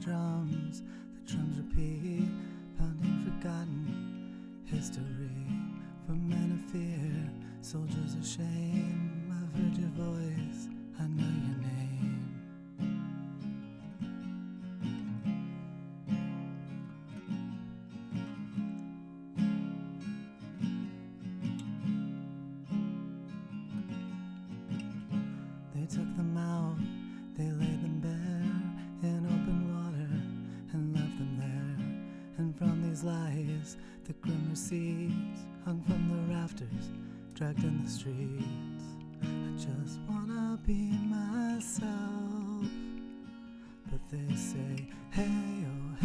drums repeat, pounding forgotten history. For men of fear, soldiers of shame, I've heard your voice, I know your name. They took them out, they laid them bare in open water and left them there. And from these lies, the grim receipts hung from the rafters, dragged in the streets. I just wanna be myself, but they say, hey oh,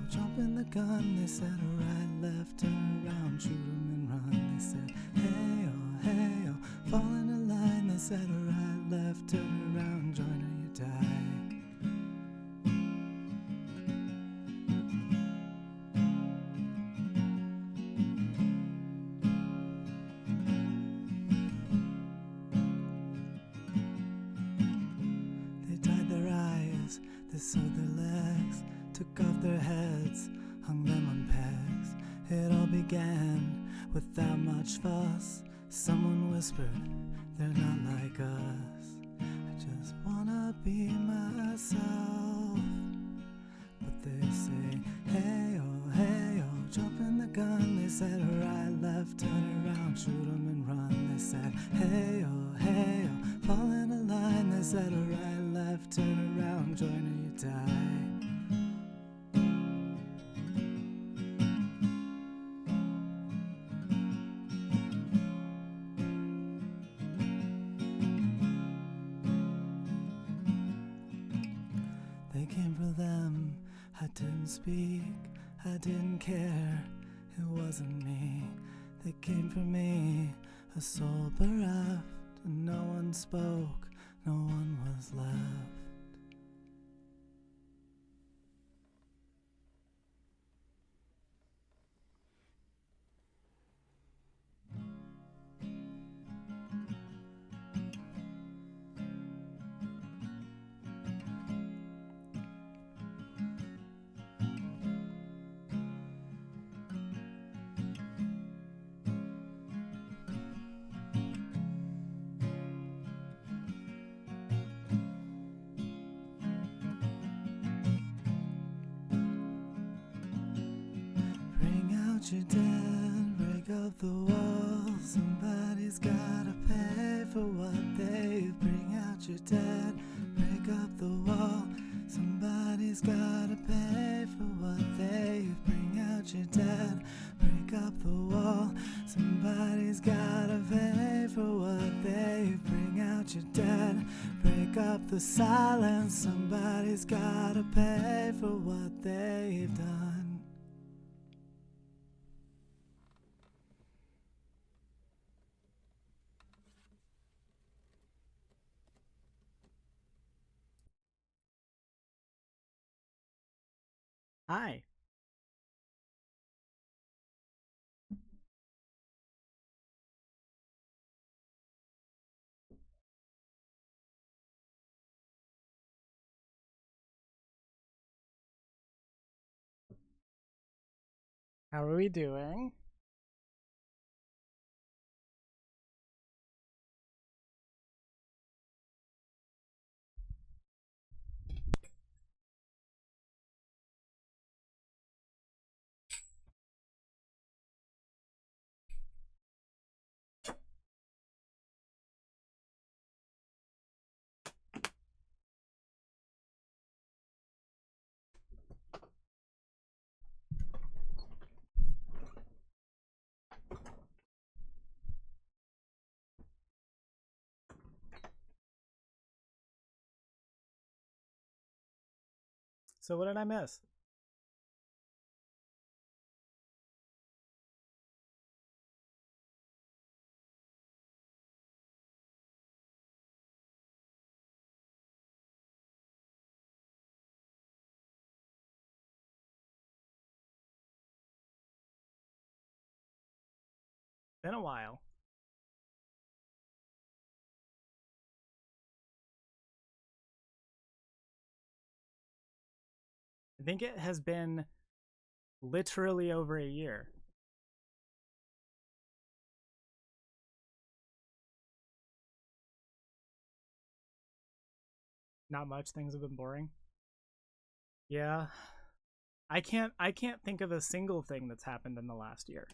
jump in the gun. They said, right, left, turn around, shoot 'em and run. They said, hey oh, fall in a line. They said, right, left, turn around, join or you die. They sewed their legs, took off their heads, hung them on pegs. It all began without much fuss. Someone whispered, they're not like us. I just wanna be myself, but they say, hey oh, jump in the gun. They said, right, left, turn around, shoot 'em and run. They said, hey oh, fall in a line. They said, right, left, turn around, join or you die. They came for them, I didn't speak, I didn't care, it wasn't me. They came for me, a soul bereft, and no one spoke, no one was left. Your dead, break up the wall. Somebody's gotta pay for what they've. Bring out your dead, break up the wall. Somebody's gotta pay for what they've. Bring out your dead, break up the wall. Somebody's gotta pay for what they've. Bring out your dead, break up the silence. Somebody's gotta pay for what they've done. Hi. How are we doing? So what did I miss? Been a while. I think it has been literally over a year. Not much. Things have been boring. Yeah. I can't think of a single thing that's happened in the last year.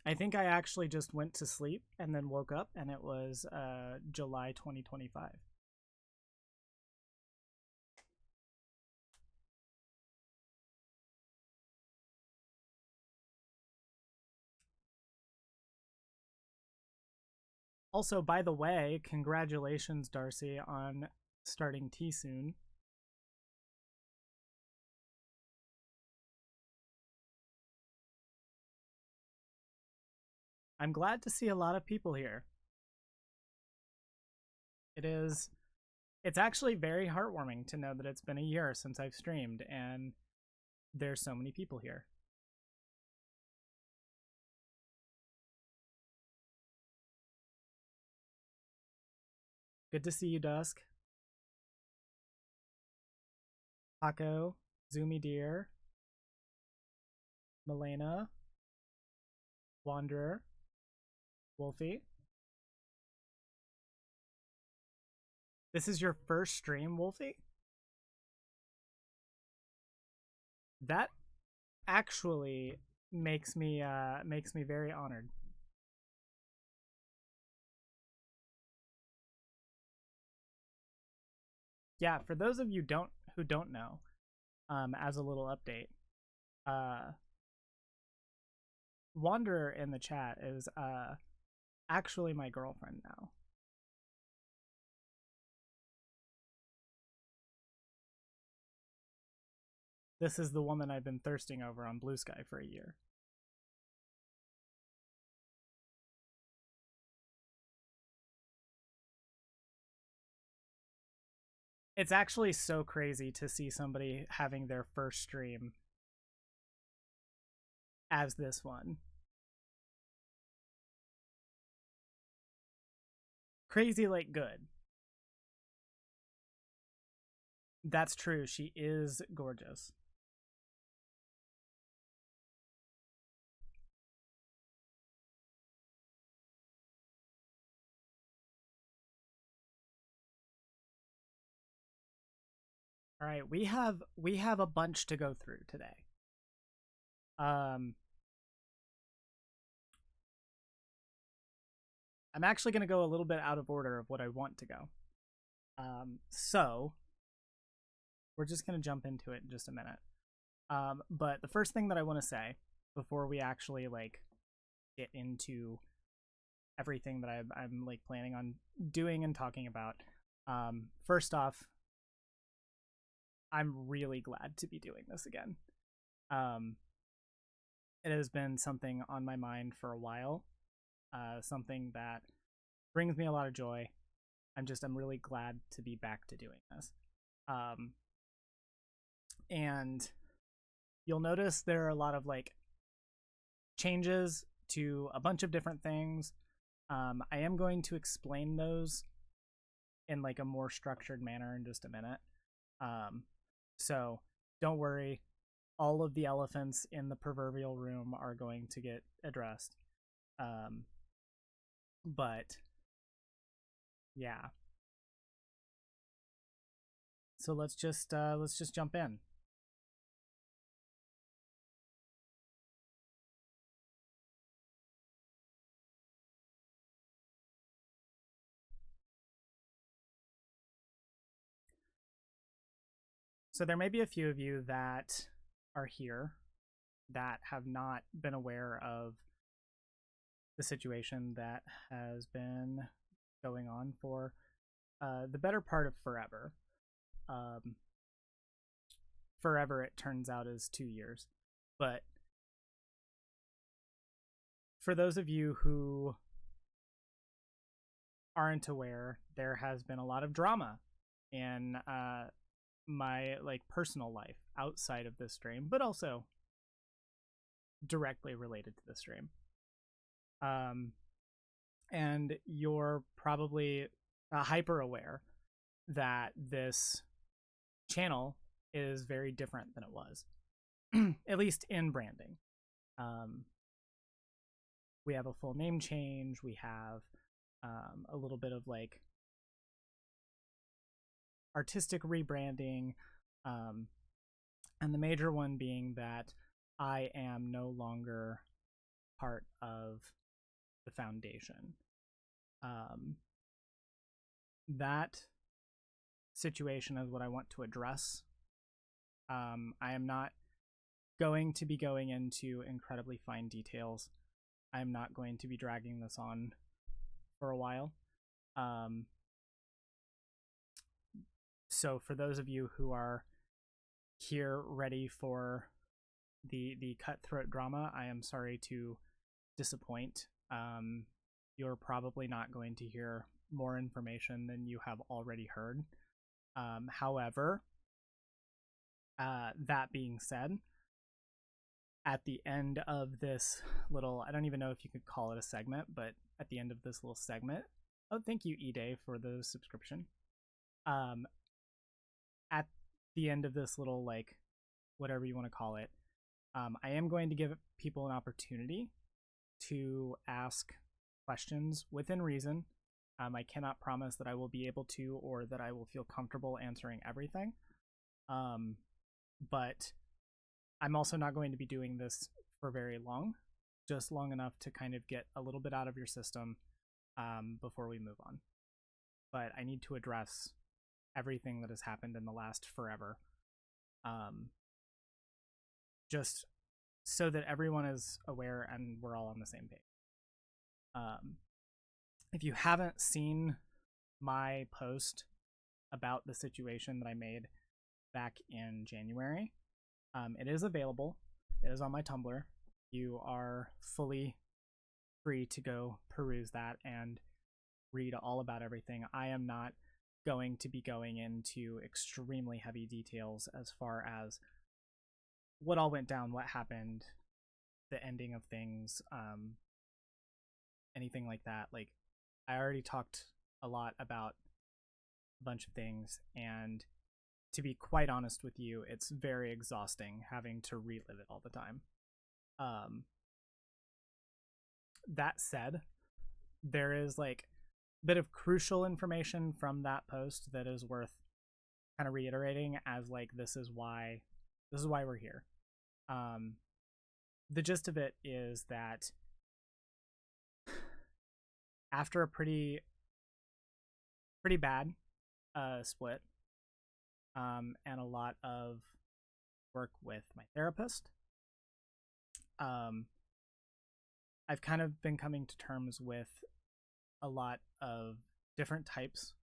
I think I actually just went to sleep and then woke up and it was July 2025. Also, by the way, congratulations, Darcy, on starting T soon. I'm glad to see a lot of people here. It's actually very heartwarming to know that it's been a year since I've streamed and there's so many people here. Good to see you, Dusk. Paco, Zoomy Deer, Milena, Wanderer, Wolfie. This is your first stream, Wolfie? That actually makes me very honored. Yeah, for those of you who don't know, as a little update, Wanderer in the chat is actually my girlfriend now. This is the woman I've been thirsting over on Blue Sky for a year. It's actually so crazy to see somebody having their first stream as this one. Crazy like good. That's true. She is gorgeous. All right, we have a bunch to go through today. I'm actually going to go a little bit out of order of what I want to go. So we're just going to jump into it in just a minute. But the first thing that I want to say before we actually like get into everything that I'm like planning on doing and talking about, first off, I'm really glad to be doing this again. It has been something on my mind for a while, something that brings me a lot of joy. I'm really glad to be back to doing this. And you'll notice there are a lot of like changes to a bunch of different things. I am going to explain those in like a more structured manner in just a minute. So don't worry, all of the elephants in the proverbial room are going to get addressed. But yeah. So let's just jump in. So there may be a few of you that are here that have not been aware of the situation that has been going on for the better part of forever. Forever, it turns out, is 2 years. But for those of you who aren't aware, there has been a lot of drama in my like personal life outside of this stream, but also directly related to the stream. And you're probably hyper aware that this channel is very different than it was, at least in branding. We have a full name change. We have a little bit of like artistic rebranding, and the major one being that I am no longer part of the foundation. That situation is what I want to address. I am not going to be going into incredibly fine details. I'm not going to be dragging this on for a while. So for those of you who are here ready for the cutthroat drama, I am sorry to disappoint. You're probably not going to hear more information than you have already heard. However, that being said, at the end of this little, I don't even know if you could call it a segment, but at the end of this little segment, oh, thank you, eDay, for the subscription. At the end of this little, like, whatever you want to call it, I am going to give people an opportunity to ask questions within reason. I cannot promise that I will be able to or that I will feel comfortable answering everything. But I'm also not going to be doing this for very long, just long enough to kind of get a little bit out of your system before we move on. But I need to address everything that has happened in the last forever. Just so that everyone is aware and we're all on the same page. If you haven't seen my post about the situation that I made back in January, it is available. It is on my Tumblr. You are fully free to go peruse that and read all about everything. I am not going to be going into extremely heavy details as far as what all went down, what happened, the ending of things, anything like that. Like, I already talked a lot about a bunch of things, and to be quite honest with you, it's very exhausting having to relive it all the time. That said, there is like a bit of crucial information from that post that is worth kind of reiterating as like this is why we're here. The gist of it is that after a pretty bad split, and a lot of work with my therapist, I've kind of been coming to terms with a lot of different types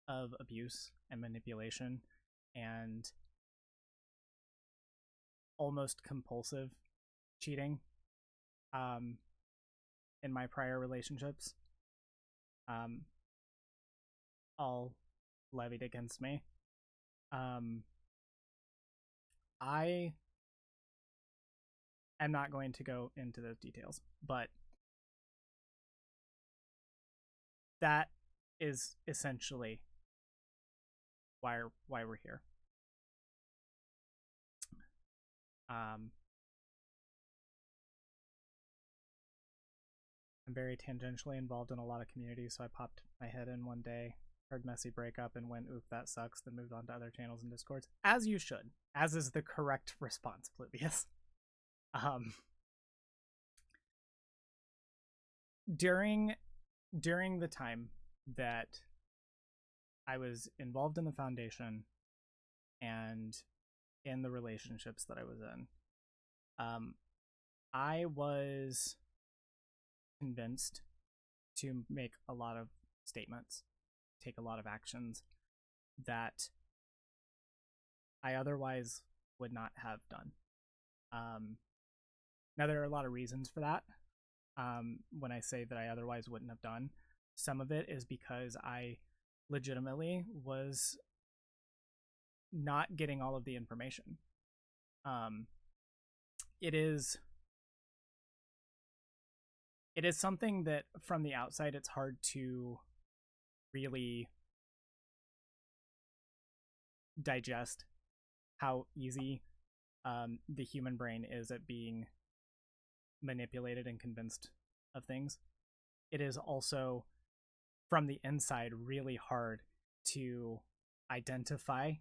of abuse and manipulation and almost compulsive cheating in my prior relationships, all levied against me. I am not going to go into those details, but that is essentially why we're here. I'm very tangentially involved in a lot of communities, so I popped my head in one day, heard Messy breakup, and went, oof, that sucks, then moved on to other channels and discords, as you should, as is the correct response, Polybius. During the time that I was involved in the foundation and in the relationships that I was in, I was convinced to make a lot of statements, take a lot of actions that I otherwise would not have done. Now, there are a lot of reasons for that. When I say that I otherwise wouldn't have done, some of it is because I legitimately was not getting all of the information. It is something that from the outside it's hard to really digest how easy the human brain is at being manipulated and convinced of things, it is also from the inside really hard to identify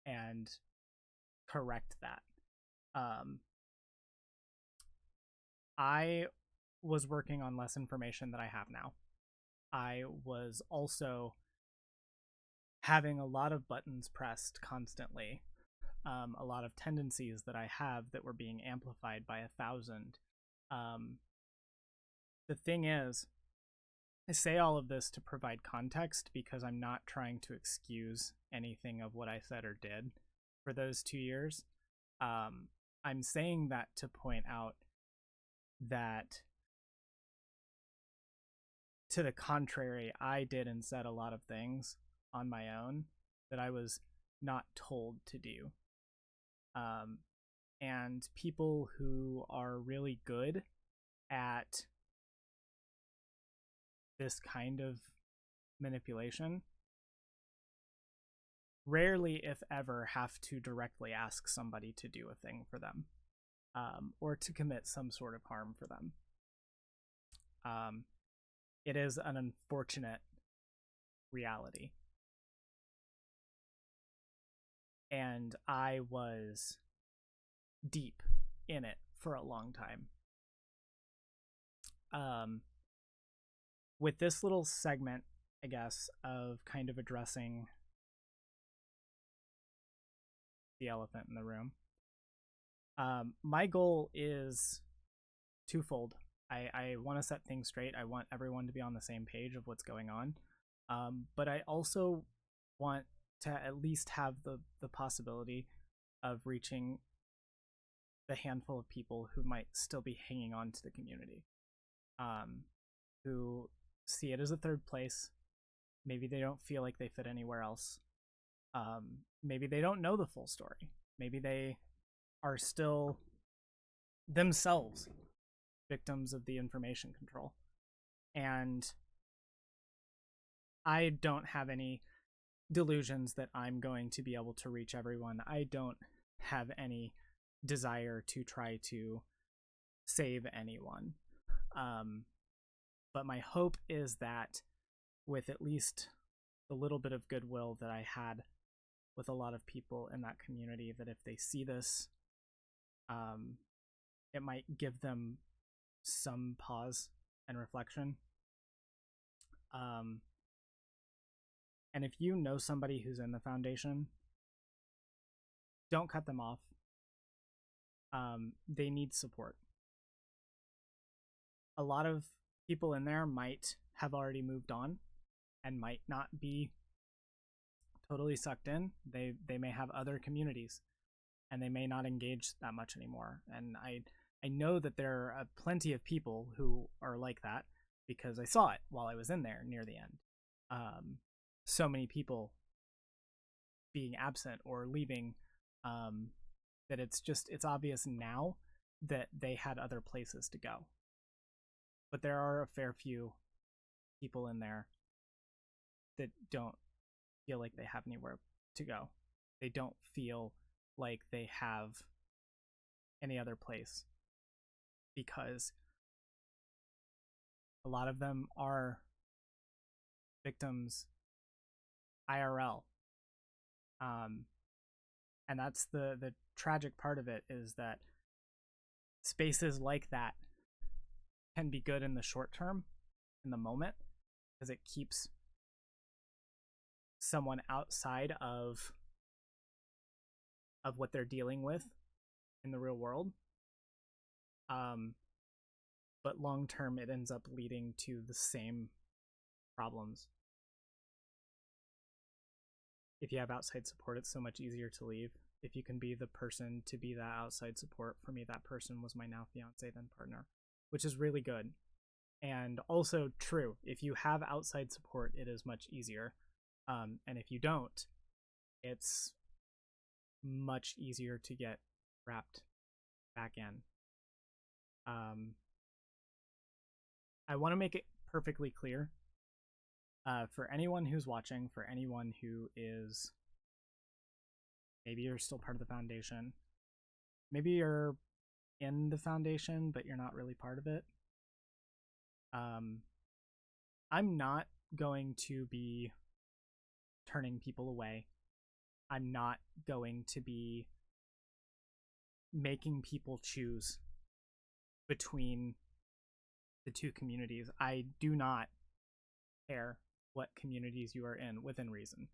and correct that. I was working on less information than I have now. I was also having a lot of buttons pressed constantly, a lot of tendencies that I have that were being amplified by 1,000. The thing is, I say all of this to provide context because I'm not trying to excuse anything of what I said or did for those 2 years. I'm saying that to point out that, to the contrary, I did and said a lot of things on my own that I was not told to do. And people who are really good at this kind of manipulation rarely, if ever, have to directly ask somebody to do a thing for them, or to commit some sort of harm for them. It is an unfortunate reality. And I was deep in it for a long time. With this little segment, I guess, of kind of addressing the elephant in the room, my goal is twofold. I want to set things straight. I want everyone to be on the same page of what's going on. But I also want to at least have the possibility of reaching the handful of people who might still be hanging on to the community, who see it as a third place. Maybe they don't feel like they fit anywhere else. Maybe they don't know the full story. Maybe they are still themselves victims of the information control. And I don't have any delusions that I'm going to be able to reach everyone. I don't have any desire to try to save anyone. But my hope is that with at least the little bit of goodwill that I had with a lot of people in that community, that if they see this, it might give them some pause and reflection. And if you know somebody who's in the foundation, don't cut them off. They need support. A lot of people in there might have already moved on and might not be totally sucked in. They may have other communities and they may not engage that much anymore. And I know that there are plenty of people who are like that because I saw it while I was in there near the end. So many people being absent or leaving, that it's obvious now that they had other places to go. But there are a fair few people in there that don't feel like they have anywhere to go. They don't feel like they have any other place, because a lot of them are victims IRL. And that's the tragic part of it, is that spaces like that can be good in the short term, in the moment, because it keeps someone outside of what they're dealing with in the real world. But long term, it ends up leading to the same problems. If you have outside support, it's so much easier to leave. If you can be the person to be that outside support. For me, that person was my now fiance, then partner, which is really good. And also true, if you have outside support, it is much easier. And if you don't, it's much easier to get wrapped back in. I want to make it perfectly clear, for anyone who's watching, for anyone who is maybe you're still part of the foundation. Maybe you're in the foundation, but you're not really part of it. I'm not going to be turning people away. I'm not going to be making people choose between the two communities. I do not care what communities you are in, within reason.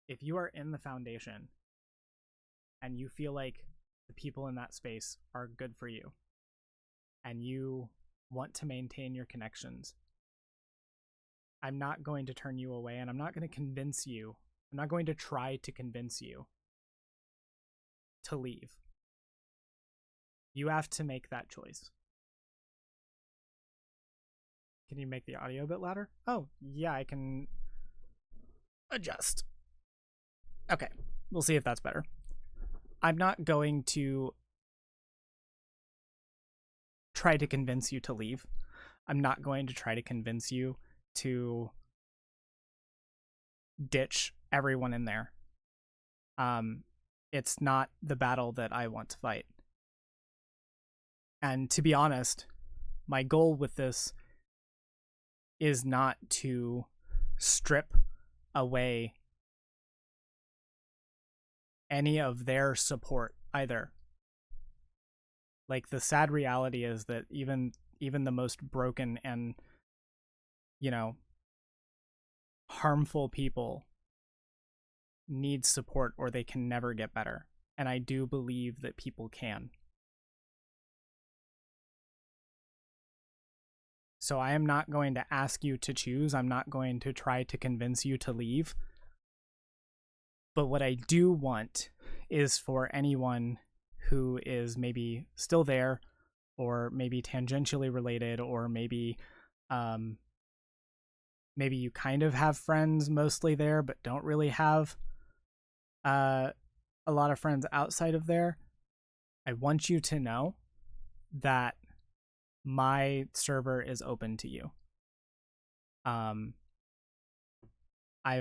If you are in the foundation and you feel like the people in that space are good for you and you want to maintain your connections, I'm not going to turn you away, and I'm not going to convince you. I'm not going to try to convince you to leave. You have to make that choice. Can you make the audio a bit louder? Oh, yeah, I can adjust. Okay, we'll see if that's better. I'm not going to try to convince you to leave. I'm not going to try to convince you to ditch everyone in there. It's not the battle that I want to fight. And to be honest, my goal with this is not to strip away any of their support either. Like, the sad reality is that even the most broken and, you know, harmful people need support or they can never get better. And I do believe that people can. So I am not going to ask you to choose. I'm not going to try to convince you to leave. But what I do want is for anyone who is maybe still there, or maybe tangentially related, or maybe maybe you kind of have friends mostly there but don't really have a lot of friends outside of there. I want you to know that my server is open to you. I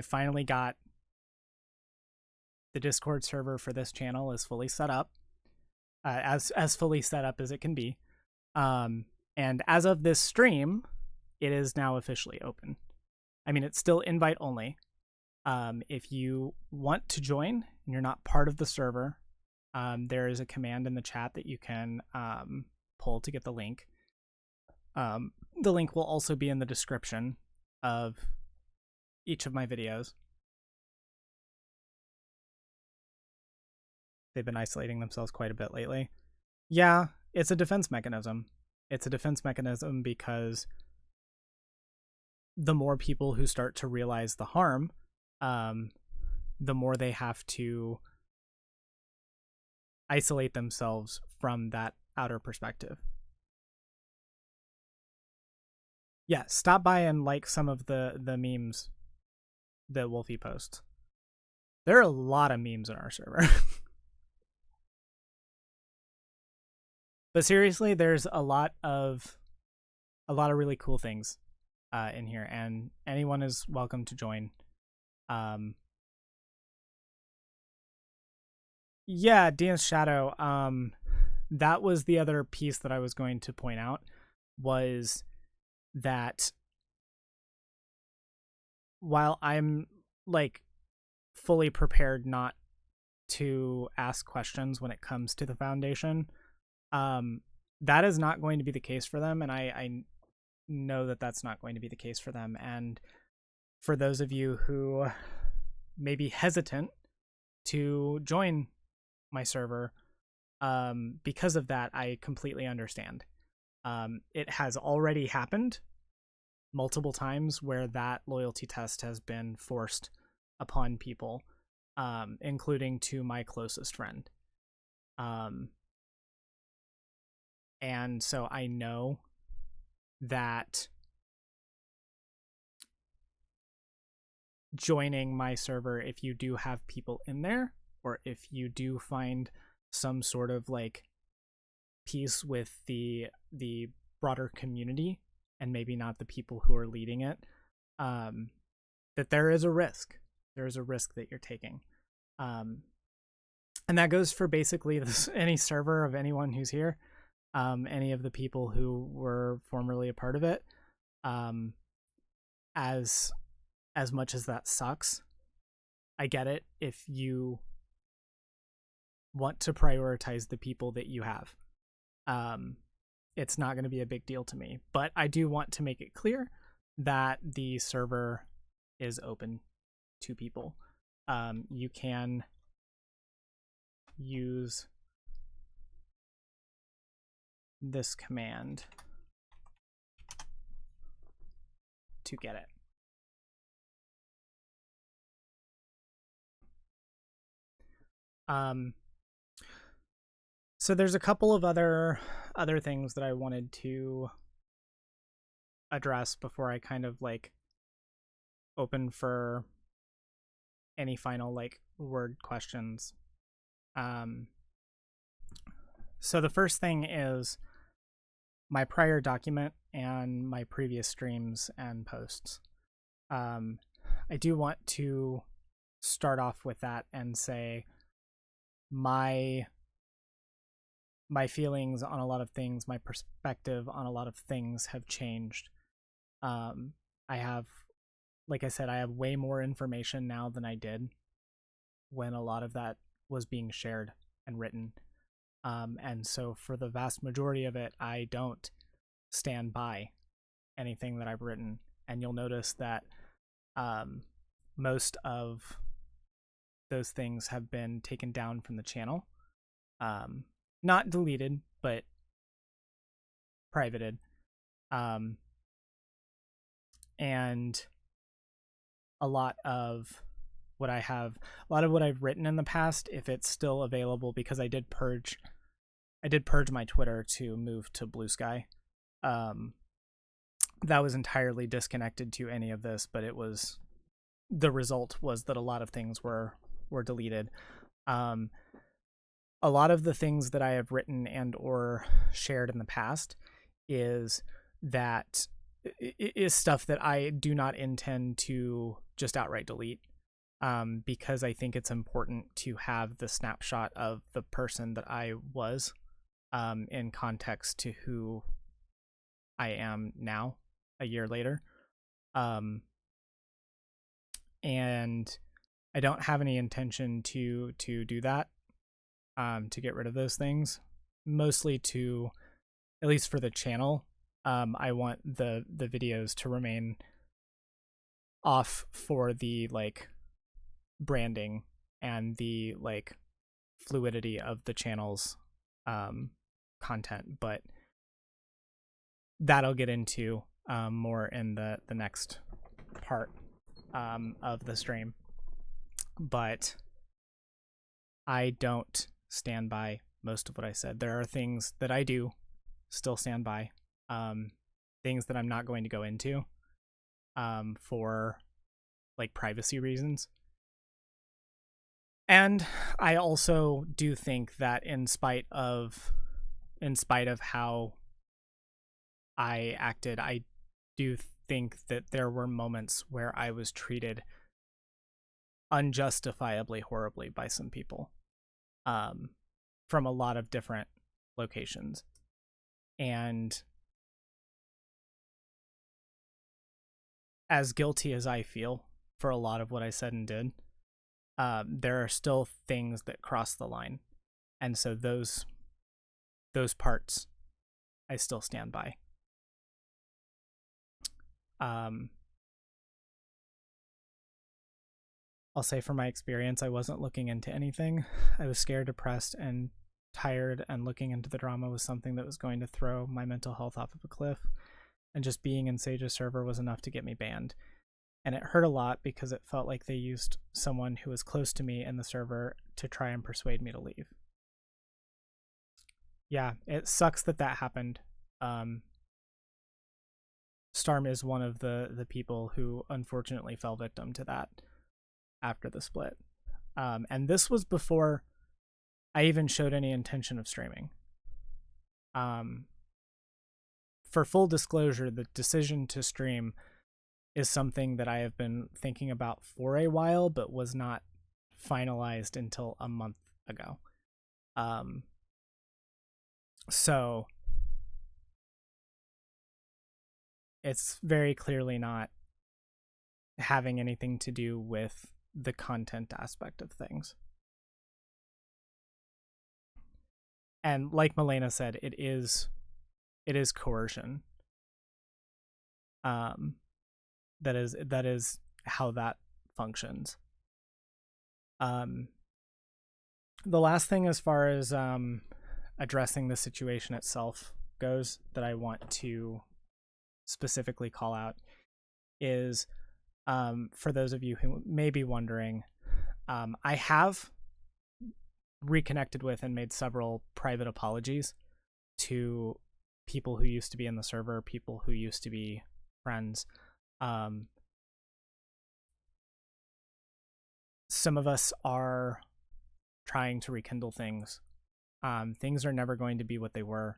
finally got the Discord server for this channel is fully set up, as fully set up as it can be. And as of this stream, it is now officially open. I mean, it's still invite only. If you want to join and you're not part of the server, there is a command in the chat that you can pull to get the link. The link will also be in the description of each of my videos. They've been isolating themselves quite a bit lately. Yeah, it's a defense mechanism. It's a defense mechanism because the more people who start to realize the harm, the more they have to isolate themselves from that outer perspective. Yeah, stop by and like some of the memes that Wolfie posts. There are a lot of memes in our server. But seriously, there's a lot of really cool things in here, and anyone is welcome to join. Yeah, Dance Shadow. That was the other piece that I was going to point out, was that while I'm like fully prepared not to ask questions when it comes to the Foundation, that is not going to be the case for them, and I know that that's not going to be the case for them. And for those of you who may be hesitant to join my server because of that, I completely understand. It has already happened multiple times where that loyalty test has been forced upon people, including to my closest friend. And so I know that joining my server, if you do have people in there, or if you do find some sort of like peace with the broader community and maybe not the people who are leading it, that there is a risk. There's a risk that you're taking. And that goes for basically any server of anyone who's here, any of the people who were formerly a part of it. As much as that sucks, I get it if you want to prioritize the people that you have. It's not going to be a big deal to me, but I do want to make it clear that the server is open to people. You can use this command to get it. So there's a couple of other things that I wanted to address before I kind of like open for any final like word questions. So the first thing is my prior document and my previous streams and posts. I do want to start off with that and say my feelings on a lot of things, my perspective on a lot of things have changed. I have, like I said, I have way more information now than I did when a lot of that was being shared and written. And so for the vast majority of it, I don't stand by anything that I've written. And you'll notice that most of those things have been taken down from the channel. Not deleted, but privated. And a lot of what I've written in the past, if it's still available, because I did purge my Twitter to move to Blue Sky. That was entirely disconnected to any of this, but the result was that a lot of things were deleted. A lot of the things that I have written and or shared in the past is stuff that I do not intend to just outright delete, because I think it's important to have the snapshot of the person that I was in context to who I am now, a year later. And I don't have any intention to do that, to get rid of those things, mostly to, at least for the channel, I want the videos to remain off for the like branding and the like fluidity of the channel's content, but that'll get into more in the next part of the stream. But I don't stand by most of what I said. There are things that I do still stand by, things that I'm not going to go into for like privacy reasons. And I also do think that in spite of how I acted, I do think that there were moments where I was treated unjustifiably horribly by some people, from a lot of different locations. And as guilty as I feel for a lot of what I said and did, there are still things that cross the line. And so those parts I still stand by. I'll say from my experience, I wasn't looking into anything. I was scared, depressed, and tired, and looking into the drama was something that was going to throw my mental health off of a cliff. And just being in Saige's server was enough to get me banned. And it hurt a lot because it felt like they used someone who was close to me in the server to try and persuade me to leave. Yeah, it sucks that happened. Storm is one of the people who unfortunately fell victim to that after the split. And this was before I even showed any intention of streaming. For full disclosure, the decision to stream is something that I have been thinking about for a while, but was not finalized until a month ago. So it's very clearly not having anything to do with the content aspect of things. And like Milena said, it is coercion. That is how that functions. The last thing as far as addressing the situation itself goes that I want to specifically call out is, for those of you who may be wondering, I have reconnected with and made several private apologies to people who used to be in the server, people who used to be friends. Some of us are trying to rekindle things. Things are never going to be what they were,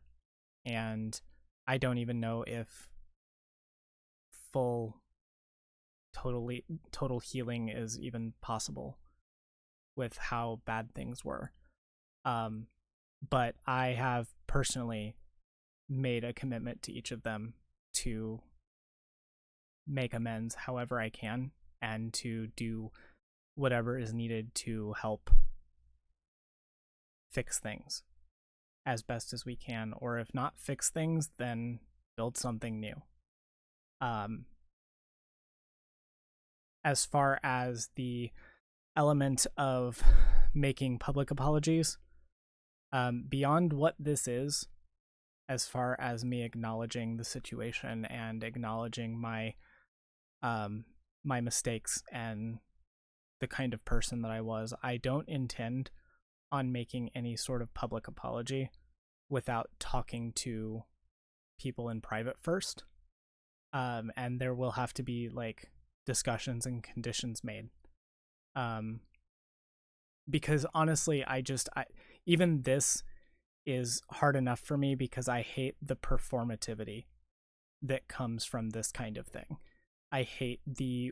and I don't even know if total healing is even possible with how bad things were. But I have personally made a commitment to each of them to make amends however I can, and to do whatever is needed to help fix things as best as we can, or if not fix things, then build something new. As far as the element of making public apologies, beyond what this is, as far as me acknowledging the situation and acknowledging my my mistakes and the kind of person that I was, I don't intend on making any sort of public apology without talking to people in private first. And there will have to be like discussions and conditions made. Because honestly, even this is hard enough for me because I hate the performativity that comes from this kind of thing. I hate the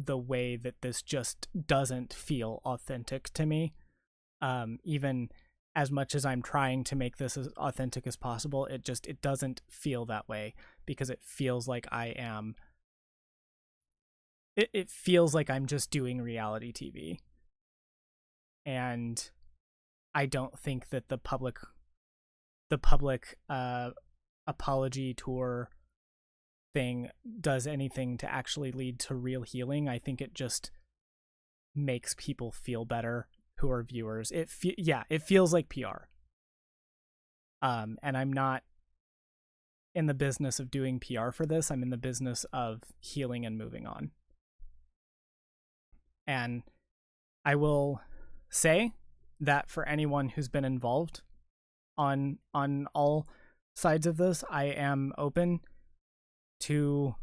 way that this just doesn't feel authentic to me. Even as much as I'm trying to make this as authentic as possible, it doesn't feel that way, because it feels like it feels like I'm just doing reality TV. And I don't think that the public apology tour thing does anything to actually lead to real healing. I think it just makes people feel better who are viewers. It feels like PR. And I'm not in the business of doing PR for this. I'm in the business of healing and moving on. And I will say that for anyone who's been involved on all sides of this, I am open to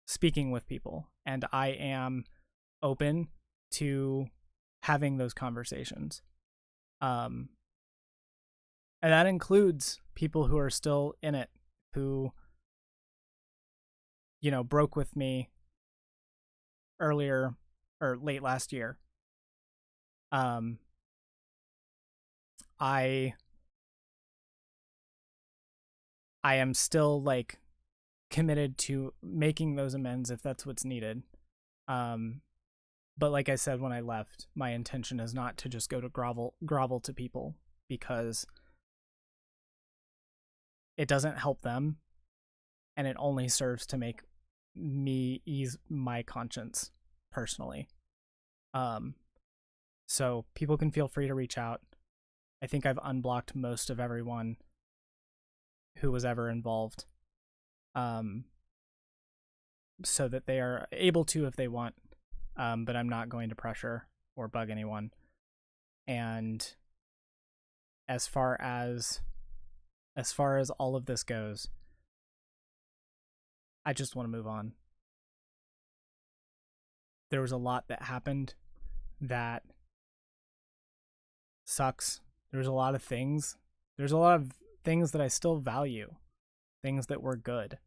speaking with people, and I am open to having those conversations. And that includes people who are still in it, who, broke with me earlier or late last year. I am still like committed to making those amends if that's what's needed. But like I said when I left, my intention is not to just go to grovel to people, because it doesn't help them, and it only serves to make me ease my conscience personally. So people can feel free to reach out. I think I've unblocked most of everyone who was ever involved, so that they are able to if they want, but I'm not going to pressure or bug anyone. And as far as all of this goes, I just want to move on. There was a lot that happened that sucks. There's a lot of things that I still value, things that were good.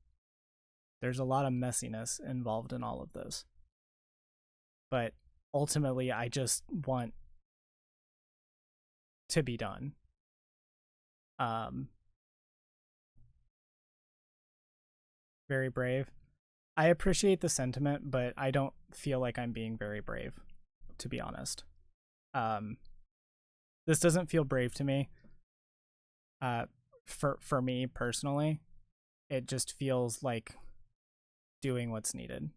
There's a lot of messiness involved in all of this. But ultimately, I just want to be done. Very brave. I appreciate the sentiment, but I don't feel like I'm being very brave, to be honest. This doesn't feel brave to me. For me personally, it just feels like doing what's needed.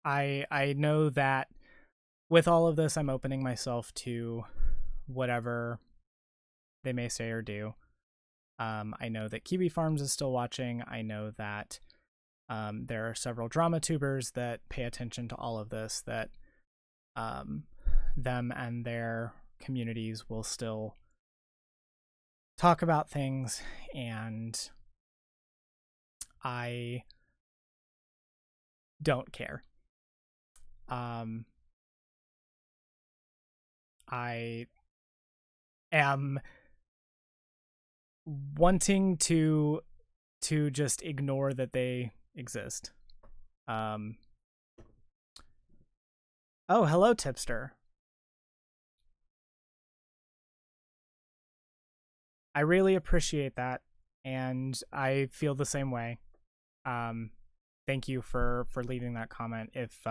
I know that with all of this, I'm opening myself to whatever they may say or do. I know that Kiwi Farms is still watching. I know that there are several drama tubers that pay attention to all of this, that them and their communities will still talk about things, and I don't care. I am wanting to just ignore that they exist. Oh, hello, Tipster. I really appreciate that, and I feel the same way. Thank you for leaving that comment. If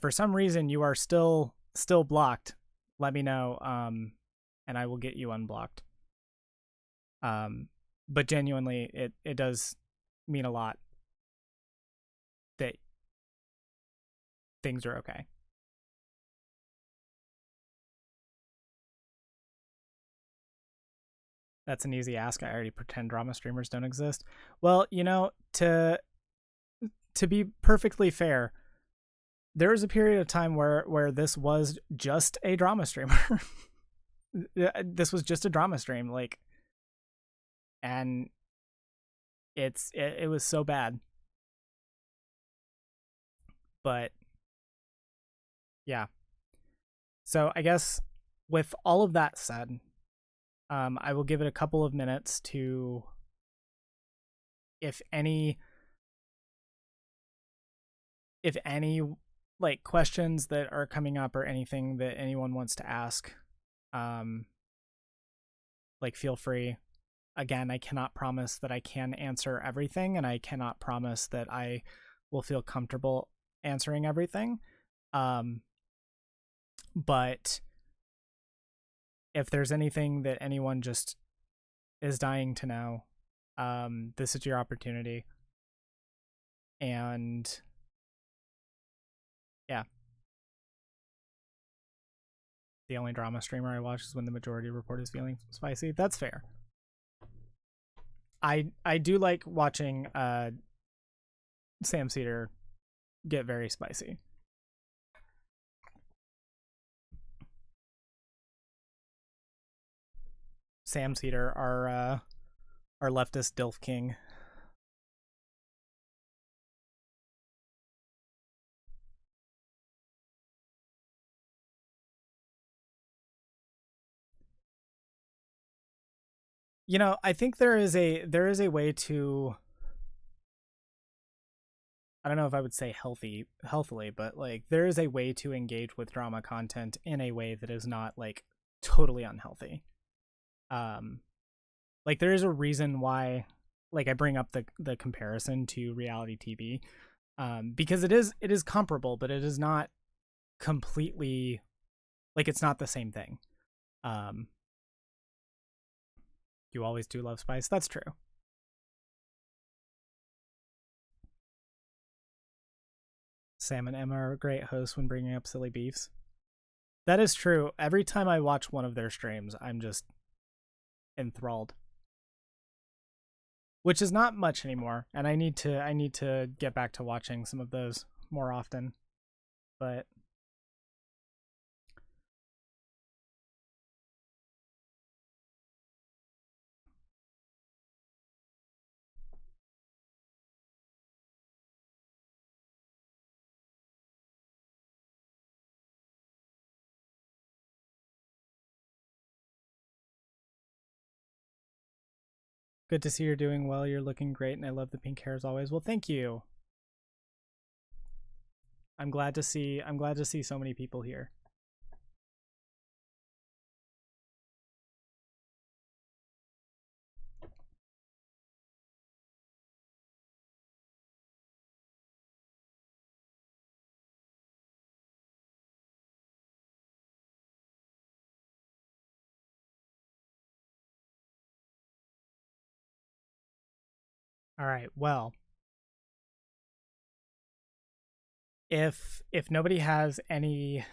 for some reason you are still blocked, let me know, and I will get you unblocked. But genuinely, it does mean a lot that things are okay. That's an easy ask. I already pretend drama streamers don't exist. Well, you know, to be perfectly fair, there was a period of time where this was just a drama streamer. This was just a drama stream, like, and it was so bad. But yeah. So I guess with all of that said, I will give it a couple of minutes to, if any like questions that are coming up or anything that anyone wants to ask, like, feel free. Again, I cannot promise that I can answer everything, and I cannot promise that I will feel comfortable answering everything. But if there's anything that anyone just is dying to know, this is your opportunity. And yeah. The only drama streamer I watch is when the majority report is feeling spicy. That's fair. I do like watching Sam Cedar get very spicy. Sam Cedar, our leftist DILF king. You know, I think there is a way to, I don't know if I would say healthily, but like there is a way to engage with drama content in a way that is not like totally unhealthy. Like there is a reason why, like, I bring up the comparison to reality TV, because it is comparable, but it is not completely, like, it's not the same thing. You always do love spice. That's true. Sam and Emma are great hosts when bringing up silly beefs. That is true. Every time I watch one of their streams, I'm just enthralled. Which is not much anymore, and I need to get back to watching some of those more often. But Good to see you're doing well. You're looking great, and I love the pink hair as always. Well, thank you. I'm glad to see so many people here. All right. Well, if nobody has any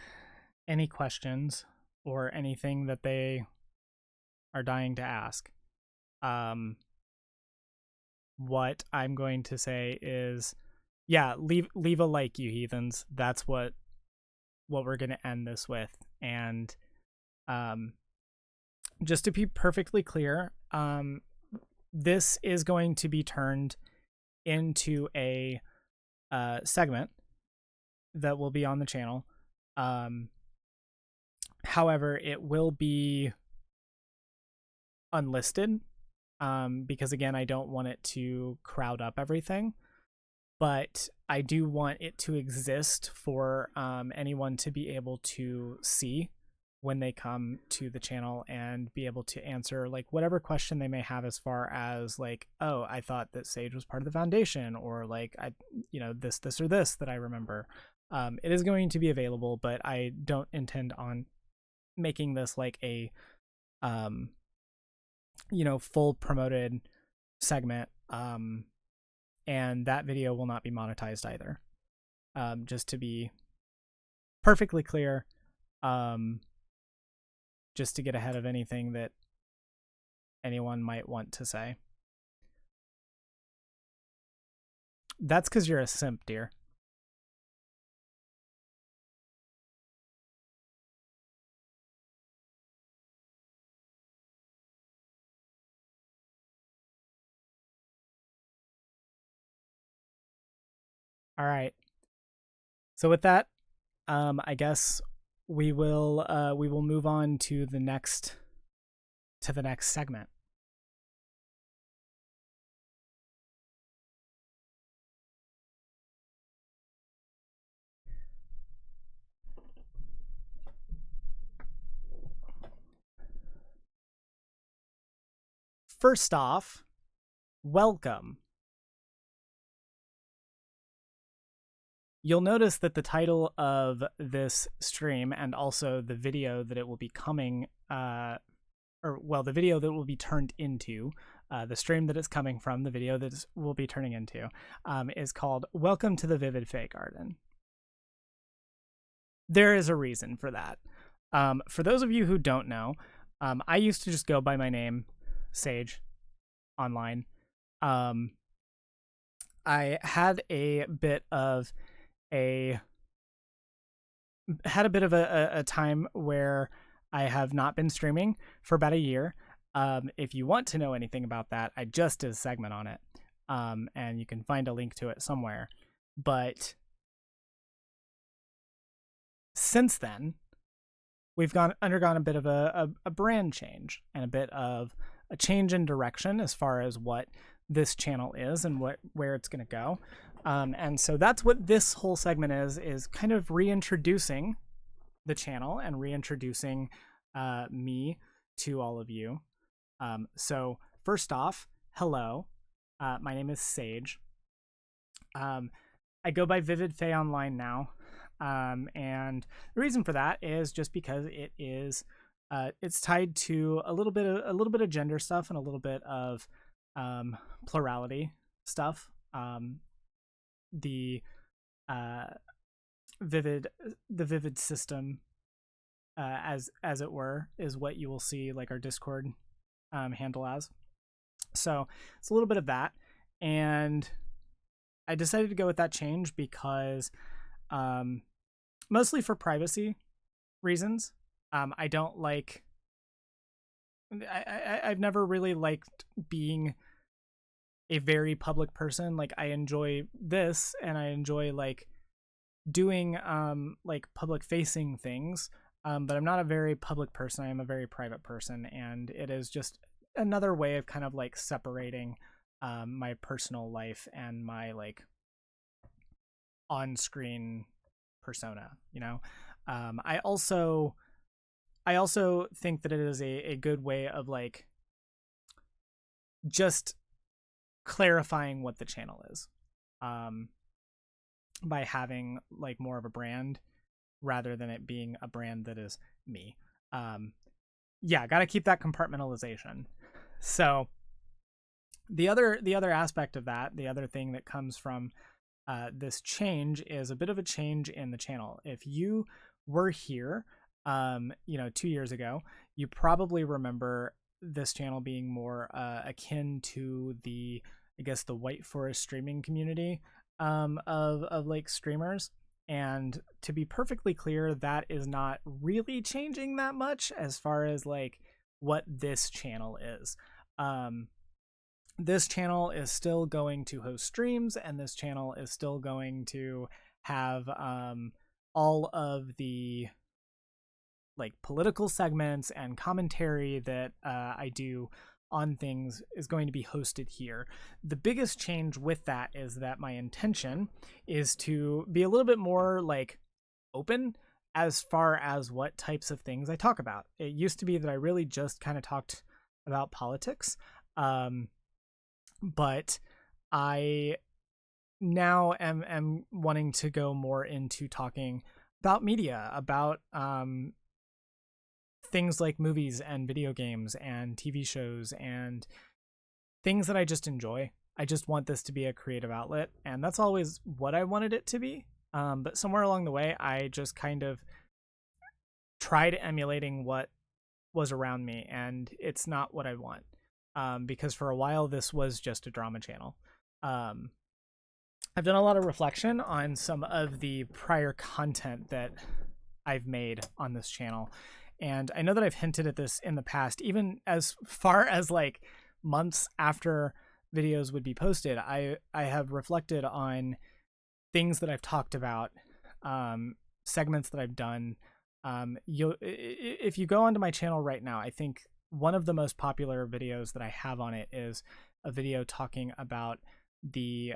questions or anything that they are dying to ask, what I'm going to say is, yeah, leave a like, you heathens. That's what we're going to end this with. And just to be perfectly clear, this is going to be turned into a segment that will be on the channel. However, it will be unlisted because, again, I don't want it to crowd up everything. But I do want it to exist for anyone to be able to see when they come to the channel and be able to answer like whatever question they may have, as far as like, oh, I thought that Saige was part of the foundation, or like, I, you know, this or this that I remember. It is going to be available, but I don't intend on making this like a you know, full promoted segment. And that video will not be monetized either. Just to be perfectly clear, just to get ahead of anything that anyone might want to say. That's because you're a simp, dear. All right. So with that, I guess we will move on to the next segment. First off, welcome. You'll notice that the title of this stream, and also the video that it will be coming, the video that will be turned into, the stream that it's coming from, the video that will be turning into, is called Welcome to the Vivd Fae Garden. There is a reason for that. For those of you who don't know, I used to just go by my name, Saige, online. I had a bit of a time where I have not been streaming for about a year. If you want to know anything about that, I just did a segment on it, and you can find a link to it somewhere. But since then, we've undergone a bit of a brand change and a bit of a change in direction as far as what this channel is and where it's going to go. And so that's what this whole segment is kind of reintroducing the channel and reintroducing me to all of you. So first off, hello. My name is Saige. I go by Vivd Fae online now. And the reason for that is just because it is it's tied to a little bit of gender stuff and a little bit of plurality stuff. The Vivd system, as it were, is what you will see like our Discord handle as. So it's a little bit of that, and I decided to go with that change because mostly for privacy reasons. I don't like I've never really liked being a very public person. Like, I enjoy this and I enjoy like doing like public facing things, but I'm not a very public person. I am a very private person, and it is just another way of kind of like separating my personal life and my like on-screen persona, you know. I also think that it is a good way of like just clarifying what the channel is, by having like more of a brand rather than it being a brand that is me. Yeah, got to keep that compartmentalization. So the other aspect of that, the other thing that comes from this change is a bit of a change in the channel. If you were here, 2 years ago, you probably remember this channel being more akin to the, I guess, the White Forest streaming community of like streamers. And to be perfectly clear, that is not really changing that much as far as like what this channel is. This channel is still going to host streams, and this channel is still going to have all of the like political segments and commentary that I do on things is going to be hosted here. The biggest change with that is that my intention is to be a little bit more like open as far as what types of things I talk about. It used to be that I really just kind of talked about politics, but I now am wanting to go more into talking about media, about things like movies and video games and TV shows and things that I just enjoy. I just want this to be a creative outlet, and that's always what I wanted it to be. But somewhere along the way, I just kind of tried emulating what was around me, and it's not what I want. Because for a while, this was just a drama channel. I've done a lot of reflection on some of the prior content that I've made on this channel. And I know that I've hinted at this in the past, even as far as like months after videos would be posted. I have reflected on things that I've talked about, segments that I've done. If you go onto my channel right now, I think one of the most popular videos that I have on it is a video talking about the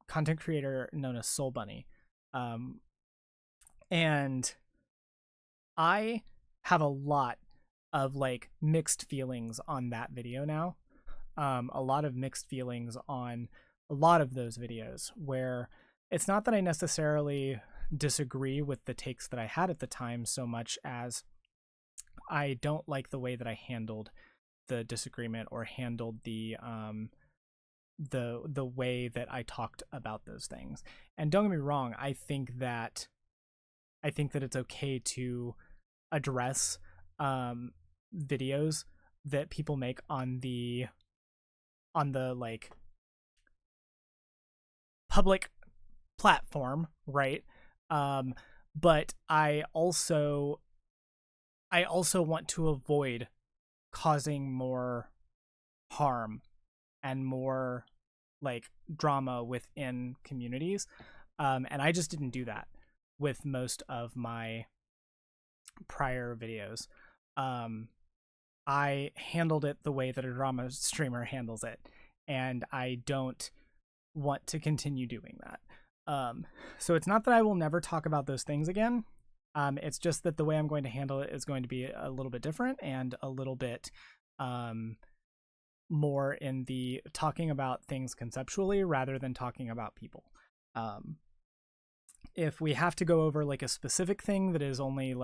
content creator known as Soul Bunny. And I have a lot of like mixed feelings on that video now. A lot of mixed feelings on a lot of those videos, where it's not that I necessarily disagree with the takes that I had at the time so much as I don't like the way that I handled the disagreement or handled the way that I talked about those things. And don't get me wrong, I think that it's okay to address videos that people make on the like public platform, right? But I also want to avoid causing more harm and more like drama within communities. And I just didn't do that with most of my prior videos. I handled it the way that a drama streamer handles it, and I don't want to continue doing that. So it's not that I will never talk about those things again. It's just that the way I'm going to handle it is going to be a little bit different and a little bit more in the talking about things conceptually rather than talking about people. If we have to go over like a specific thing that is only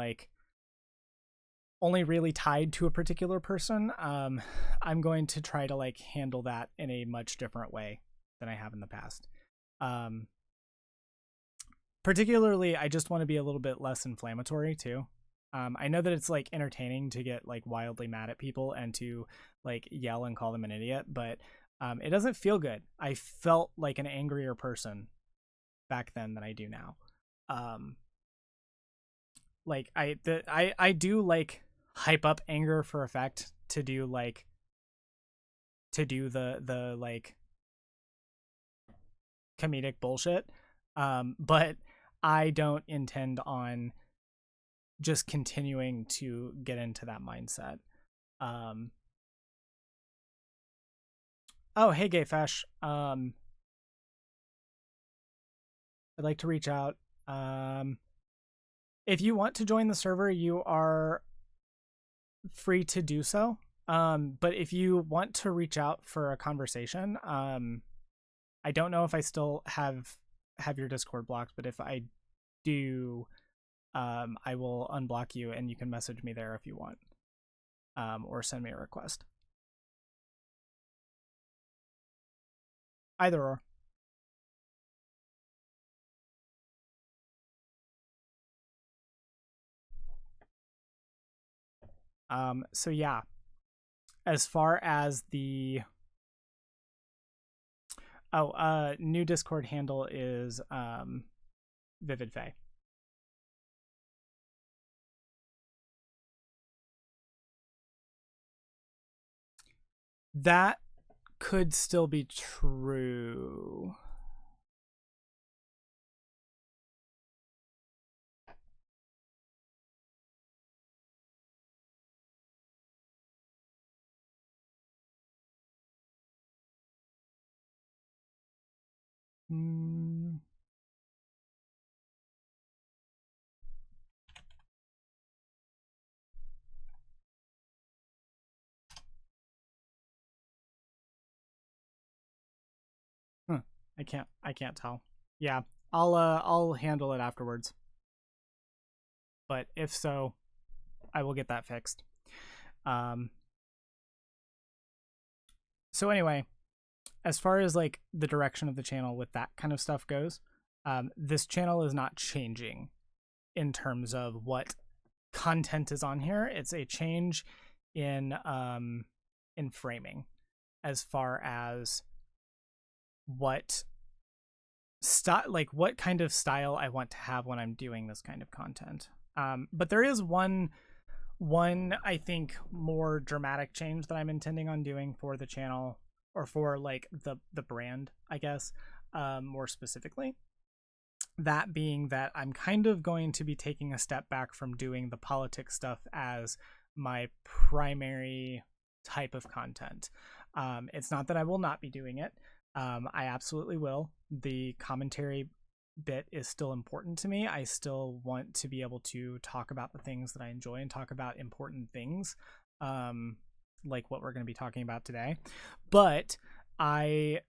really tied to a particular person, I'm going to try to like handle that in a much different way than I have in the past. Particularly, I just want to be a little bit less inflammatory too. I know that it's like entertaining to get like wildly mad at people and to like yell and call them an idiot, but it doesn't feel good. I felt like an angrier person back then than I do now. Like I do like hype up anger for effect to do the like comedic bullshit. But I don't intend on just continuing to get into that mindset. Oh, hey, Gayfesh. I'd like to reach out. If you want to join the server, you are free to do so. But if you want to reach out for a conversation, I don't know if I still have your Discord blocked, but if I do, I will unblock you and you can message me there if you want, or send me a request. Either or. So yeah, as far as the new Discord handle is Vivd. That could still be true. I can't tell. Yeah, I'll handle it afterwards. But if so, I will get that fixed. So anyway, as far as like the direction of the channel with that kind of stuff goes, this channel is not changing in terms of what content is on here. It's a change in framing as far as what what kind of style I want to have when I'm doing this kind of content. But there is one I think more dramatic change that I'm intending on doing for the channel, or for like the brand, I guess, more specifically. That being that I'm kind of going to be taking a step back from doing the politics stuff as my primary type of content. It's not that I will not be doing it. I absolutely will. The commentary bit is still important to me. I still want to be able to talk about the things that I enjoy and talk about important things, like what we're going to be talking about today. But I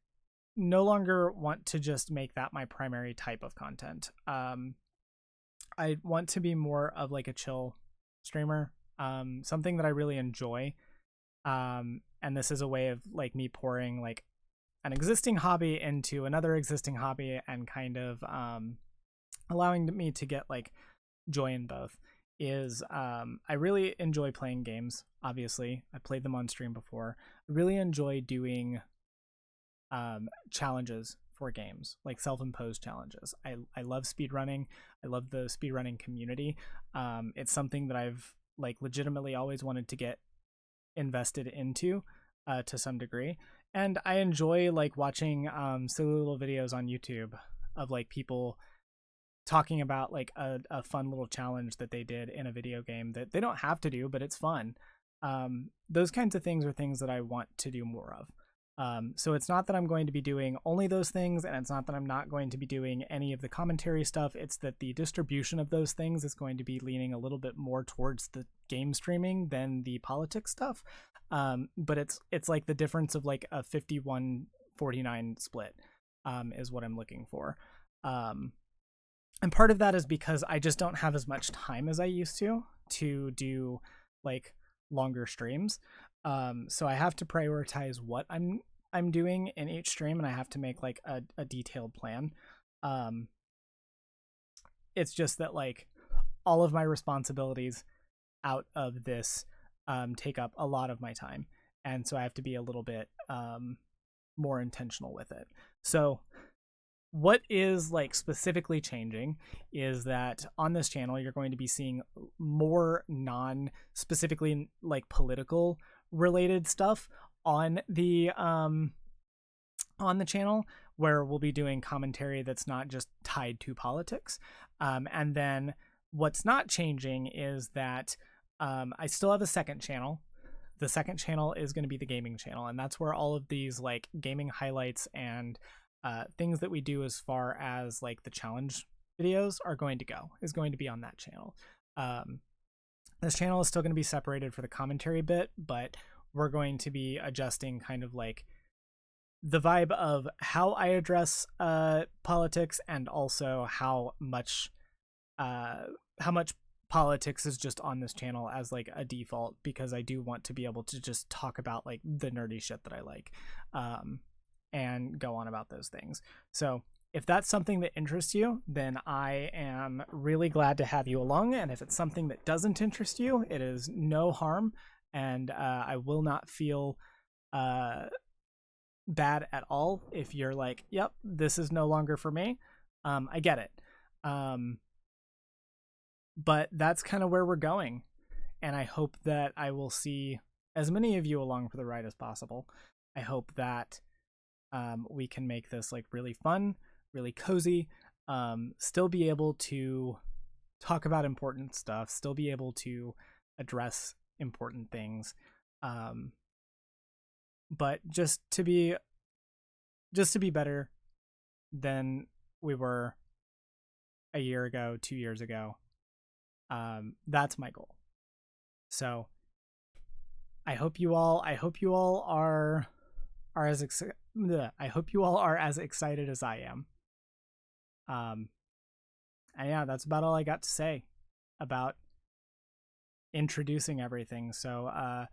no longer want to just make that my primary type of content. I want to be more of like a chill streamer, something that I really enjoy. And this is a way of like me pouring like an existing hobby into another existing hobby and kind of allowing me to get like joy in both. Is I really enjoy playing games. Obviously, I played them on stream before. I really enjoy doing challenges for games, like self-imposed challenges. I love speedrunning. I love the speedrunning community. It's something that I've like legitimately always wanted to get invested into to some degree. And I enjoy like watching silly little videos on YouTube of like people talking about like a fun little challenge that they did in a video game that they don't have to do, but it's fun. Those kinds of things are things that I want to do more of. So it's not that I'm going to be doing only those things, and it's not that I'm not going to be doing any of the commentary stuff. It's that the distribution of those things is going to be leaning a little bit more towards the game streaming than the politics stuff. But it's like the difference of like a 51-49 split is what I'm looking for. And part of that is because I just don't have as much time as I used to do like longer streams. So I have to prioritize what I'm doing in each stream, and I have to make like a detailed plan. It's just that like all of my responsibilities out of this take up a lot of my time, and so I have to be a little bit more intentional with it. So what is like specifically changing is that on this channel you're going to be seeing more non-specifically like political related stuff on the channel, where we'll be doing commentary that's not just tied to politics. And then what's not changing is that I still have a second channel the second channel is going to be the gaming channel, and that's where all of these like gaming highlights and things that we do as far as like the challenge videos are going to go, is going to be on that channel. This channel is still going to be separated for the commentary bit, but we're going to be adjusting kind of like the vibe of how I address politics, and also how much politics is just on this channel as like a default, because I do want to be able to just talk about like the nerdy shit that I like, and go on about those things. So if that's something that interests you, then I am really glad to have you along. And if it's something that doesn't interest you, it is no harm, and I will not feel bad at all if you're like, yep, this is no longer for me. I get it. But that's kind of where we're going, and I hope that I will see as many of you along for the ride as possible. I hope that we can make this like really fun, really cozy, still be able to talk about important stuff, still be able to address important things, but just to be better than we were a year ago, 2 years ago. That's my goal. So I hope you all are as excited as I am. And yeah, that's about all I got to say about introducing everything. So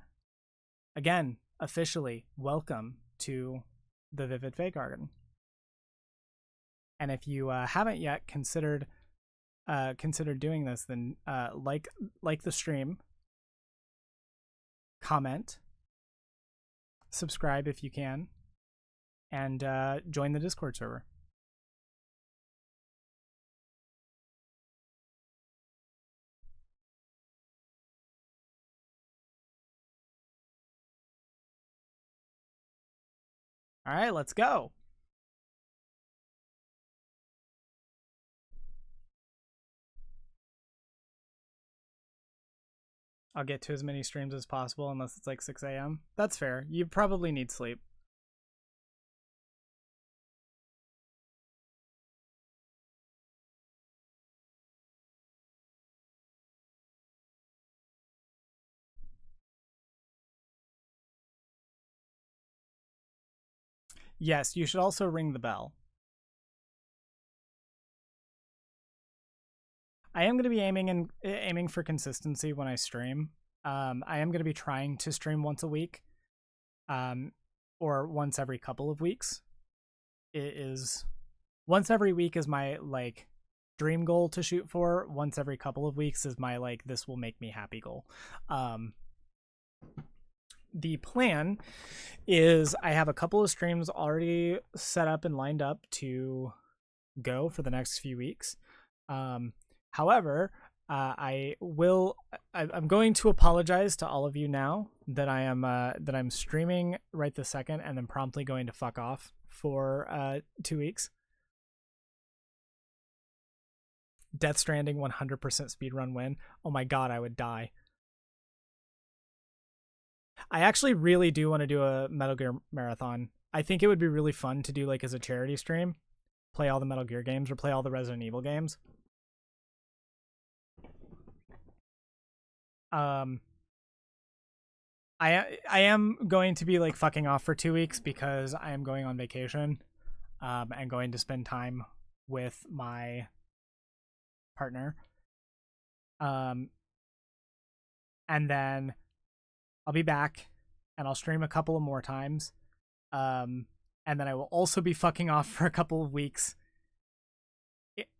again, officially, welcome to the Vivd Fake Garden. And if you haven't yet considered doing this, then like the stream, comment, subscribe if you can, and join the Discord server. All right, let's go. I'll get to as many streams as possible unless it's like 6 a.m. That's fair. You probably need sleep. Yes, you should also ring the bell. I am going to be aiming for consistency when I stream. I am going to be trying to stream once a week, or once every couple of weeks. It is once every week is my like dream goal to shoot for. Once every couple of weeks is my like this will make me happy goal. The plan is I have a couple of streams already set up and lined up to go for the next few weeks. However, I'm going to apologize to all of you now that I'm streaming right this second and then promptly going to fuck off for 2 weeks. Death Stranding 100% speedrun win. Oh my god, I would die. I actually really do want to do a Metal Gear marathon. I think it would be really fun to do like as a charity stream. Play all the Metal Gear games or play all the Resident Evil games. I am going to be like fucking off for 2 weeks because I am going on vacation, and going to spend time with my partner. And then I'll be back and I'll stream a couple of more times. And then I will also be fucking off for a couple of weeks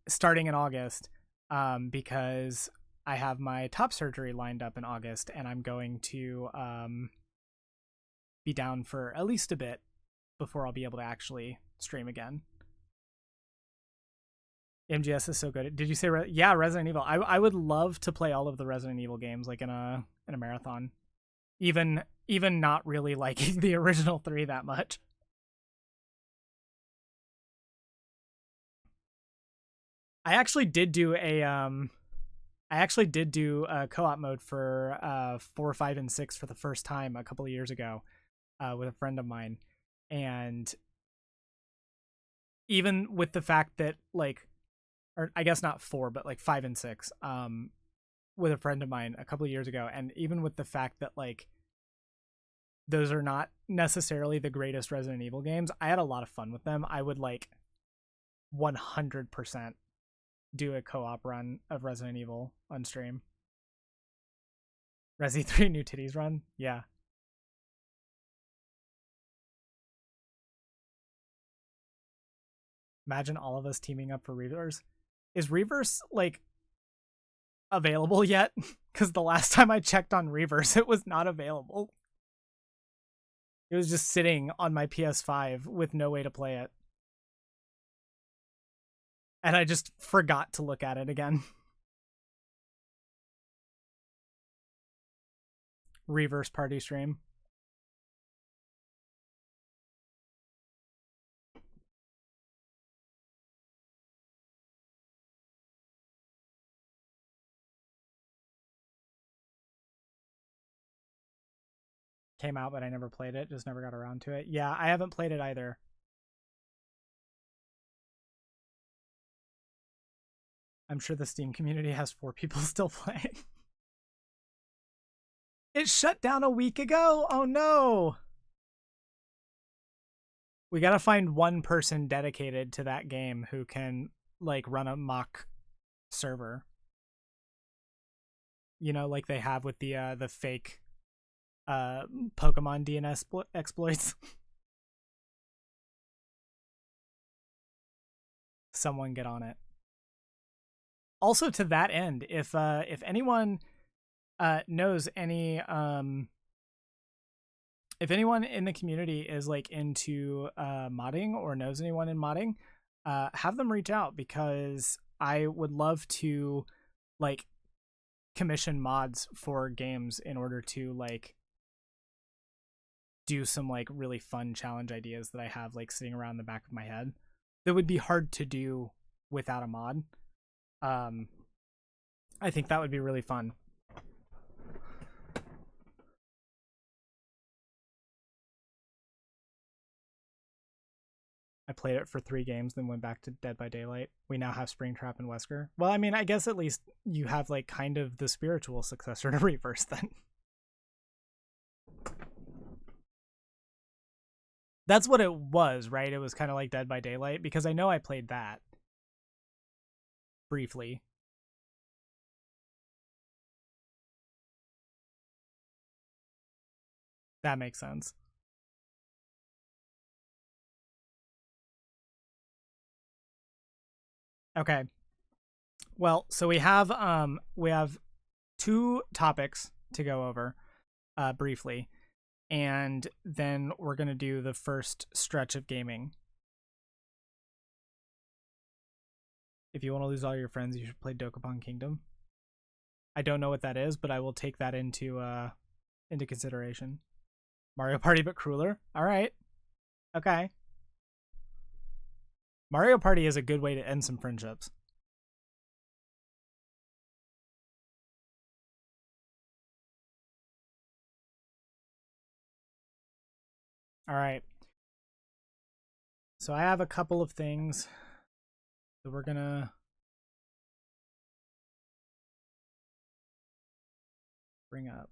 starting in August, because I have my top surgery lined up in August, and I'm going to be down for at least a bit before I'll be able to actually stream again. MGS is so good. Did you say yeah, Resident Evil? I would love to play all of the Resident Evil games like in a marathon. Even not really liking the original 3 that much. I actually did do a I actually did do a co-op mode for 4, 5, and 6 for the first time a couple of years ago with a friend of mine. And even with the fact that, like, or I guess not 4, but like 5 and 6, with a friend of mine a couple of years ago, and even with the fact that, like, those are not necessarily the greatest Resident Evil games, I had a lot of fun with them. I would, like, 100% do a co-op run of Resident Evil on stream. Resi 3 New Titties run? Yeah. Imagine all of us teaming up for Reverse. Is Reverse, like, available yet? Because the last time I checked on Reverse, it was not available. It was just sitting on my PS5 with no way to play it. And I just forgot to look at it again. Reverse party stream. Came out, but I never played it. Just never got around to it. Yeah, I haven't played it either. I'm sure the Steam community has 4 people still playing. It shut down a week ago? Oh no! We gotta find one person dedicated to that game who can, like, run a mock server. You know, like they have with the fake Pokemon DNS exploits. Someone get on it. Also, to that end, if anyone knows any, if anyone in the community is, like, into modding or knows anyone in modding, have them reach out, because I would love to, like, commission mods for games in order to, like, do some, like, really fun challenge ideas that I have, like, sitting around the back of my head that would be hard to do without a mod. I think that would be really fun. I played it for 3 games, then went back to Dead by Daylight. We now have Springtrap and Wesker. Well, I mean, I guess at least you have, like, kind of the spiritual successor to Reverse then. That's what it was, right? It was kind of like Dead by Daylight, because I know I played that briefly. That makes sense. Okay. Well, so we have 2 topics to go over briefly, and then we're going to do the first stretch of gaming. If you want to lose all your friends, you should play Dokapon Kingdom. I don't know what that is, but I will take that into consideration. Mario Party but crueler? All right. Okay. Mario Party is a good way to end some friendships. All right. So I have a couple of things that we're gonna bring up.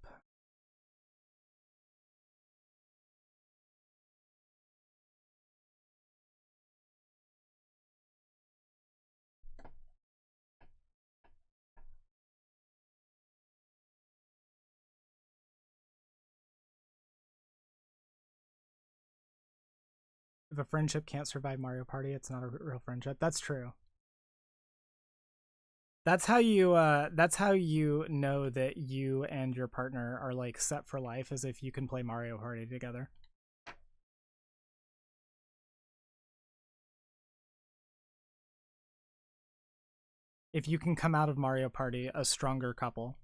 If a friendship can't survive Mario Party, it's not a real friendship. That's true. That's how you know that you and your partner are, like, set for life, as if you can play Mario Party together. If you can come out of Mario Party a stronger couple.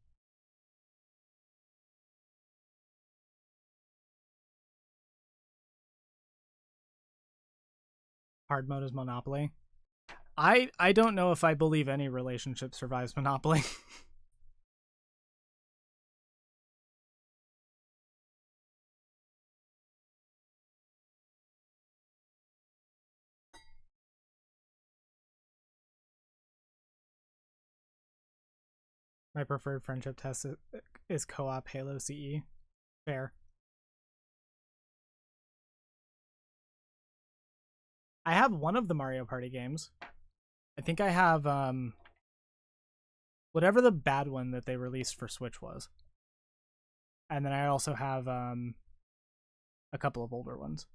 Hard mode is Monopoly. I don't know if I believe any relationship survives Monopoly. My preferred friendship test is co-op Halo CE. Fair. I have one of the Mario Party games. I think I have whatever the bad one that they released for Switch was. And then I also have a couple of older ones.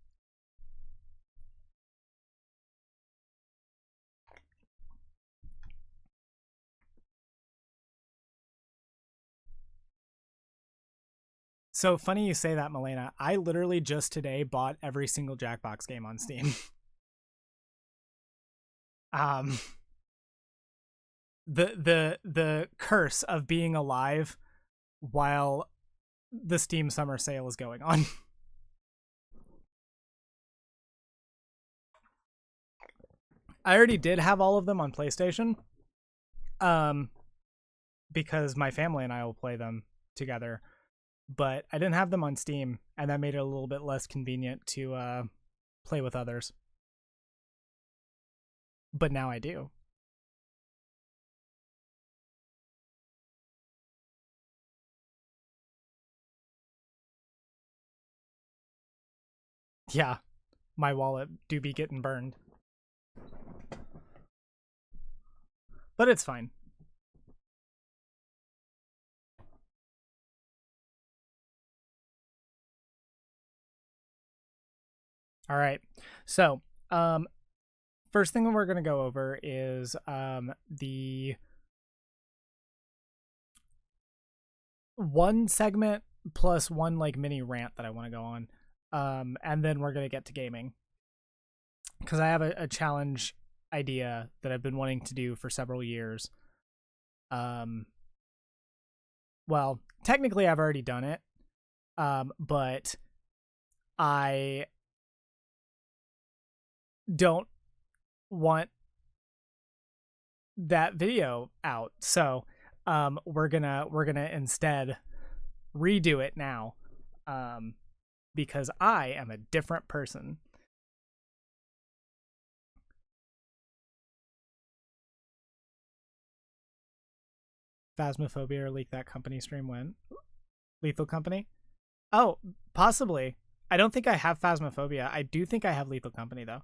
So funny you say that, Milena. I literally just today bought every single Jackbox game on Steam. The curse of being alive while the Steam summer sale is going on. I already did have all of them on PlayStation. Because my family and I will play them together. But I didn't have them on Steam, and that made it a little bit less convenient to play with others. But now I do. Yeah, my wallet do be getting burned. But it's fine. All right. So, first thing that we're going to go over is the one segment plus one like mini rant that I want to go on. And then we're going to get to gaming. Because I have a challenge idea that I've been wanting to do for several years. Well, technically I've already done it. But I don't want that video out. So we're gonna instead redo it now. Because I am a different person. Phasmophobia or Leak That Company stream when? Lethal Company? Oh, possibly. I don't think I have Phasmophobia. I do think I have Lethal Company though.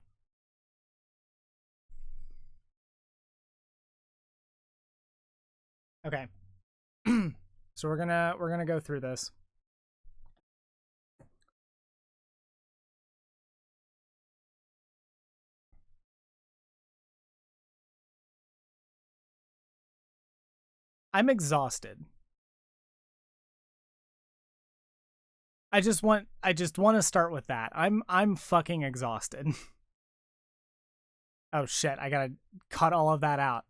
Okay. So we're gonna go through this. I'm exhausted. I just want to start with that. I'm fucking exhausted. Oh shit, I gotta cut all of that out.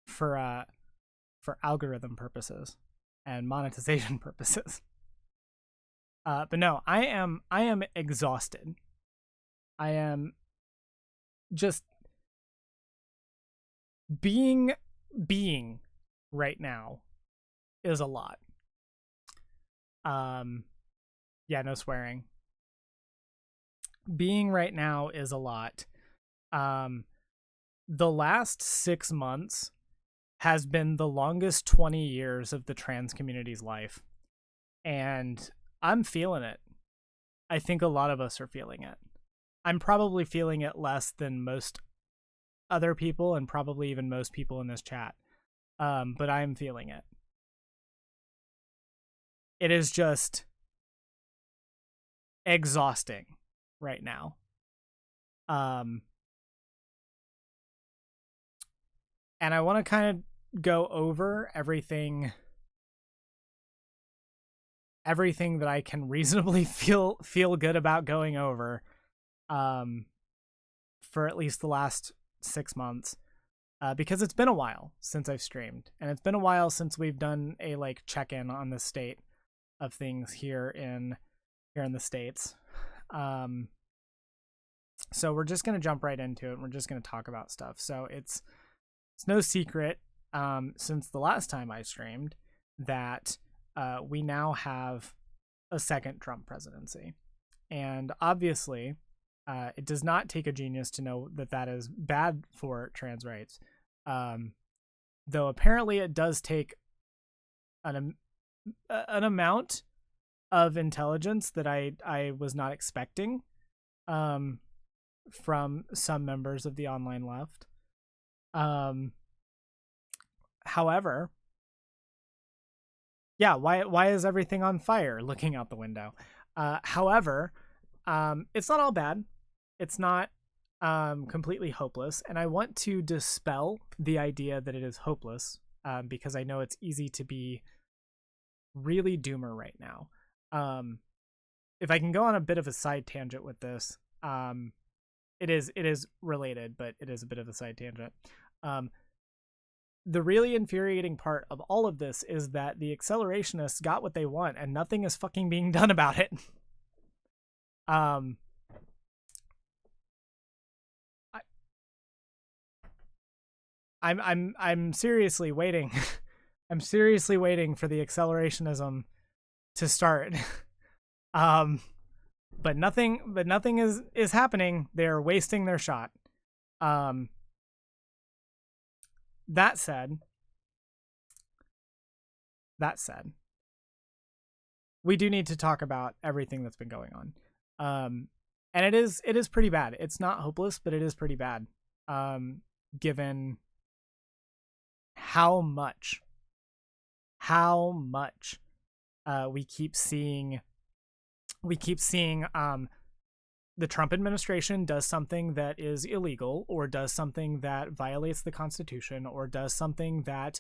For algorithm purposes and monetization purposes. But no, I am exhausted. I am just being right now is a lot. Yeah, no swearing. Being right now is a lot. The last 6 months has been the longest 20 years of the trans community's life. And I'm feeling it. I think a lot of us are feeling it. I'm probably feeling it less than most other people and probably even most people in this chat. But I'm feeling it. It is just exhausting right now. And I want to kind of go over everything that I can reasonably feel good about going over for at least the last 6 months, because it's been a while since I've streamed, and it's been a while since we've done a like check-in on the state of things here in the States. So we're just going to jump right into it, and we're just going to talk about stuff. So it's no secret since the last time I streamed that we now have a second Trump presidency. And obviously, it does not take a genius to know that that is bad for trans rights. though apparently it does take an amount of intelligence that I was not expecting from some members of the online left. However, yeah, why is everything on fire looking out the window? However, it's not all bad. It's not completely hopeless, and I want to dispel the idea that it is hopeless, because I know it's easy to be really doomer right now. If I can go on a bit of a side tangent with this, it is related, but it is a bit of a side tangent. The really infuriating part of all of this is that the accelerationists got what they want and nothing is fucking being done about it. I'm seriously waiting. I'm seriously waiting for the accelerationism to start. But nothing is happening. They're wasting their shot. That said, we do need to talk about everything that's been going on. And it is pretty bad. It's not hopeless, but it is pretty bad. Given how much we keep seeing the Trump administration does something that is illegal, or does something that violates the Constitution, or does something that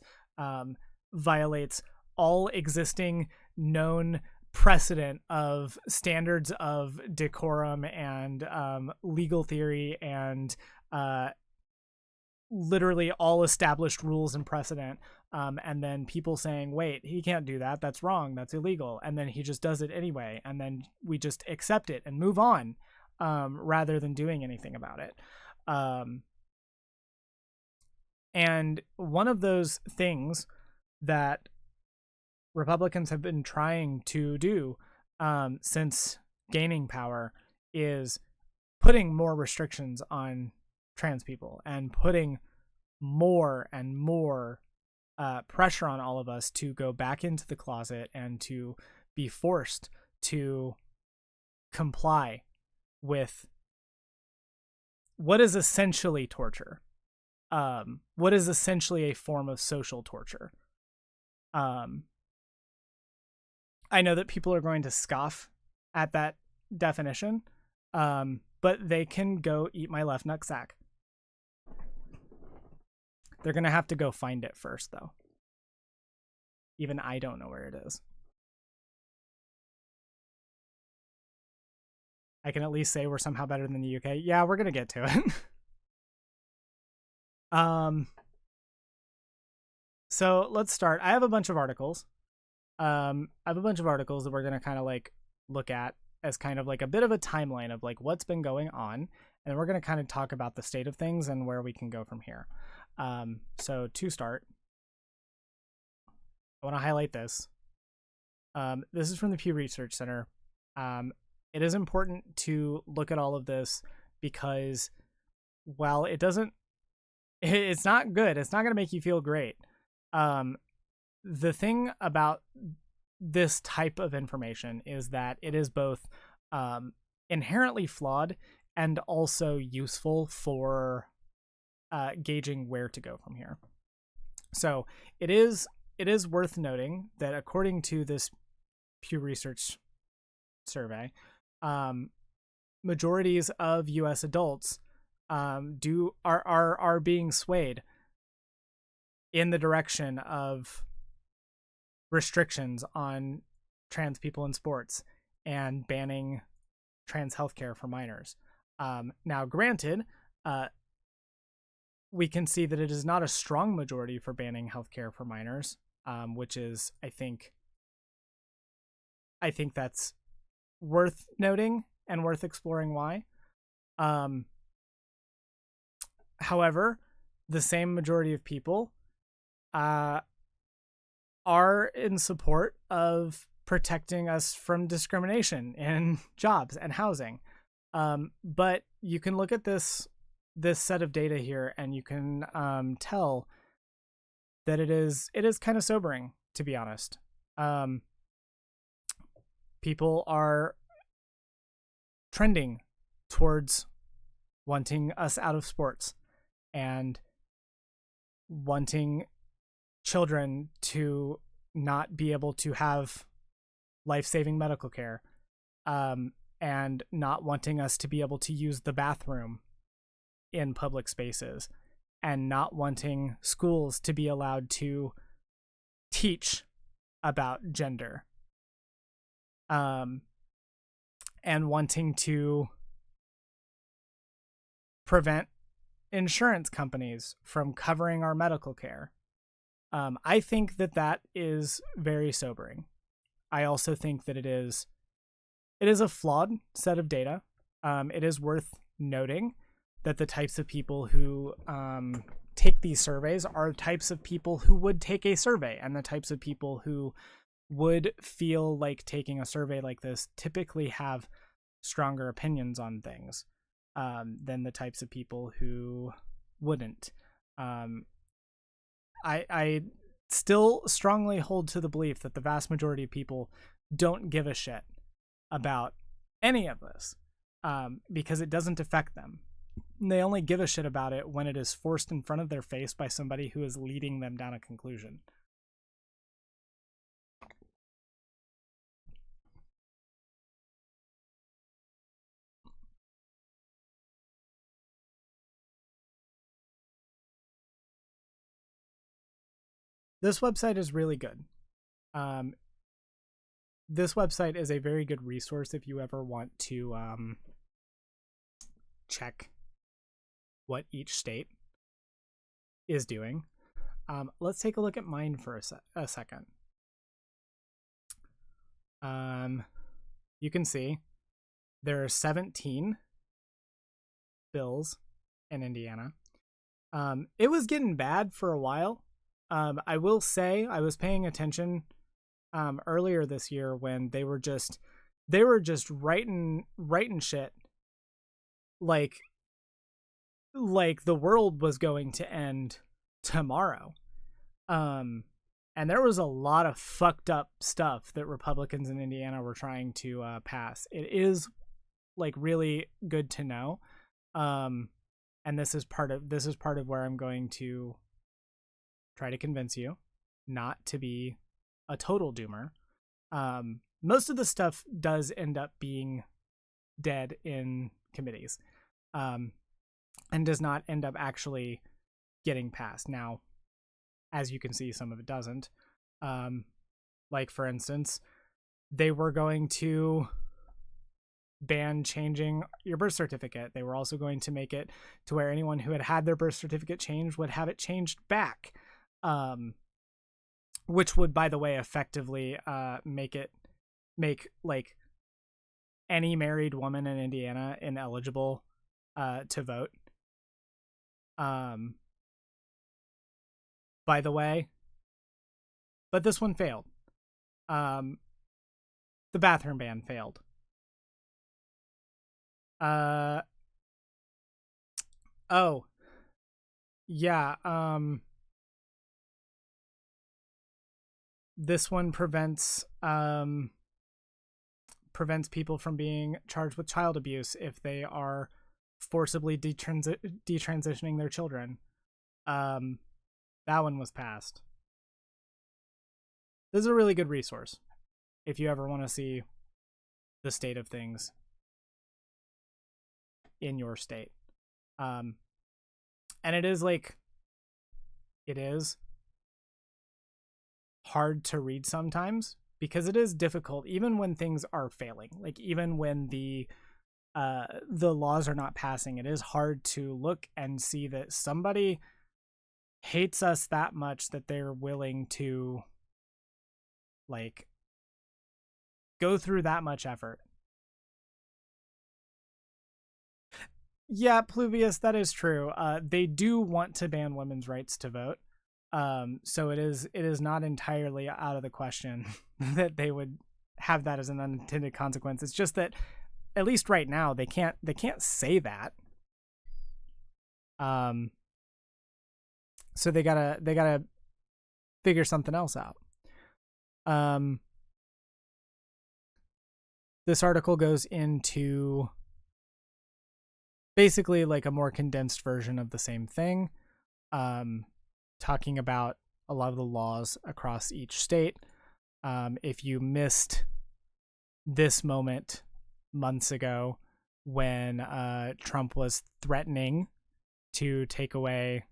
violates all existing known precedent of standards of decorum and legal theory and literally all established rules and precedent. And then people saying, wait, he can't do that. That's wrong. That's illegal. And then he just does it anyway. And then we just accept it and move on. Rather than doing anything about it. And one of those things that Republicans have been trying to do since gaining power is putting more restrictions on trans people and putting more and more pressure on all of us to go back into the closet and to be forced to comply with what is essentially torture, what is essentially a form of social torture. I know that people are going to scoff at that definition, but they can go eat my left nutsack. They're going to have to go find it first, though. Even I don't know where it is. I can at least say we're somehow better than the UK. Yeah, we're going to get to it. So let's start. I have a bunch of articles. I have a bunch of articles that we're going to kind of like look at as kind of like a bit of a timeline of like what's been going on. And we're going to kind of talk about the state of things and where we can go from here. So to start, I want to highlight this. This is from the Pew Research Center. It is important to look at all of this because while it's not good, it's not going to make you feel great. The thing about this type of information is that it is both inherently flawed and also useful for gauging where to go from here. So it is worth noting that according to this Pew Research survey, majorities of U.S. adults are being swayed in the direction of restrictions on trans people in sports and banning trans healthcare for minors. Now, granted, we can see that it is not a strong majority for banning healthcare for minors, which is, I think that's worth noting and worth exploring why. However, the same majority of people are in support of protecting us from discrimination in jobs and housing. But you can look at this set of data here and you can tell that it is kind of sobering, to be honest. People are trending towards wanting us out of sports and wanting children to not be able to have life-saving medical care, and not wanting us to be able to use the bathroom in public spaces, and not wanting schools to be allowed to teach about gender, and wanting to prevent insurance companies from covering our medical care. I think that is very sobering. I also think that it is a flawed set of data. It is worth noting that the types of people who take these surveys are types of people who would take a survey, and the types of people who would feel like taking a survey like this typically have stronger opinions on things than the types of people who wouldn't. I still strongly hold to the belief that the vast majority of people don't give a shit about any of this, because it doesn't affect them. They only give a shit about it when it is forced in front of their face by somebody who is leading them down a conclusion. This website is really good. This website is a very good resource if you ever want to check what each state is doing. Let's take a look at mine for a second. You can see there are 17 bills in Indiana. It was getting bad for a while. I will say I was paying attention earlier this year when they were just writing shit like the world was going to end tomorrow. And there was a lot of fucked up stuff that Republicans in Indiana were trying to pass. It is like really good to know. And this is part of where I'm going to try to convince you not to be a total doomer. Most of the stuff does end up being dead in committees, and does not end up actually getting passed. Now, as you can see, some of it doesn't. Like, for instance, they were going to ban changing your birth certificate. They were also going to make it to where anyone who had their birth certificate changed would have it changed back. Which would, by the way, effectively make like any married woman in Indiana ineligible to vote. By the way, but this one failed. The bathroom ban failed. Oh, yeah. This one prevents people from being charged with child abuse if they are forcibly detransitioning their children. That one was passed. This is a really good resource if you ever want to see the state of things in your state. And it is hard to read sometimes because it is difficult, even when things are failing. Like, even when the laws are not passing, it is hard to look and see that somebody hates us that much that they're willing to like go through that much effort. Yeah, Pluvius, that is true. They do want to ban women's rights to vote. So it is not entirely out of the question that they would have that as an unintended consequence. It's just that at least right now they can't say that. So they gotta figure something else out. This article goes into basically like a more condensed version of the same thing, talking about a lot of the laws across each state. If you missed this moment months ago when Trump was threatening to take away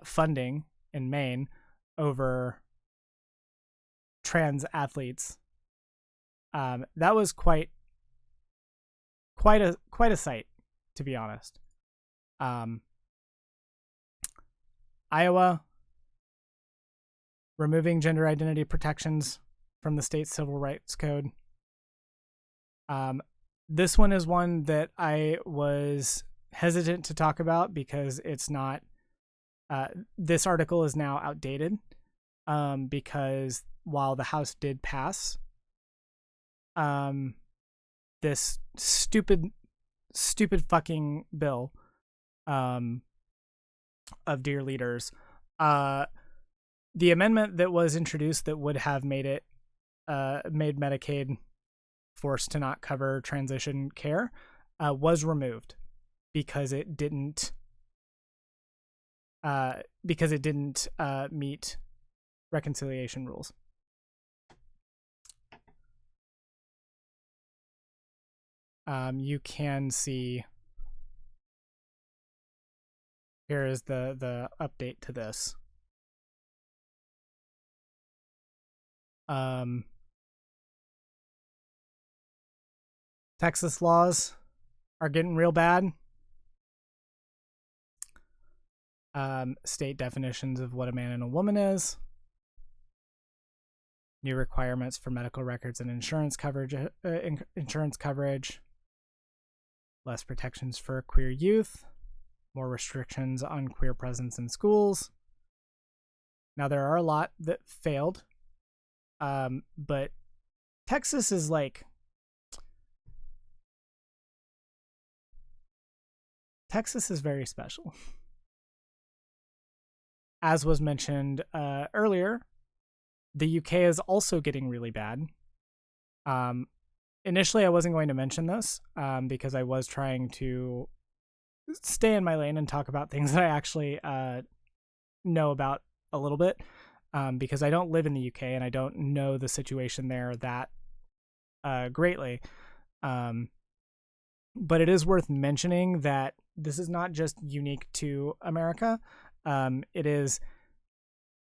funding in Maine over trans athletes, that was quite a sight, to be honest. Iowa removing gender identity protections from the state's civil rights code. This one is one that I was hesitant to talk about because it's not. This article is now outdated because while the House did pass this stupid fucking bill of dear leaders, the amendment that was introduced that would have made Medicaid forced to not cover transition care was removed because it didn't meet reconciliation rules. You can see here is the update to this. Texas laws are getting real bad. State definitions of what a man and a woman is. New requirements for medical records and insurance coverage. Less protections for queer youth. More restrictions on queer presence in schools. Now, there are a lot that failed. But Texas is like... Texas is very special. As was mentioned earlier, the UK is also getting really bad. Initially, I wasn't going to mention this because I was trying to stay in my lane and talk about things that I actually know about a little bit, because I don't live in the UK and I don't know the situation there that greatly. But it is worth mentioning that this is not just unique to America. It is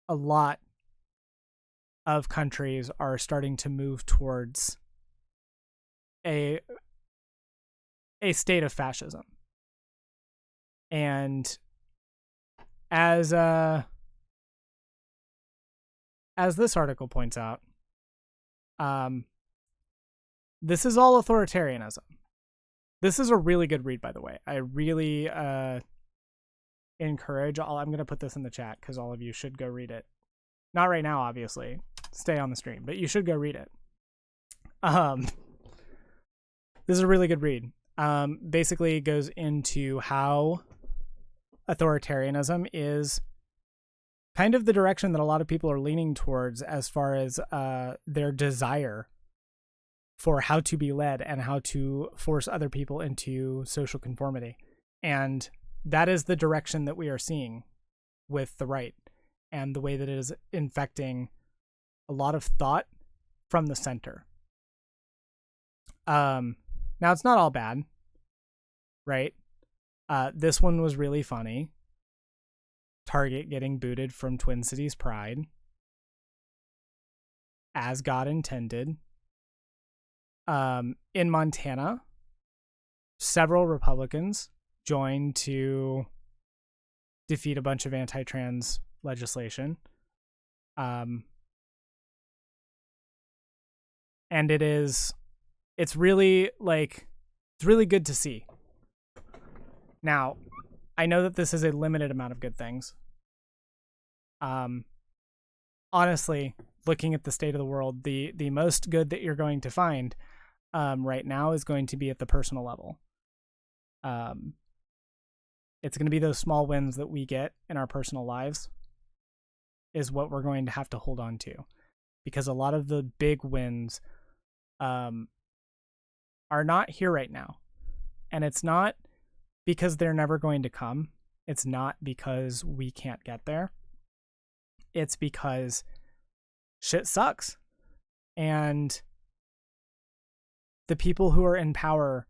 a lot of countries are starting to move towards a state of fascism. And as this article points out, this is all authoritarianism. This is a really good read, by the way. I really encourage I'm going to put this in the chat because all of you should go read it. Not right now, obviously. Stay on the stream, but you should go read it. This is a really good read. Basically, it goes into how authoritarianism is kind of the direction that a lot of people are leaning towards as far as their desire for how to be led and how to force other people into social conformity. And that is the direction that we are seeing with the right and the way that it is infecting a lot of thought from the center. Now, it's not all bad, right? This one was really funny. Target getting booted from Twin Cities Pride. As God intended. In Montana, several Republicans joined to defeat a bunch of anti-trans legislation. And it's really good to see. Now, I know that this is a limited amount of good things. Honestly, looking at the state of the world, the most good that you're going to find right now is going to be at the personal level. It's going to be those small wins that we get in our personal lives is what we're going to have to hold on to, because a lot of the big wins are not here right now. And it's not because they're never going to come. It's not because we can't get there. It's because shit sucks. And the people who are in power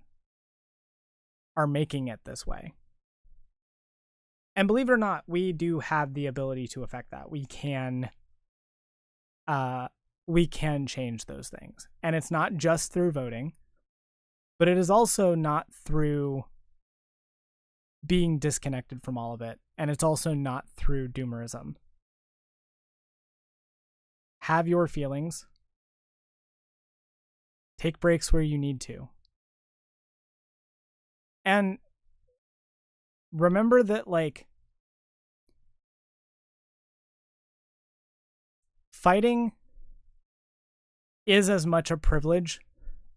are making it this way. And believe it or not, we do have the ability to affect that. We can change those things. And it's not just through voting, but it is also not through being disconnected from all of it. And it's also not through doomerism. Have your feelings. Take breaks where you need to. And remember that, like, fighting is as much a privilege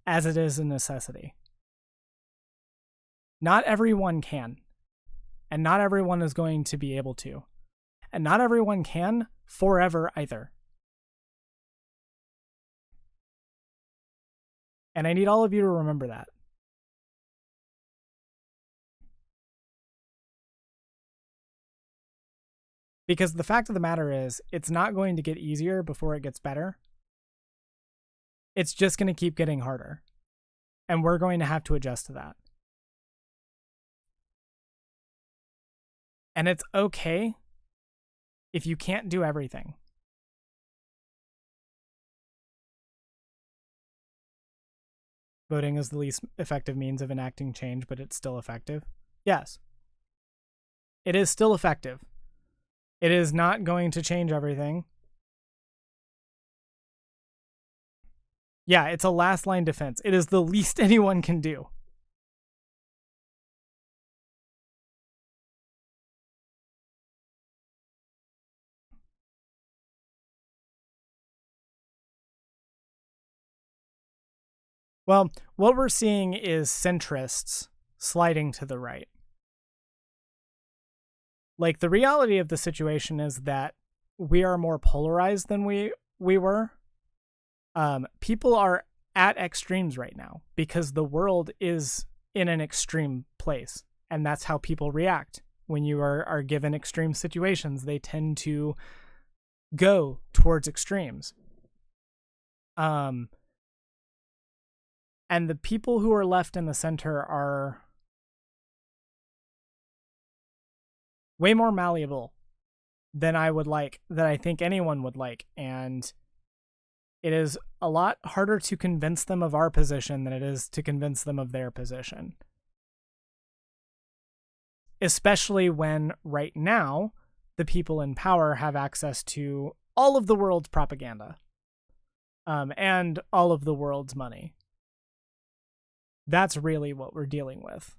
as it is a necessity. Not everyone can, and not everyone is going to be able to, and not everyone can forever either. And I need all of you to remember that. Because the fact of the matter is, it's not going to get easier before it gets better. It's just going to keep getting harder. And we're going to have to adjust to that. And it's okay if you can't do everything. Voting is the least effective means of enacting change, but it's still effective. Yes. It is still effective. It is not going to change everything. Yeah, it's a last line defense. It is the least anyone can do. Well, what we're seeing is centrists sliding to the right. Like, the reality of the situation is that we are more polarized than we were. People are at extremes right now because the world is in an extreme place, and that's how people react. When you are given extreme situations, they tend to go towards extremes. And the people who are left in the center are way more malleable than I would like, that I think anyone would like. And it is a lot harder to convince them of our position than it is to convince them of their position. Especially when right now the people in power have access to all of the world's propaganda, and all of the world's money. That's really what we're dealing with.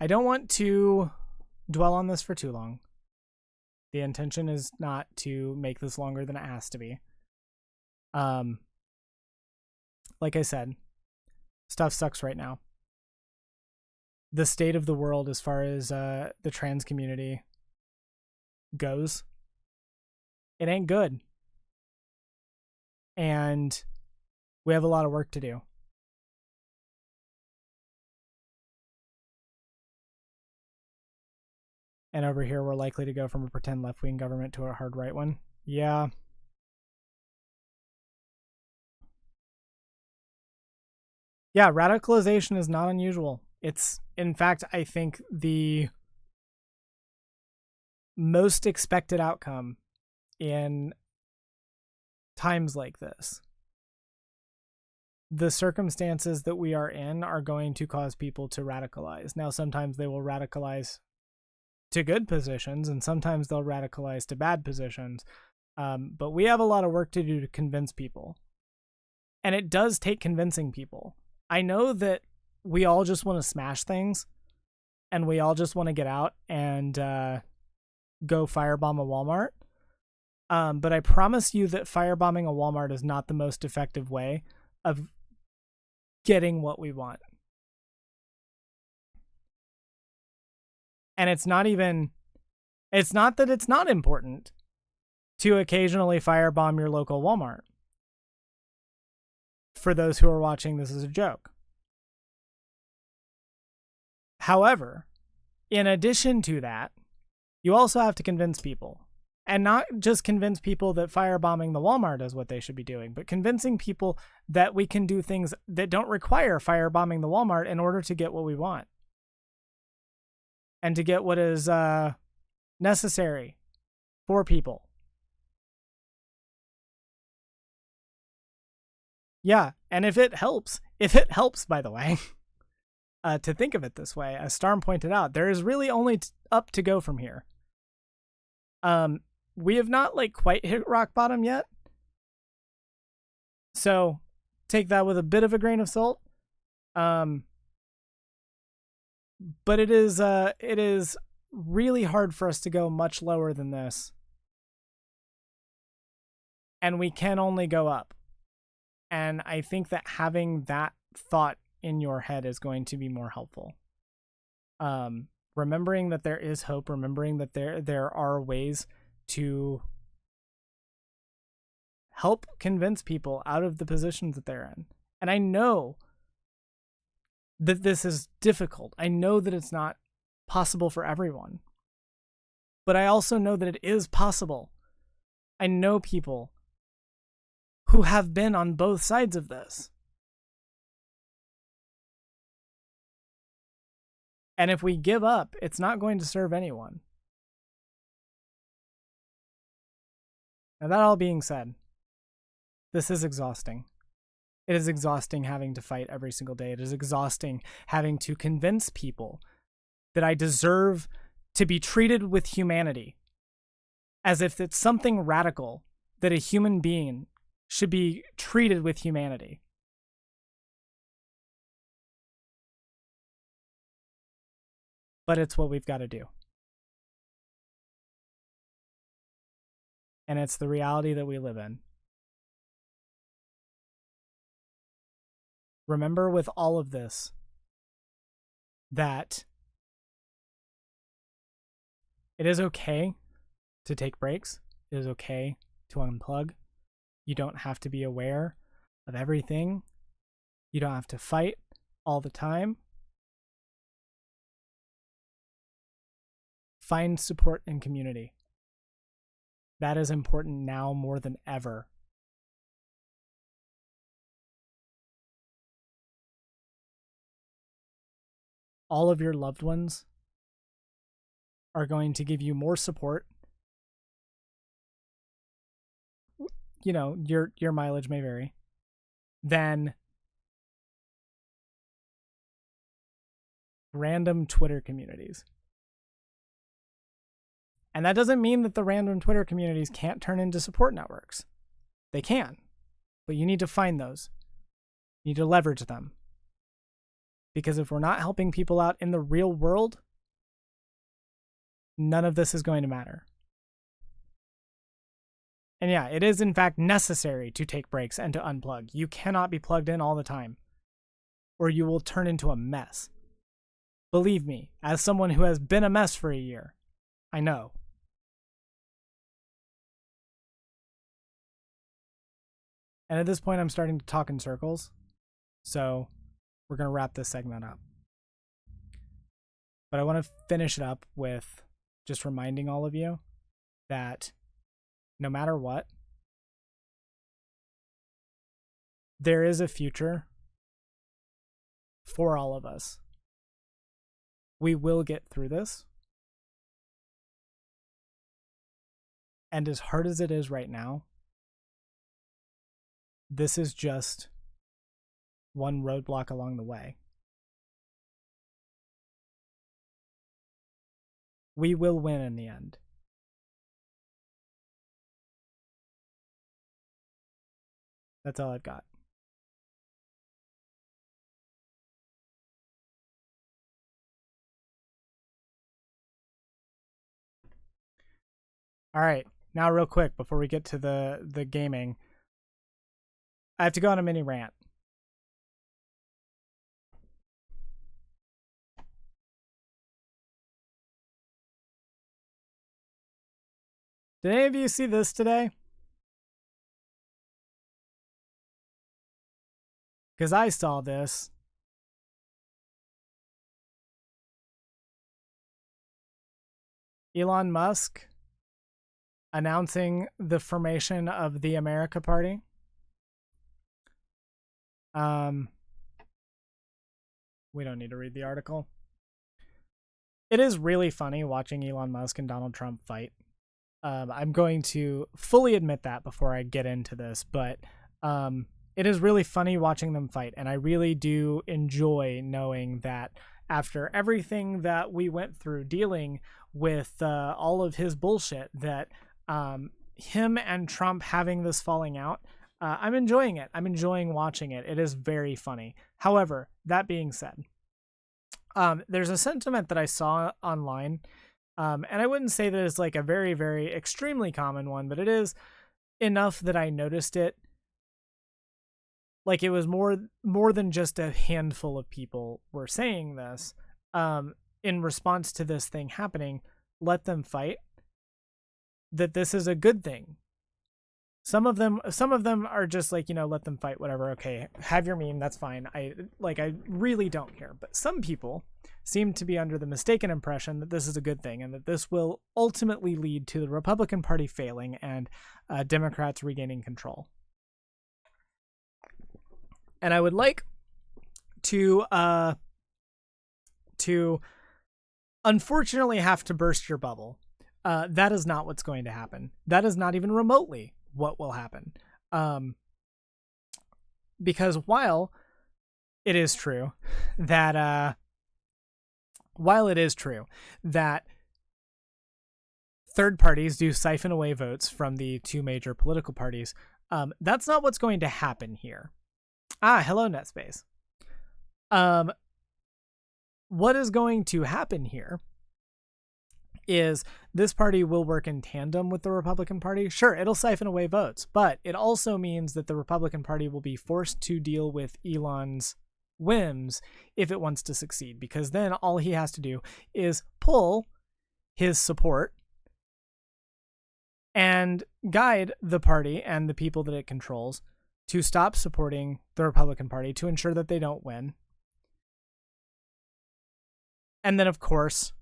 I don't want to dwell on this for too long. The intention is not to make this longer than it has to be. Like I said, stuff sucks right now. The state of the world as far as the trans community goes, it ain't good. And we have a lot of work to do. And over here, we're likely to go from a pretend left-wing government to a hard right one. Yeah. Yeah, radicalization is not unusual. It's, in fact, I think the most expected outcome in times like this. The circumstances that we are in are going to cause people to radicalize. Now, sometimes they will radicalize to good positions, and sometimes they'll radicalize to bad positions. But we have a lot of work to do to convince people. And it does take convincing people. I know that we all just want to smash things, and we all just want to get out and go firebomb a Walmart. But I promise you that firebombing a Walmart is not the most effective way of getting what we want. And it's not that it's not important to occasionally firebomb your local Walmart. For those who are watching, this is a joke. However, in addition to that, you also have to convince people. And not just convince people that firebombing the Walmart is what they should be doing, but convincing people that we can do things that don't require firebombing the Walmart in order to get what we want. And to get what is necessary for people. Yeah, and if it helps, by the way, to think of it this way, as Storm pointed out, there is really only up to go from here. We have not quite hit rock bottom yet. So take that with a bit of a grain of salt. But it is really hard for us to go much lower than this. And we can only go up. And I think that having that thought in your head is going to be more helpful. Remembering that there is hope, remembering that there are ways to help convince people out of the positions that they're in. And I know that this is difficult. I know that it's not possible for everyone. But I also know that it is possible. I know people who have been on both sides of this. And if we give up, it's not going to serve anyone. Now, that all being said, this is exhausting. It is exhausting having to fight every single day. It is exhausting having to convince people that I deserve to be treated with humanity, as if it's something radical that a human being should be treated with humanity. But it's what we've got to do. And it's the reality that we live in. Remember with all of this that it is okay to take breaks. It is okay to unplug. You don't have to be aware of everything. You don't have to fight all the time. Find support and community. That is important now more than ever. All of your loved ones are going to give you more support. You know, your mileage may vary. Than random Twitter communities. And that doesn't mean that the random Twitter communities can't turn into support networks. They can. But you need to find those. You need to leverage them. Because if we're not helping people out in the real world, none of this is going to matter. And yeah, it is in fact necessary to take breaks and to unplug. You cannot be plugged in all the time, or you will turn into a mess. Believe me, as someone who has been a mess for a year, I know. And at this point, I'm starting to talk in circles, so we're going to wrap this segment up. But I want to finish it up with just reminding all of you that no matter what, there is a future for all of us. We will get through this. And as hard as it is right now, this is just one roadblock along the way. We will win in the end. That's all I've got. All right, now real quick before we get to the gaming, I have to go on a mini rant. Did any of you see this today? Because I saw this. Elon Musk announcing the formation of the America Party. We don't need to read the article. It is really funny watching Elon Musk and Donald Trump fight. I'm going to fully admit that before I get into this, but it is really funny watching them fight, and I really do enjoy knowing that after everything that we went through dealing with all of his bullshit, that him and Trump having this falling out, I'm enjoying it. I'm enjoying watching it. It is very funny. However, that being said, there's a sentiment that I saw online, and I wouldn't say that it's like a very, very extremely common one, but it is enough that I noticed it. Like, it was more than just a handful of people were saying this in response to this thing happening. Let them fight. That this is a good thing. Some of them are just like, let them fight, whatever. Okay, have your meme, that's fine. I really don't care. But some people seem to be under the mistaken impression that this is a good thing and that this will ultimately lead to the Republican Party failing and Democrats regaining control. And I would like to unfortunately have to burst your bubble. That is not what's going to happen. That is not even remotely what will happen. Because while it is true that third parties do siphon away votes from the two major political parties, that's not what's going to happen here. Hello, NetSpace. What is going to happen here is this party will work in tandem with the Republican Party. Sure, it'll siphon away votes, but it also means that the Republican Party will be forced to deal with Elon's whims if it wants to succeed, because then all he has to do is pull his support and guide the party and the people that it controls to stop supporting the Republican Party to ensure that they don't win. And then, of course,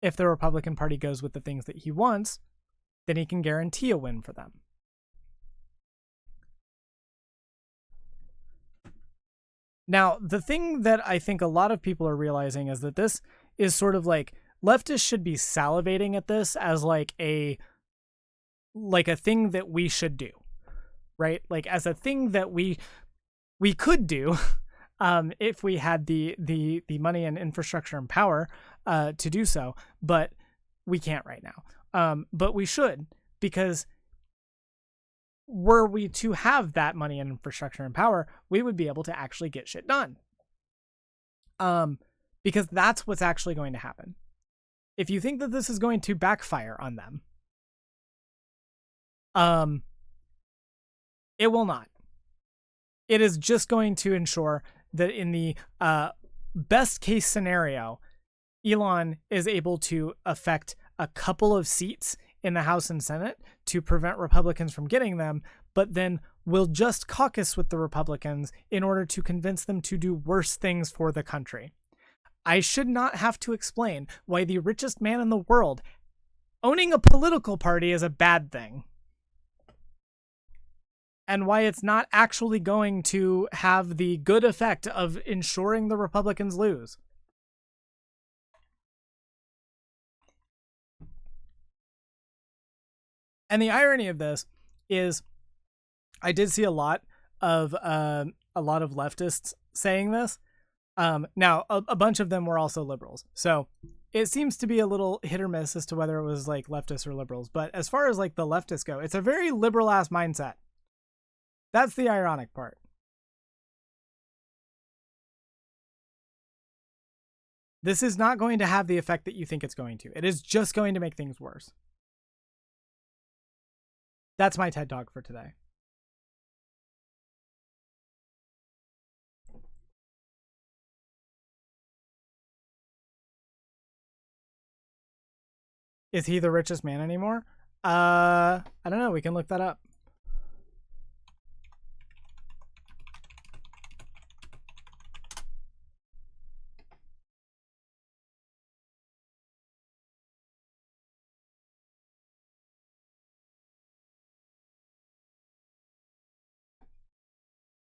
if the Republican Party goes with the things that he wants, then he can guarantee a win for them. Now, the thing that I think a lot of people are realizing is that this is sort of like, leftists should be salivating at this as like a thing that we should do. Right? Like, as a thing that we could do if we had the money and infrastructure and power to do so, but we can't right now. But we should, because were we to have that money and infrastructure and power, we would be able to actually get shit done. Because that's what's actually going to happen. If you think that this is going to backfire on them, it will not. It is just going to ensure that in the best case scenario, Elon is able to affect a couple of seats in the House and Senate to prevent Republicans from getting them, but then will just caucus with the Republicans in order to convince them to do worse things for the country. I should not have to explain why the richest man in the world owning a political party is a bad thing. And why it's not actually going to have the good effect of ensuring the Republicans lose. And the irony of this is, I did see a lot of leftists saying this. Now, a bunch of them were also liberals. So it seems to be a little hit or miss as to whether it was like leftists or liberals. But as far as like the leftists go, it's a very liberal ass mindset. That's the ironic part. This is not going to have the effect that you think it's going to. It is just going to make things worse. That's my TED Talk for today. Is he the richest man anymore? I don't know. We can look that up.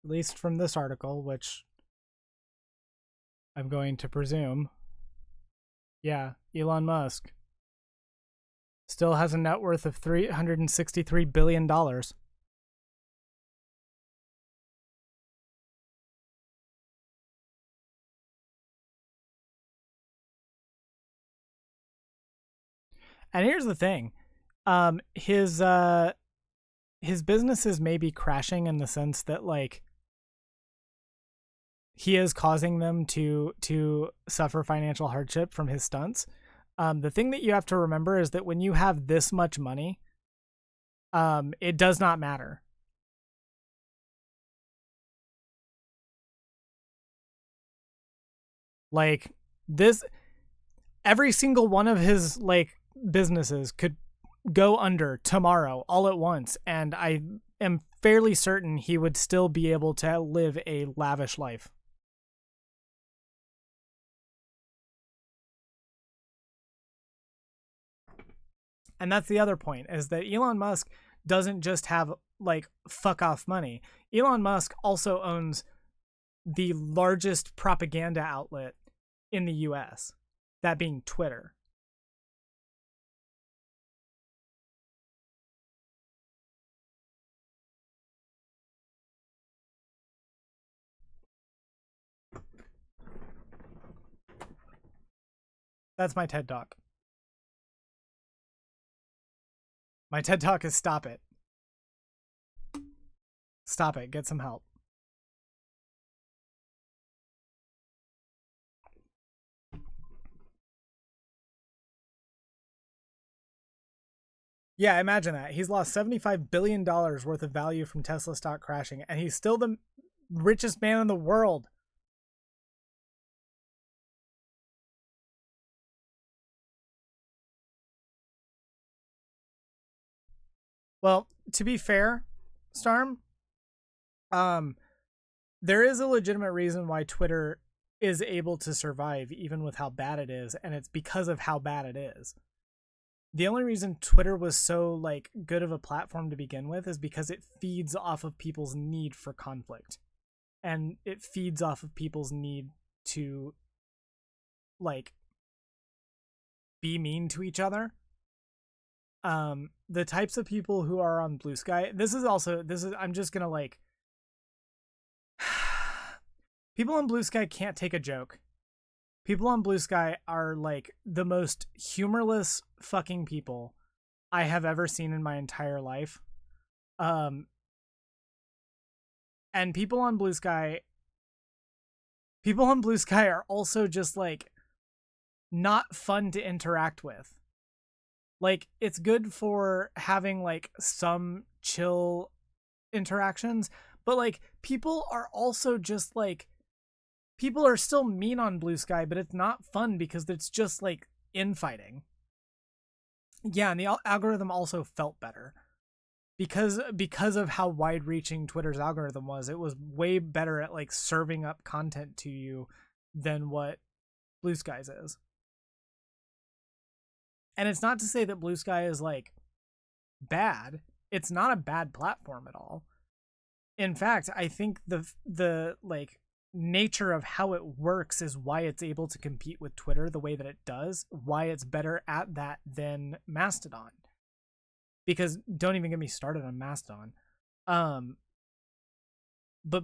At least from this article, which I'm going to presume. Yeah, Elon Musk still has a net worth of $363 billion. And here's the thing. His businesses may be crashing in the sense that like he is causing them to suffer financial hardship from his stunts. The thing that you have to remember is that when you have this much money, it does not matter. Like this, every single one of his like businesses could go under tomorrow all at once, and I am fairly certain he would still be able to live a lavish life. And that's the other point, is that Elon Musk doesn't just have like fuck off money. Elon Musk also owns the largest propaganda outlet in the US, that being Twitter. That's my TED Talk. My TED Talk is stop it. Stop it. Get some help. Yeah, imagine that. He's lost $75 billion worth of value from Tesla stock crashing, and he's still the richest man in the world. Well, to be fair, Storm, there is a legitimate reason why Twitter is able to survive even with how bad it is, and it's because of how bad it is. The only reason Twitter was so like good of a platform to begin with is because it feeds off of people's need for conflict, and it feeds off of people's need to like be mean to each other. The types of people who are on Blue Sky, I'm just gonna like people on Blue Sky can't take a joke. People on Blue Sky are like the most humorless fucking people I have ever seen in my entire life. And people on Blue Sky are also just like not fun to interact with. Like, it's good for having like some chill interactions, but like people are also just like, people are still mean on Blue Sky, but it's not fun because it's just like infighting. Yeah, and the algorithm also felt better because of how wide-reaching Twitter's algorithm was. It was way better at like serving up content to you than what Blue Sky's is. And it's not to say that Blue Sky is like bad. It's not a bad platform at all. In fact, I think the like nature of how it works is why it's able to compete with Twitter the way that it does, why it's better at that than Mastodon. Because don't even get me started on Mastodon. But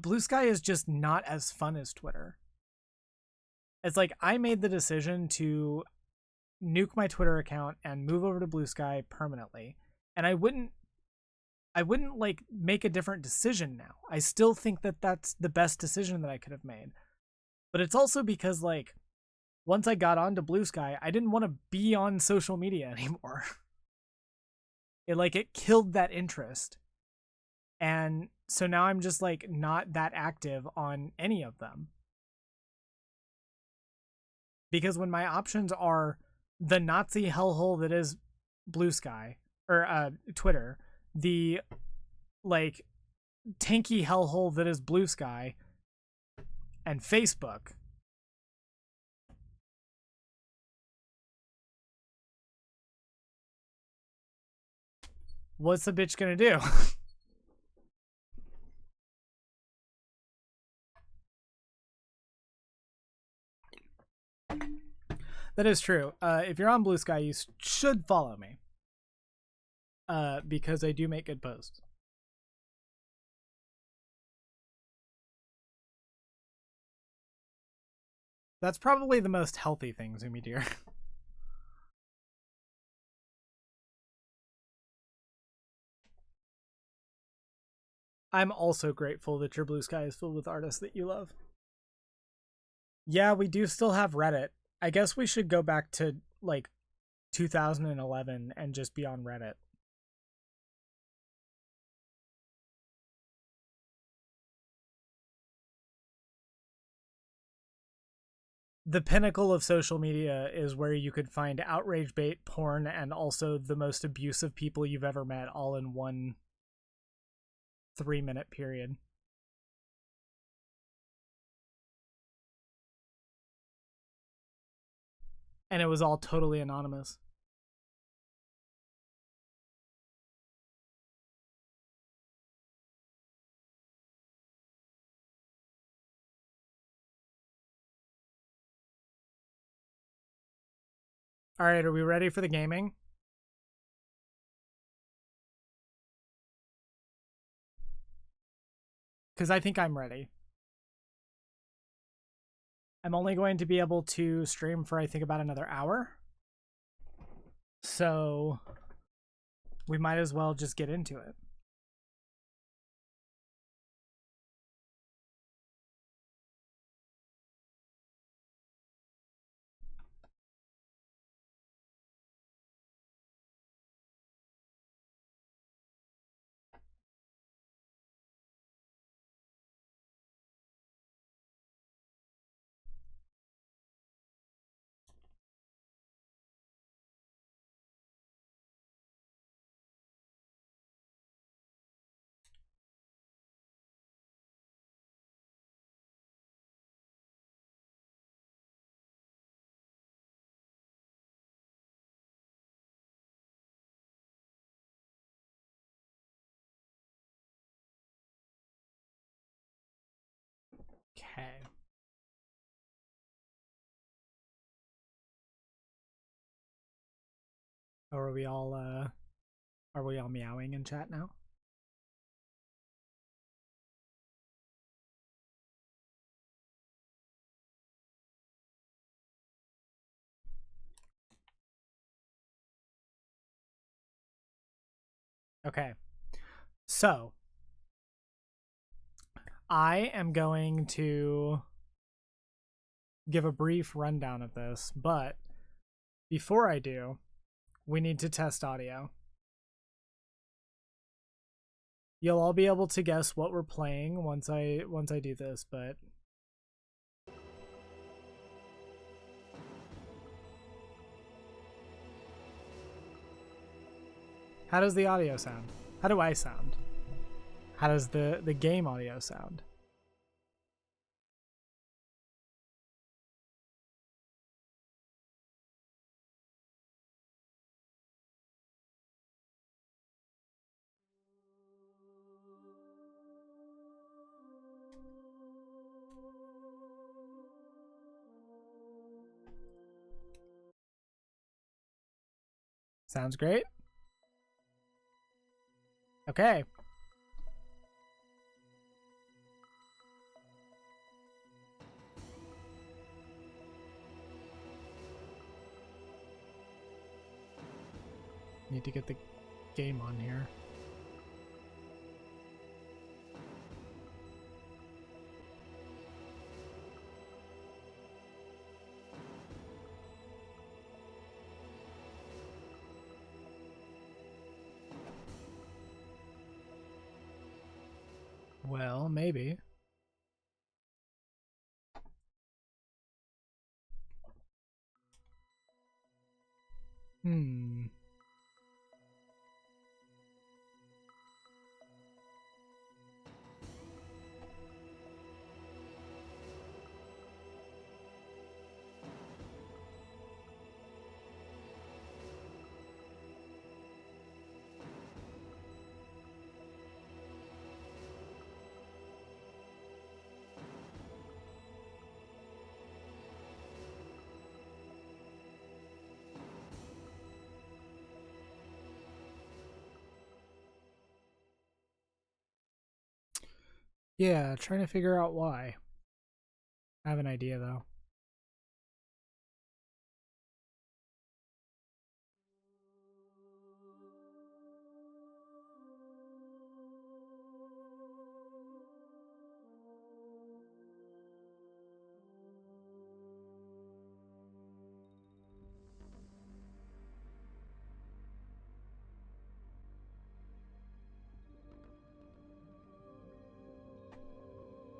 Blue Sky is just not as fun as Twitter. It's like I made the decision to nuke my Twitter account and move over to Blue Sky permanently, and I wouldn't like make a different decision now. I still think that that's the best decision that I could have made. But it's also because like once I got onto Blue Sky, I didn't want to be on social media anymore. It killed that interest. And so now I'm just like not that active on any of them. Because when my options are the Nazi hellhole that is Blue Sky, or Twitter, the like tanky hellhole that is Blue Sky, and Facebook. What's the bitch gonna do? That is true. If you're on Blue Sky, you should follow me. Because I do make good posts. That's probably the most healthy thing, Zoomy dear. I'm also grateful that your Blue Sky is filled with artists that you love. Yeah, we do still have Reddit. I guess we should go back to, like, 2011 and just be on Reddit. The pinnacle of social media is where you could find outrage bait, porn, and also the most abusive people you've ever met all in one 3-minute period. And it was all totally anonymous. All right, are we ready for the gaming? Because I think I'm ready. I'm only going to be able to stream for, I think, about another hour. So we might as well just get into it. Okay. Are we all meowing in chat now? Okay. So I am going to give a brief rundown of this, but before I do, we need to test audio. You'll all be able to guess what we're playing once I do this, but how does the audio sound? How do I sound? How does the game audio sound? Sounds great. Okay. Need to get the game on here. Well, maybe. Yeah, trying to figure out why. I have an idea though.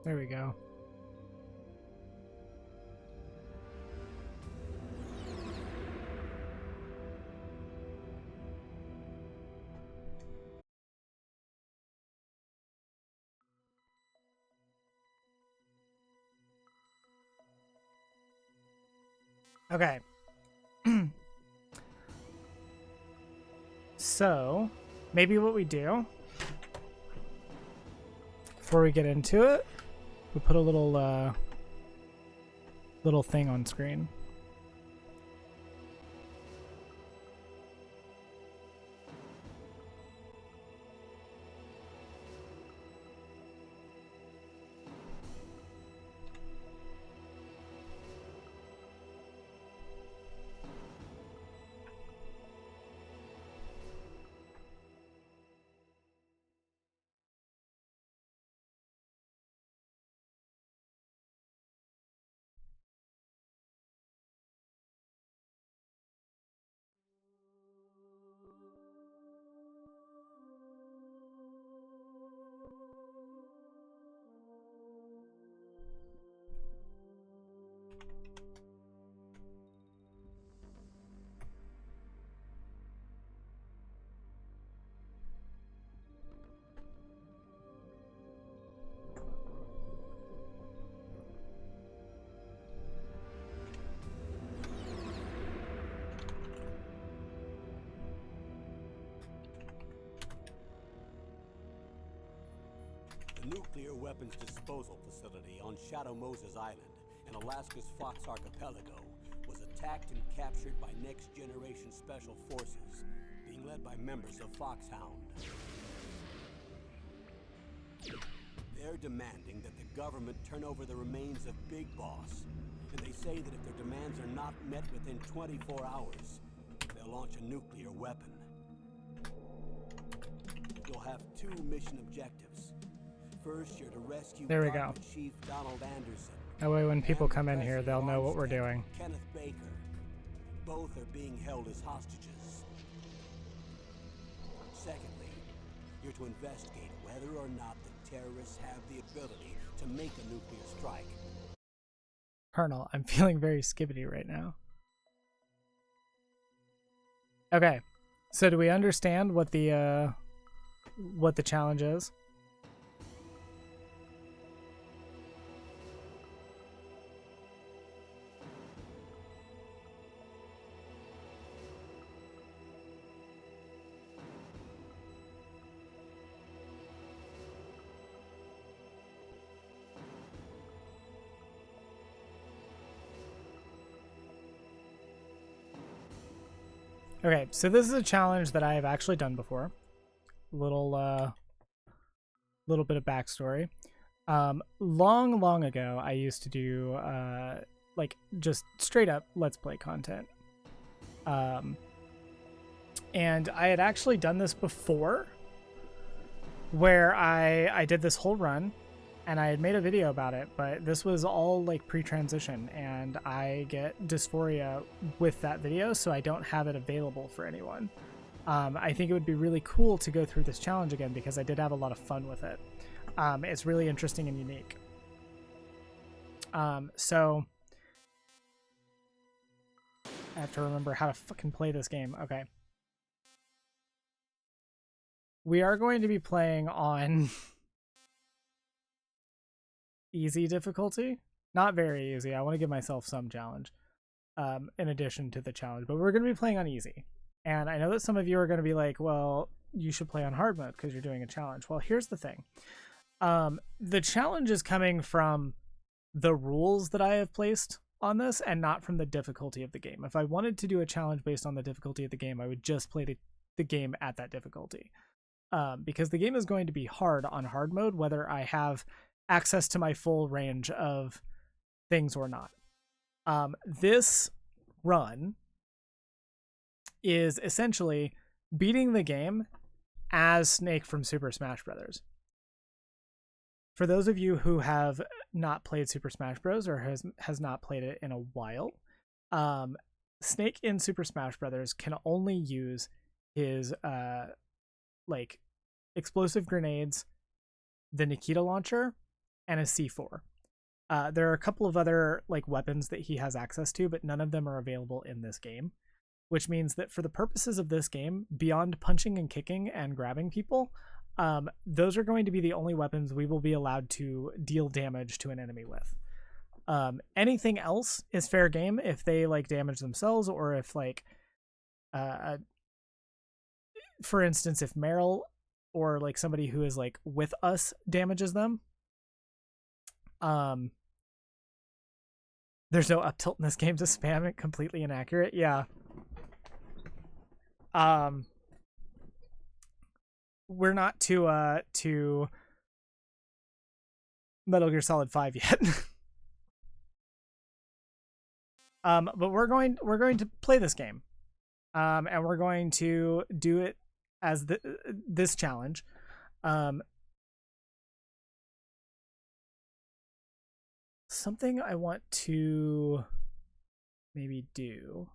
There we go. Okay. So, maybe what we do before we get into it, we put a little little thing on screen. The nuclear weapons disposal facility on Shadow Moses Island in Alaska's Fox Archipelago was attacked and captured by next-generation special forces, being led by members of Foxhound. They're demanding that the government turn over the remains of Big Boss, and they say that if their demands are not met within 24 hours, they'll launch a nuclear weapon. You'll have two mission objectives. First, you're to rescue There we go. Chief Donald Anderson. That way when people come in here, they'll know what we're doing. Kenneth Baker. Both are being held as hostages. Secondly, you're to investigate whether or not the terrorists have the ability to make a nuclear strike. Colonel, I'm feeling very skibbity right now. Okay, so do we understand what the challenge is? Okay, so this is a challenge that I have actually done before. Little bit of backstory. Long ago, I used to do like just straight up Let's Play content. And I had actually done this before, where I did this whole run, and I had made a video about it, but this was all like pre-transition, and I get dysphoria with that video, so I don't have it available for anyone. I think it would be really cool to go through this challenge again because I did have a lot of fun with it. It's really interesting and unique. So I have to remember how to fucking play this game. Okay. We are going to be playing on easy difficulty. Not very easy. I want to give myself some challenge in addition to the challenge, but we're going to be playing on easy. And I know that some of you are going to be like, well, you should play on hard mode because you're doing a challenge. Well, here's the thing. The challenge is coming from the rules that I have placed on this and not from the difficulty of the game. If I wanted to do a challenge based on the difficulty of the game, I would just play the game at that difficulty. Because the game is going to be hard on hard mode, whether I have access to my full range of things or not. This run is essentially beating the game as Snake from Super Smash Bros. For those of you who have not played Super Smash Bros. Or has not played it in a while, Snake in Super Smash Bros. Can only use his like explosive grenades, the Nikita launcher, and a C4. There are a couple of other like weapons that he has access to, but none of them are available in this game, which means that for the purposes of this game, beyond punching and kicking and grabbing people, those are going to be the only weapons we will be allowed to deal damage to an enemy with. Anything else is fair game if they like damage themselves, or if like for instance, if Meryl or like somebody who is like with us damages them. There's no up tilt in this game to spam it. Completely inaccurate. Yeah. We're not to Metal Gear Solid 5 yet. But we're going to play this game. And we're going to do it as this challenge. Something I want to maybe do.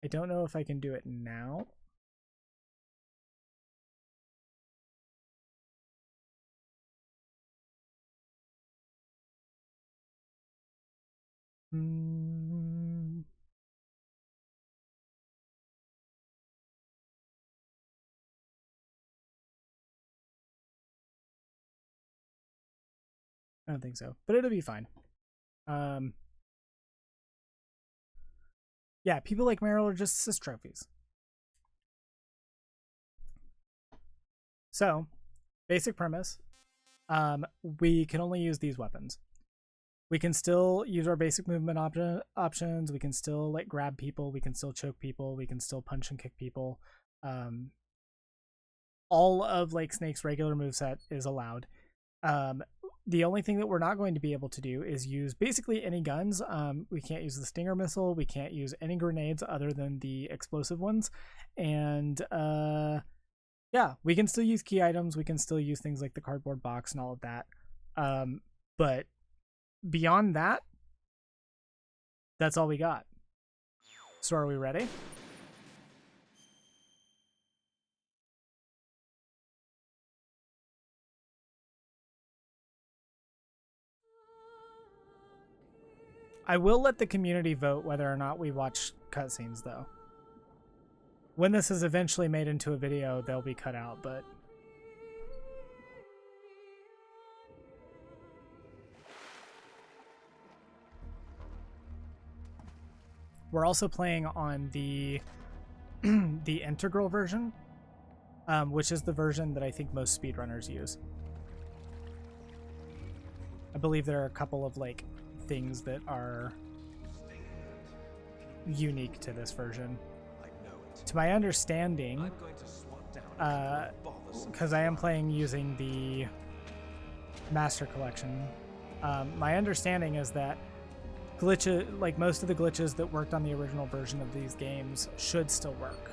I don't know if I can do it now. I don't think so, but it'll be fine. Yeah, people like Meryl are just cis trophies. So, basic premise, we can only use these weapons. We can still use our basic movement options. We can still like grab people. We can still choke people. We can still punch and kick people. All of like Snake's regular moveset is allowed. The only thing that we're not going to be able to do is use basically any guns. We can't use the Stinger missile. We can't use any grenades other than the explosive ones. And yeah, we can still use key items. We can still use things like the cardboard box and all of that. But beyond that, that's all we got. So are we ready? I will let the community vote whether or not we watch cutscenes, though. When this is eventually made into a video, they'll be cut out, but... We're also playing on the the integral version, which is the version that I think most speedrunners use. I believe there are a couple of like things that are unique to this version. To my understanding, because I am playing using the Master Collection, my understanding is that glitches, like most of the glitches that worked on the original version of these games, should still work.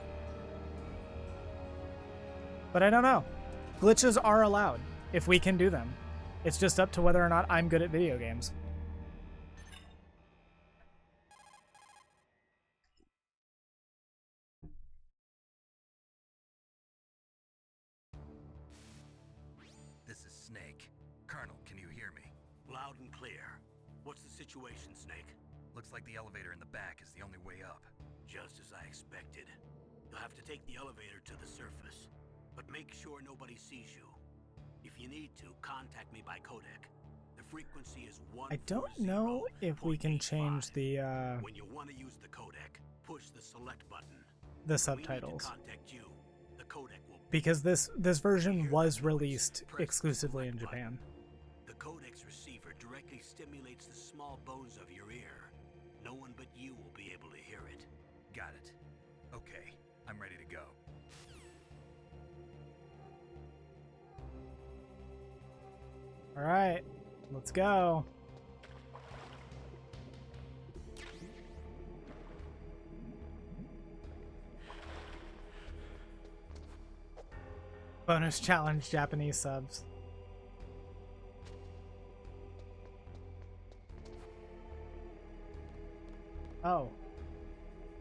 But I don't know. Glitches are allowed if we can do them. It's just up to whether or not I'm good at video games. This is Snake. Colonel, can you hear me? Loud and clear. What's the situation, Snake? Looks like the elevator in the back is the only way up. Just as I expected. You'll have to take the elevator to the surface, but make sure nobody sees you. If you need to, contact me by codec. The frequency is 140.85. I don't know if we can change the When you want to use the codec, push the select button. the subtitles. When we need to contact you, the codec will... Because this version was released exclusively in Japan. The codec's receiver directly stimulates the small bones of your ear. No one but you will be able to hear it. Got it. Okay, I'm ready to go. All right, let's go. Bonus challenge Japanese subs. Oh.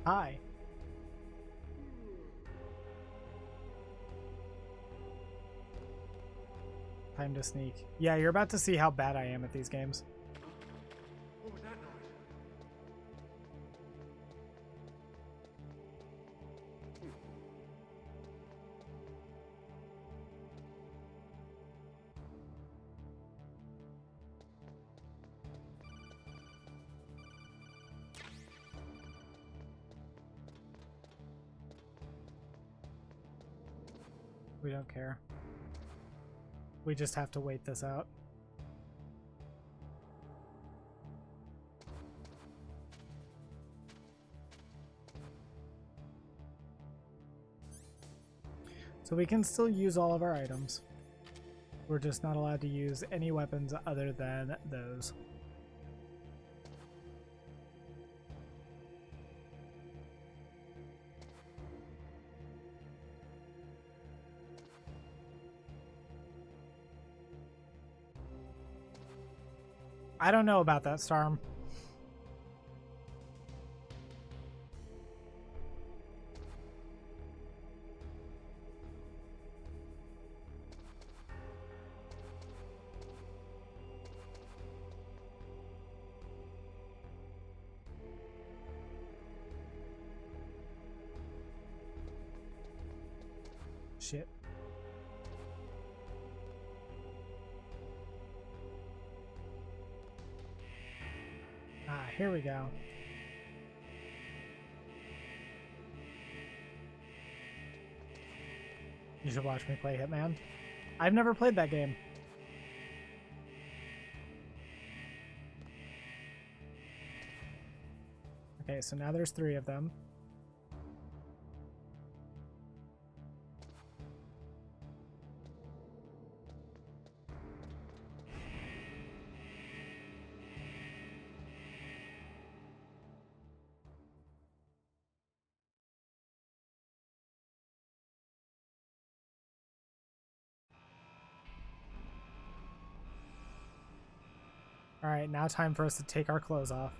Hi. Time to sneak. Yeah, you're about to see how bad I am at these games. What was that noise? We don't care. We just have to wait this out. So we can still use all of our items. We're just not allowed to use any weapons other than those. I don't know about that, Storm. Shit. Ah, here we go. You should watch me play Hitman. I've never played that game. Okay, so now there's 3 of them. All right, now time for us to take our clothes off.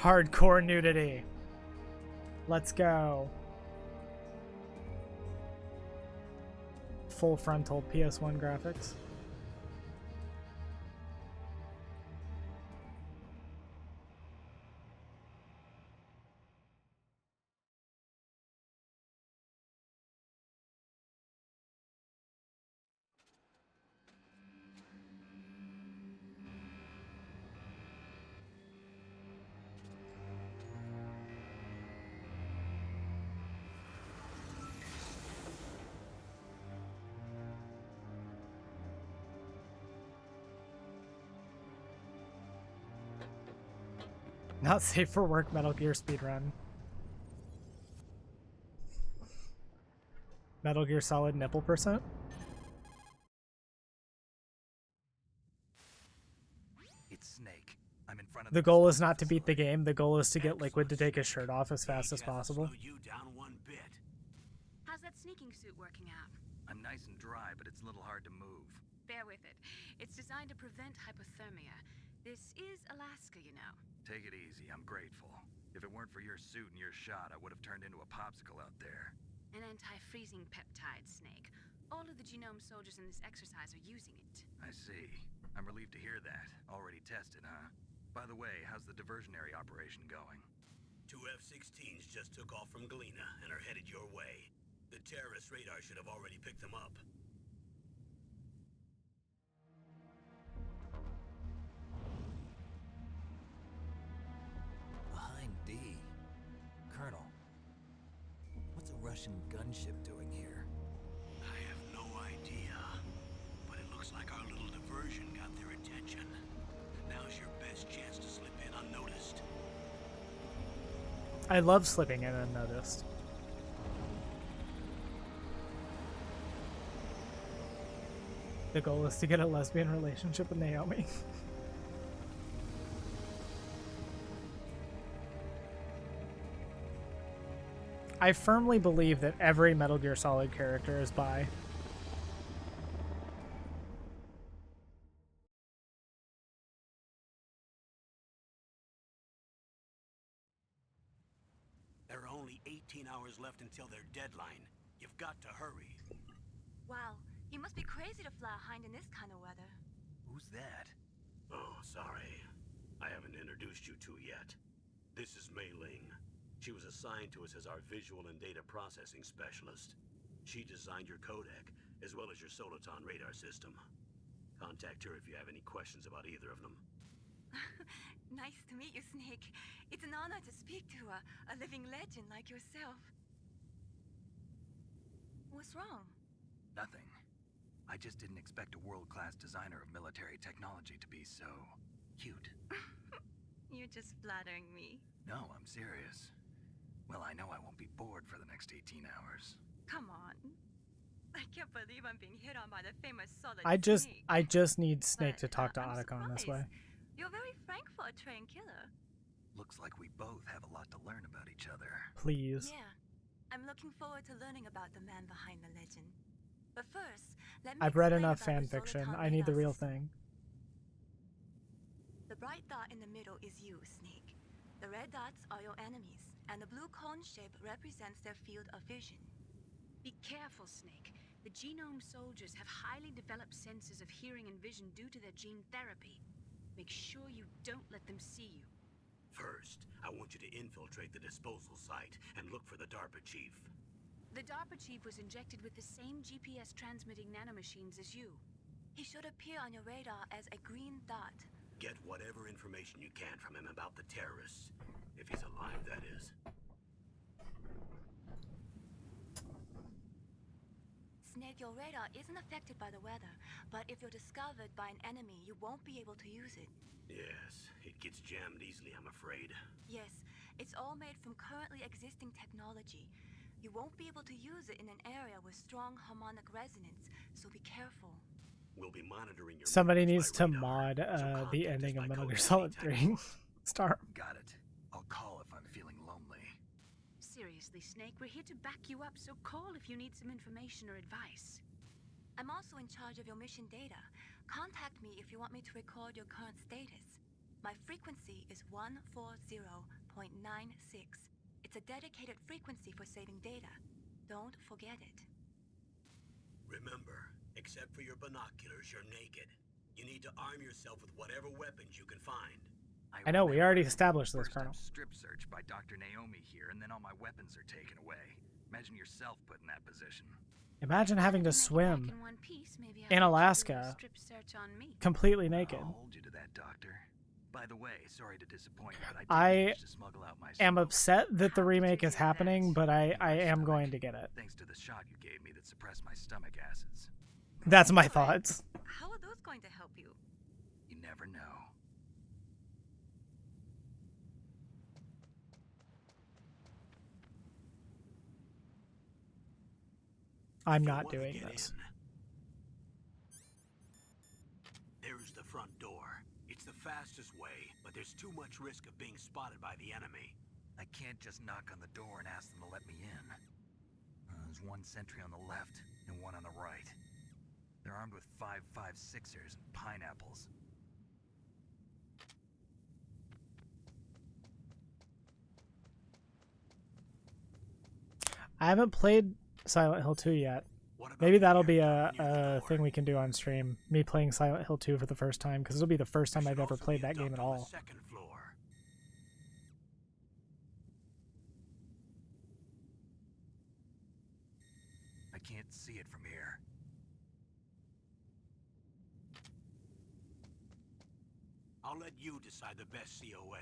Hardcore nudity. Let's go. Full frontal PS1 graphics. Not safe for work, Metal Gear speedrun. Metal Gear Solid nipple %? It's Snake. I'm in front of The goal is not to beat the game, the goal is to get Liquid to take his shirt off as fast as possible. Slow you down one bit. How's that sneaking suit working out? I'm nice and dry, but it's a little hard to move. Bear with it. It's designed to prevent hypothermia. This is Alaska, you know. Take it easy, I'm grateful. If it weren't for your suit and your shot, I would have turned into a popsicle out there. An anti-freezing peptide, Snake. All of the genome soldiers in this exercise are using it. I see. I'm relieved to hear that. Already tested, huh? By the way, how's the diversionary operation going? 2 F-16s just took off from Galena and are headed your way. The terrorist radar should have already picked them up. Behind D. Colonel. Federation gunship doing here? I have no idea, but it looks like our little diversion got their attention. Now's your best chance to slip in unnoticed. I love slipping in unnoticed. The goal is to get a lesbian relationship with Naomi. I firmly believe that every Metal Gear Solid character is bi. There are only 18 hours left until their deadline. You've got to hurry. Wow, you must be crazy to fly hind in this kind of weather. Who's that? Oh, sorry. I haven't introduced you to yet. This is Mei Ling. She was assigned to us as our visual and data processing specialist. She designed your codec, as well as your Soliton radar system. Contact her if you have any questions about either of them. Nice to meet you, Snake. It's an honor to speak to a living legend like yourself. What's wrong? Nothing. I just didn't expect a world-class designer of military technology to be so cute. You're just flattering me. No, I'm serious. Well, I know I won't be bored for the next 18 hours. Come on. I can't believe I'm being hit on by the famous Solid I Snake. just need Snake to But, talk to I'm Otacon this way. surprised. You're very frank for a trained killer. Looks like we both have a lot to learn about each other. Please. Yeah. I'm looking forward to learning about the man behind the legend. But first, let me I've read explain enough about fan the fiction. Soliton I need the radar real system. thing. The bright dot in the middle is you, Snake. The red dots are your enemies, and the blue cone shape represents their field of vision. Be careful, Snake. The genome soldiers have highly developed senses of hearing and vision due to their gene therapy. Make sure you don't let them see you. First, I want you to infiltrate the disposal site and look for the DARPA chief. The DARPA chief was injected with the same GPS transmitting nanomachines as you. He should appear on your radar as a green dot. Get whatever information you can from him about the terrorists. If he's alive, that is. Snake, your radar isn't affected by the weather, but if you're discovered by an enemy, you won't be able to use it. Yes, it gets jammed easily, I'm afraid. Yes, it's all made from currently existing technology. You won't be able to use it in an area with strong harmonic resonance, so be careful. We'll be monitoring your Somebody movements needs to by radar, mod so the contact us ending of by Metal Gear code Solid anytime. 3. Star. Got it. I'll call if I'm feeling lonely. Seriously, Snake, we're here to back you up, so call if you need some information or advice. I'm also in charge of your mission data. Contact me if you want me to record your current status. My frequency is 140.96. It's a dedicated frequency for saving data. Don't forget it. Remember, except for your binoculars, you're naked. You need to arm yourself with whatever weapons you can find. I know, we remember. already established this, First Colonel. I'm strip searched by Dr. Naomi here, and then all my weapons are taken away. Imagine yourself put in that position. Imagine having to Make it back swim in one piece, maybe in I'll let you do a Alaska, strip search on me. completely naked. I'll hold you to that, Doctor. By the way, sorry to disappoint, but I I did manage to smuggle out my am smoke. upset that the How did remake you is do that? happening, but I My am stomach, going to get it. Thanks to the shot you gave me that suppressed my stomach acids. That's my Alright. thoughts. How are those going to help you? You never know. I'm If you not wanna doing get this. in, there's the front door. It's the fastest way, but there's too much risk of being spotted by the enemy. I can't just knock on the door and ask them to let me in. There's one sentry on the left and one on the right. They're armed with 5.56ers and pineapples. I haven't played Silent Hill 2 yet. What about Maybe the that'll be air a near the door? thing we can do on stream. Me playing Silent Hill 2 for the first time, because it'll be the first There time I've should ever also played be a that game duct at on the all. second floor. I can't see it from here. I'll let you decide the best COA.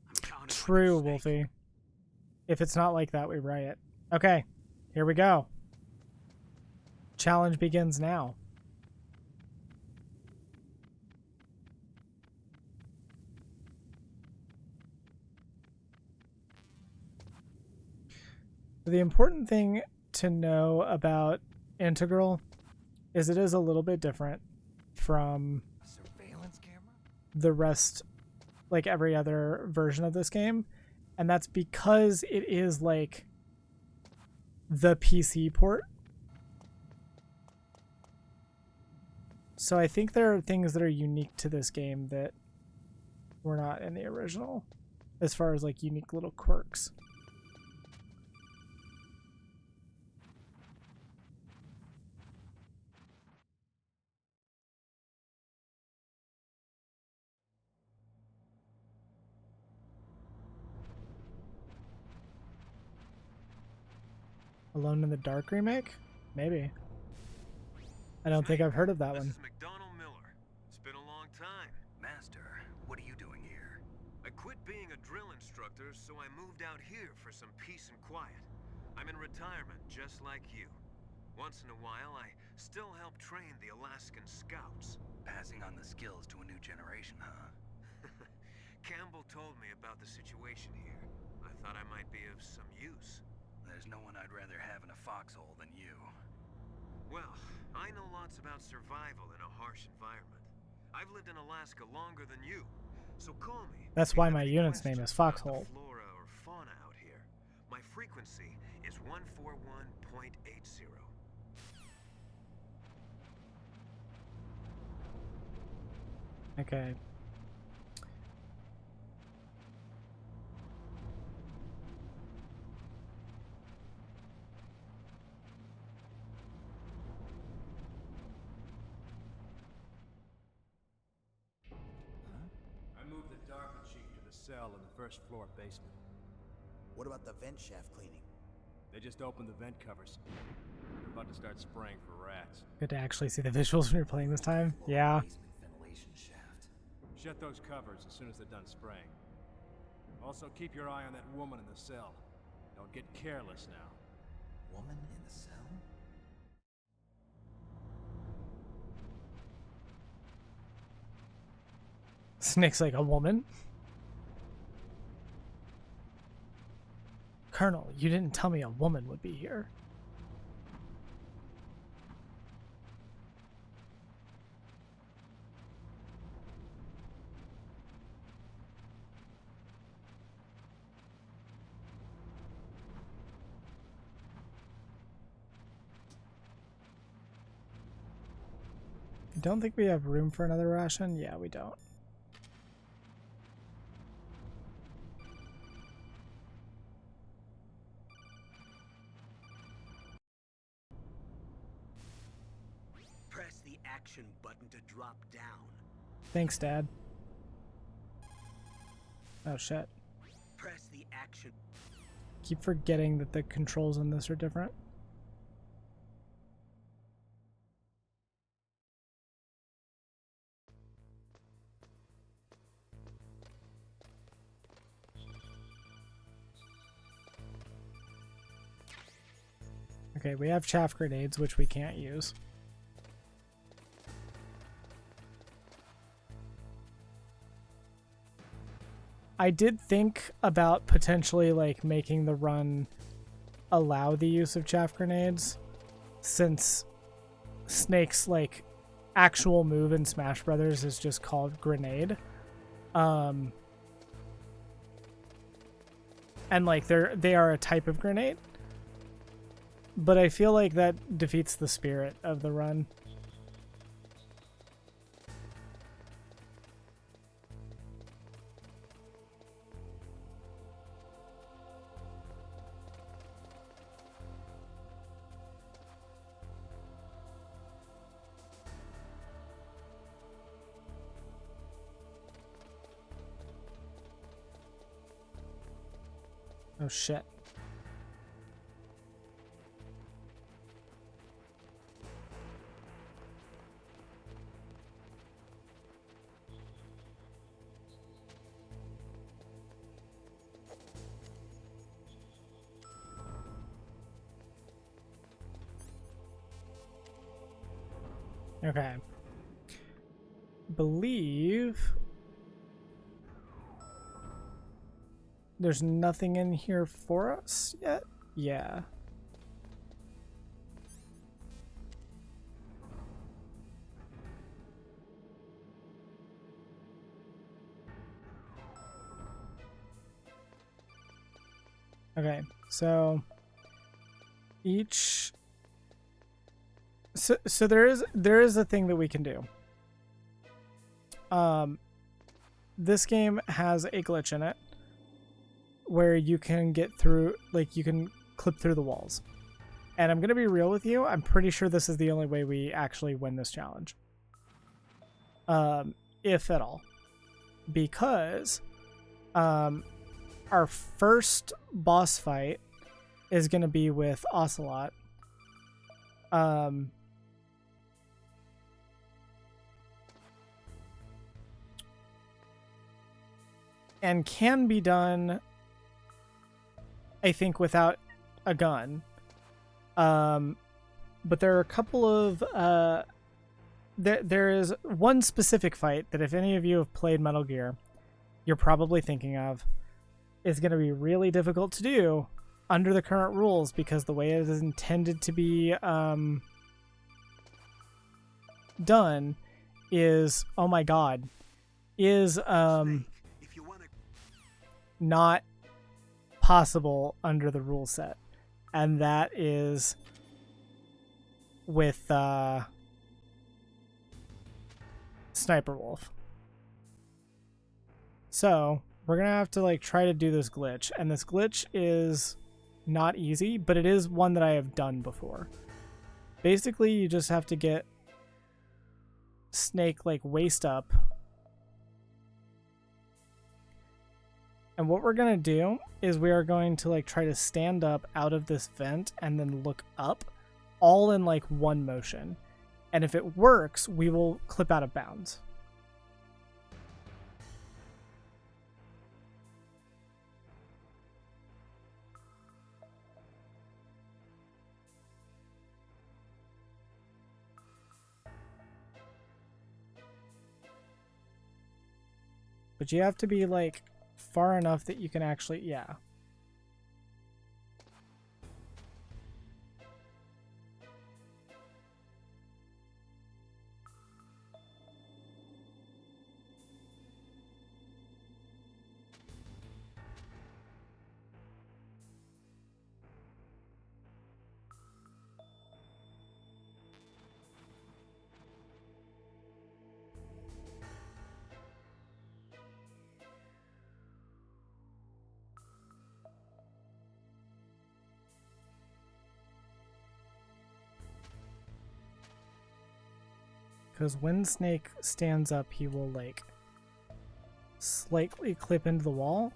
I'm counting on you, True, Snake. Wolfie. If it's not like that, we riot. Okay. Here we go. Challenge begins now. The important thing to know about Integral is it is a little bit different from Surveillance camera? the rest, like every other version of this game, and that's because it is like the PC port. So I think there are things that are unique to this game that were not in the original, as far as like unique little quirks. Alone in the Dark remake? Maybe. I don't think I've heard of that one. This is McDonald Miller. It's been a long time. Master, what are you doing here? I quit being a drill instructor, so I moved out here for some peace and quiet. I'm in retirement, just like you. Once in a while, I still help train the Alaskan Scouts. Passing on the skills to a new generation, huh? Campbell told me about the situation here. I thought I might be of some use. There's no one I'd rather have in a foxhole than you. Well, I know lots about survival in a harsh environment. I've lived in Alaska longer than you, so call me. That's if you why have my any unit's name questions is about the Foxhole. Flora or fauna out here. My frequency is 141.80. Okay. I moved the Darker Chief to the cell in the first floor basement. What about the vent shaft cleaning? They just opened the vent covers. They're about to start spraying for rats. Good to actually see the visuals when you're playing this time. Yeah. Basement ventilation shaft. Shut those covers as soon as they're done spraying. Also, keep your eye on that woman in the cell. Don't get careless now. Woman in the cell? Snake's like a woman. Colonel, you didn't tell me a woman would be here. I don't think we have room for another ration. Yeah, we don't. Press the action button to drop down. Thanks, Dad. Oh, shit. Press the action. Keep forgetting that the controls on this are different. Okay, we have chaff grenades, which we can't use. I did think about potentially like making the run allow the use of chaff grenades, since Snake's like actual move in Smash Brothers is just called grenade. And like they are a type of grenade. But I feel like that defeats the spirit of the run. Oh shit. Okay. Believe there's nothing in here for us yet? Yeah. Okay, so each so there is a thing that we can do. This game has a glitch in it where you can get through, like you can clip through the walls. And I'm going to be real with you, I'm pretty sure this is the only way we actually win this challenge. If at all. Because our first boss fight is going to be with Ocelot. And can be done, I think, without a gun. But there are a couple of there is one specific fight that if any of you have played Metal Gear, you're probably thinking of, is going to be really difficult to do under the current rules because the way it is intended to be done is, oh my god, is not possible under the rule set. And that is with Sniper Wolf. So we're gonna have to like try to do this glitch, and this glitch is not easy, but it is one that I have done before. Basically, you just have to get Snake like waist up, and what we're gonna do is we are going to like try to stand up out of this vent and then look up, all in like one motion. And if it works, we will clip out of bounds. But you have to be like far enough that you can actually, yeah. Because when Snake stands up, he will like slightly clip into the wall.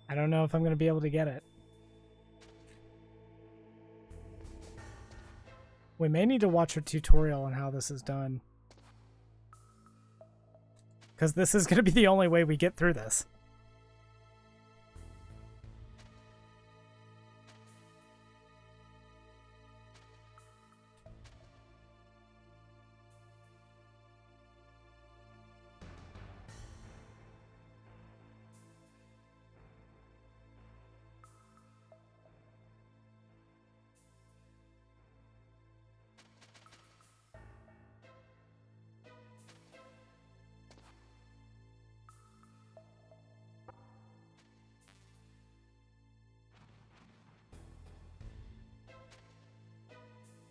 I don't know if I'm going to be able to get it. We may need to watch a tutorial on how this is done. Because this is going to be the only way we get through this.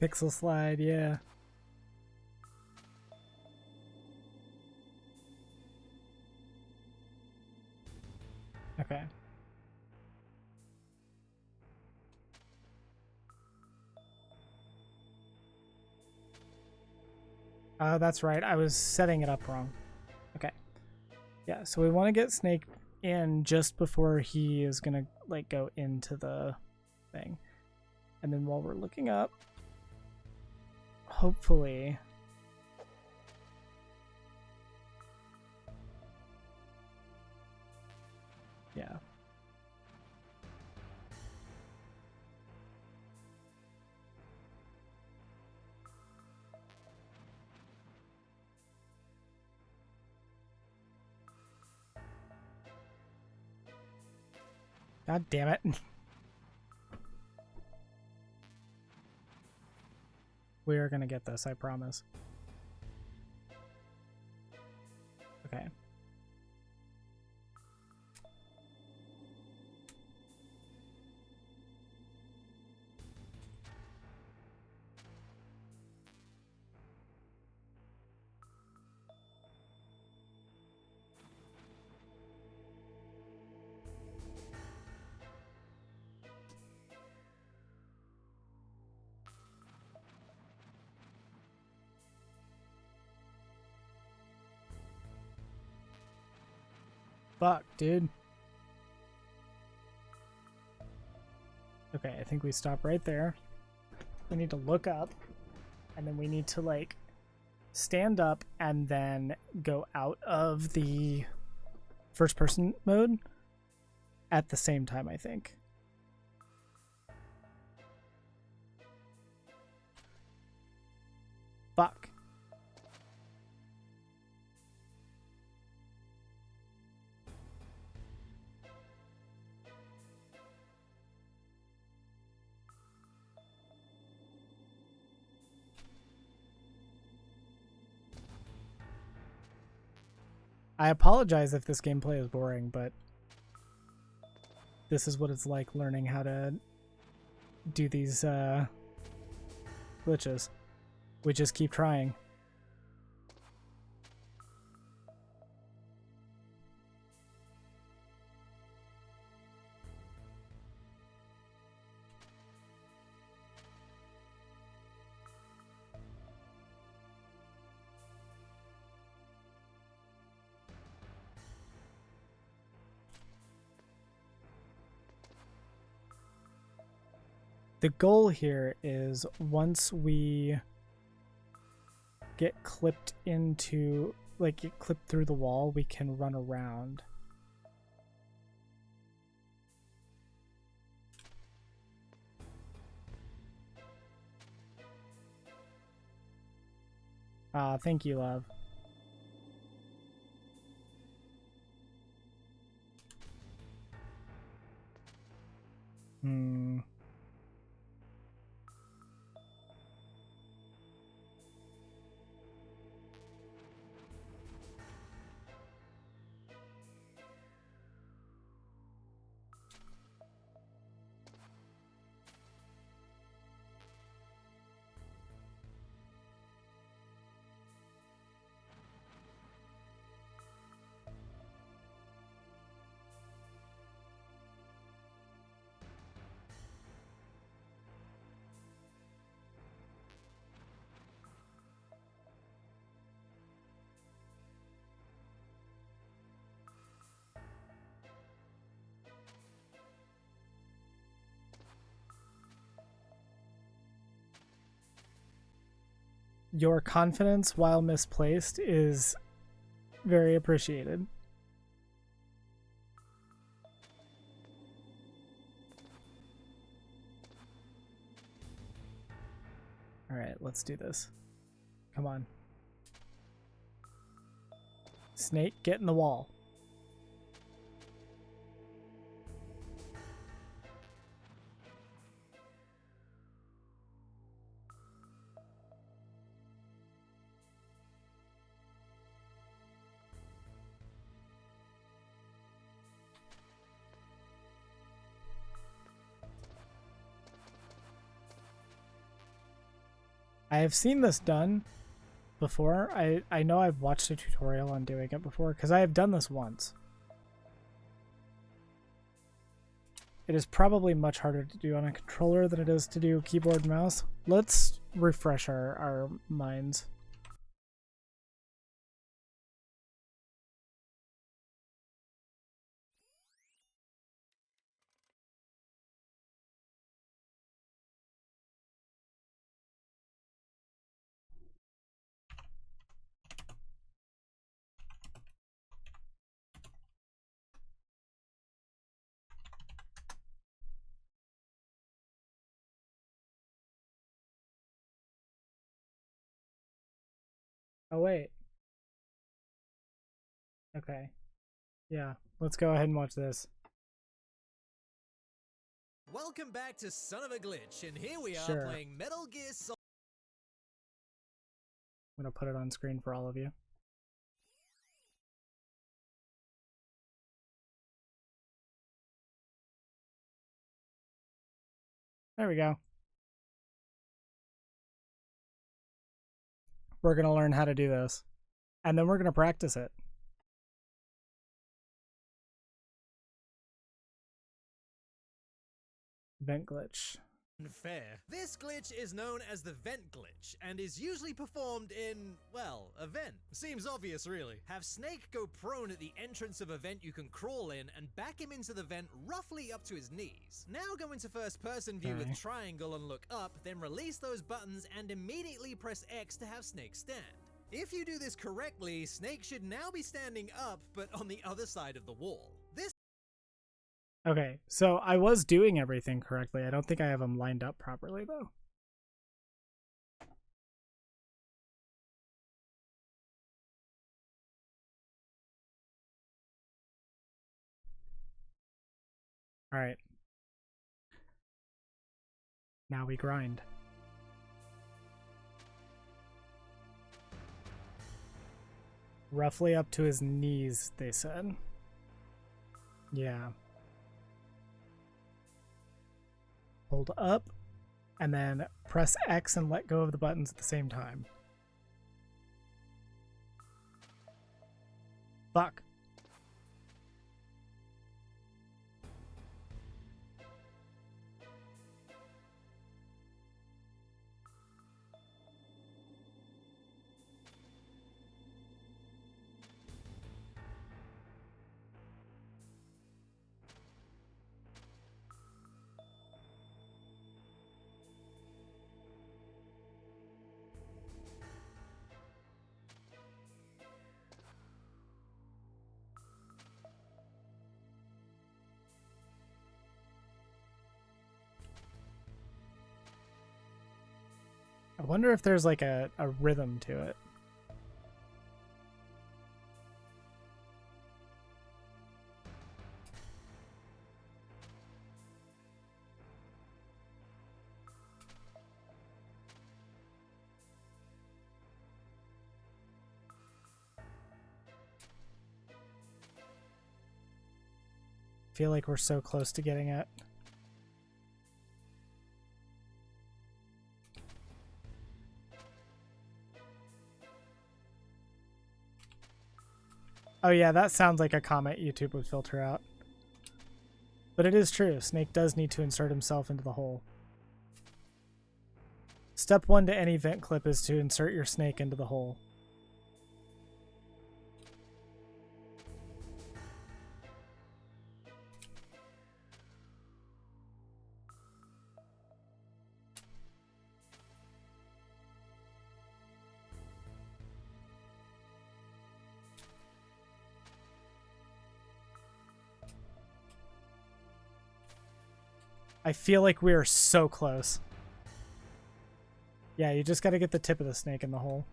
Pixel slide, yeah. Okay. Oh, that's right. I was setting it up wrong. Okay. Yeah, so we want to get Snake in just before he is going to, like, go into the thing. And then while we're looking up, hopefully... Yeah. God damn it. We are gonna get this, I promise. Okay. Fuck, dude. Okay, I think we stop right there. We need to look up, and then we need to, like, stand up and then go out of the first person mode at the same time, I think. Fuck. I apologize if this gameplay is boring, but this is what it's like learning how to do these glitches. We just keep trying. The goal here is once we get clipped into, like, get clipped through the wall, we can run around. Thank you, love. Your confidence, while misplaced, is very appreciated. Alright, let's do this. Come on. Snake, get in the wall. I have seen this done before. I know I've watched a tutorial on doing it before, because I have done this once. It is probably much harder to do on a controller than it is to do keyboard and mouse. Let's refresh our minds. Oh, wait. Okay. Yeah, let's go ahead and watch this. Welcome back to Son of a Glitch, and here we are playing Metal Gear Solid. I'm gonna put it on screen for all of you. There we go. We're gonna learn how to do this, and then we're gonna practice it. Vent glitch. Fair. This glitch is known as the vent glitch, and is usually performed in, well, a vent. Seems obvious, really. Have Snake go prone at the entrance of a vent you can crawl in, and back him into the vent roughly up to his knees. Now go into first person view with triangle and look up, then release those buttons and immediately press X to have Snake stand. If you do this correctly, Snake should now be standing up, but on the other side of the wall. This Okay, so I was doing everything correctly. I don't think I have them lined up properly, though. All right. Now we grind. Roughly up to his knees, they said. Yeah. Hold up, and then press X and let go of the buttons at the same time. Fuck. I wonder if there's like a rhythm to it. I feel like we're so close to getting it. Oh yeah, that sounds like a comment YouTube would filter out. But it is true, Snake does need to insert himself into the hole. Step 1 to any vent clip is to insert your snake into the hole. I feel like we are so close. Yeah, you just gotta get the tip of the snake in the hole.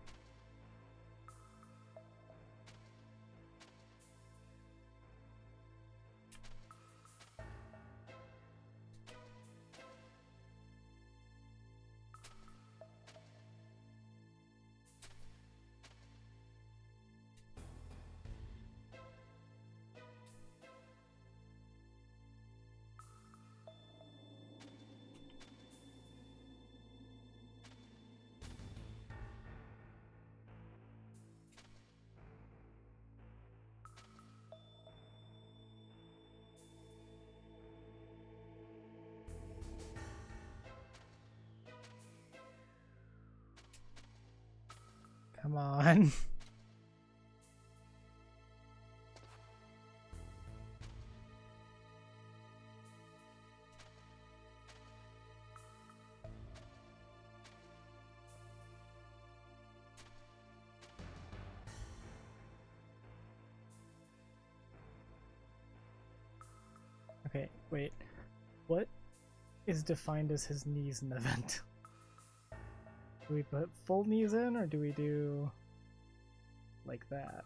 Come on. Okay, wait. What is defined as his knees in the vent? Do we put full knees in, or do we do like that?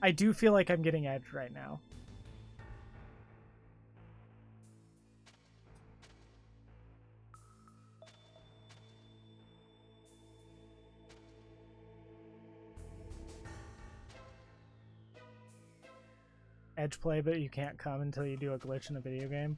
I do feel like I'm getting edged right now. Edge play, but you can't come until you do a glitch in a video game.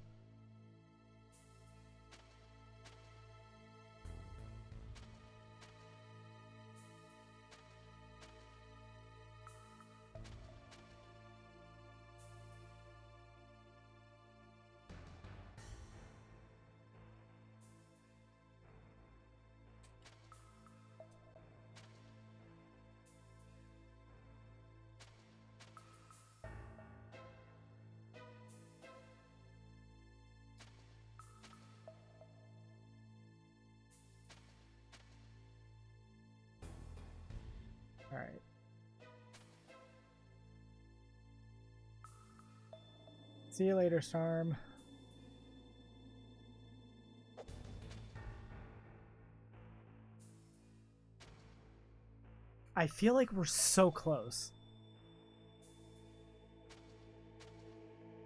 All right. See you later, Storm. I feel like we're so close.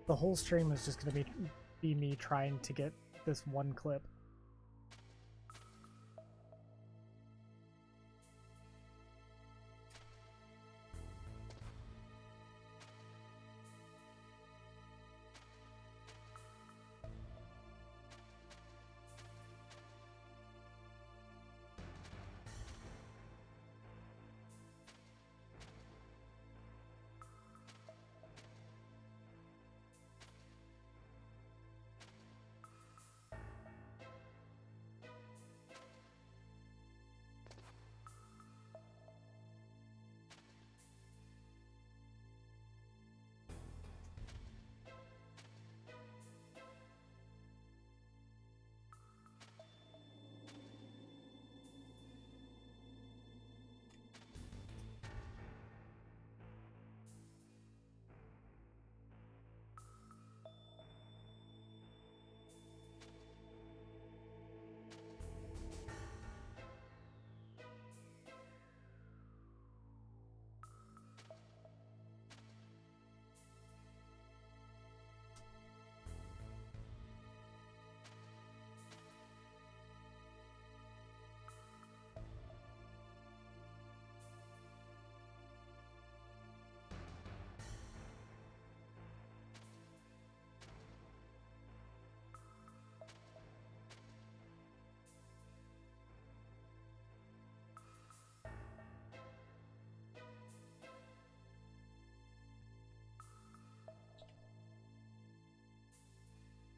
The whole stream is just gonna be me trying to get this one clip.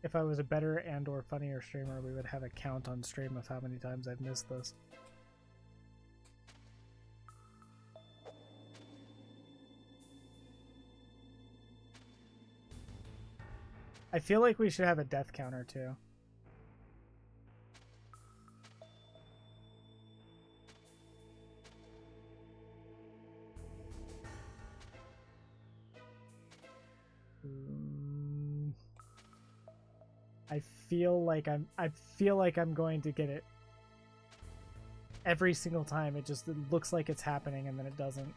If I was a better and or funnier streamer, we would have a count on stream of how many times I've missed this. I feel like we should have a death counter too. I feel like I'm going to get it every single time. It looks like it's happening and then it doesn't.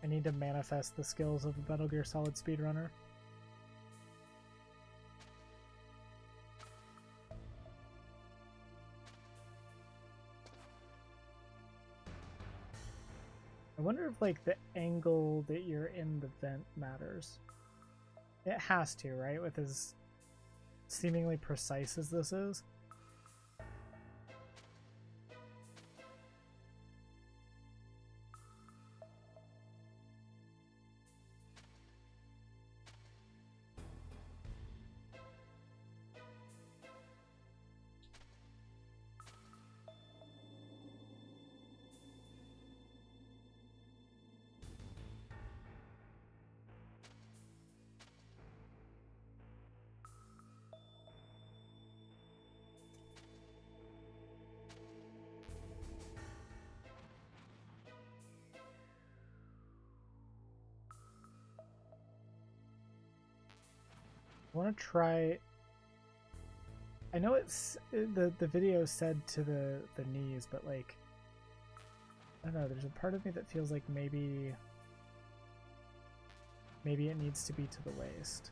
I need to manifest the skills of a Metal Gear Solid speedrunner. I wonder if, like, the angle that you're in the vent matters. It has to, right? With as seemingly precise as this is. I want to try. I know it's the video said to the knees, but like I don't know. There's a part of me that feels like maybe it needs to be to the waist.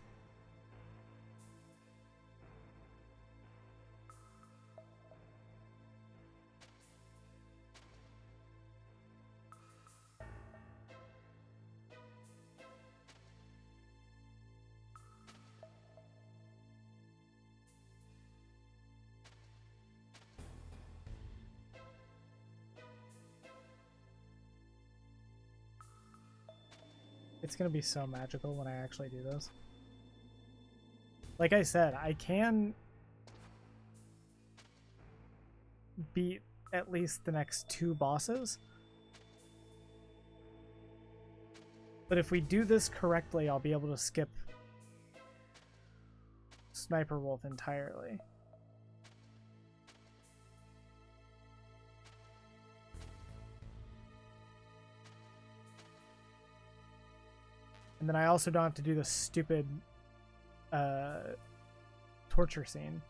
It's gonna be so magical when I actually do this. Like I said, I can beat at least the next 2 bosses. But if we do this correctly, I'll be able to skip Sniper Wolf entirely. And then I also don't have to do the stupid torture scene.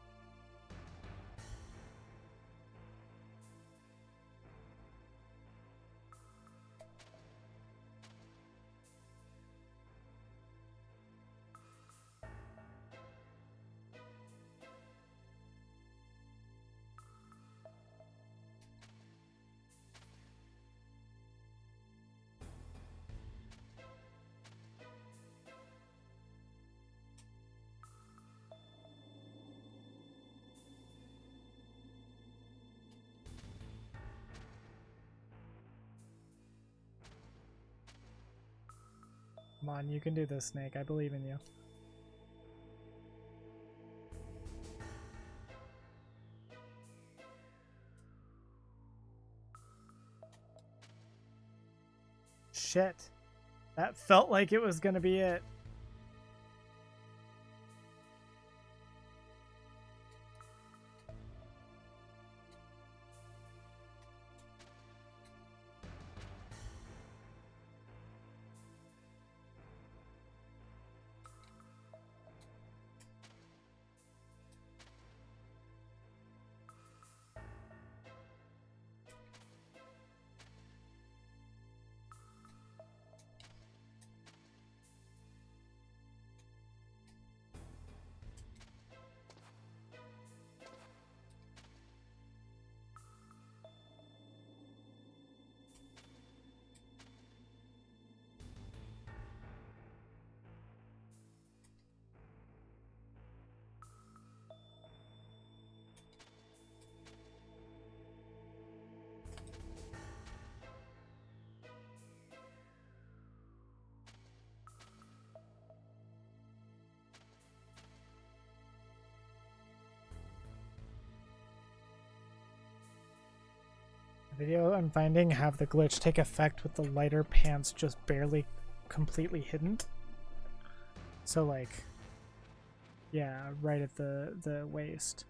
Come on, you can do this, Snake. I believe in you. Shit. That felt like it was gonna be it. The video I'm finding have the glitch take effect with the lighter pants just barely completely hidden. So like, yeah, right at the waist.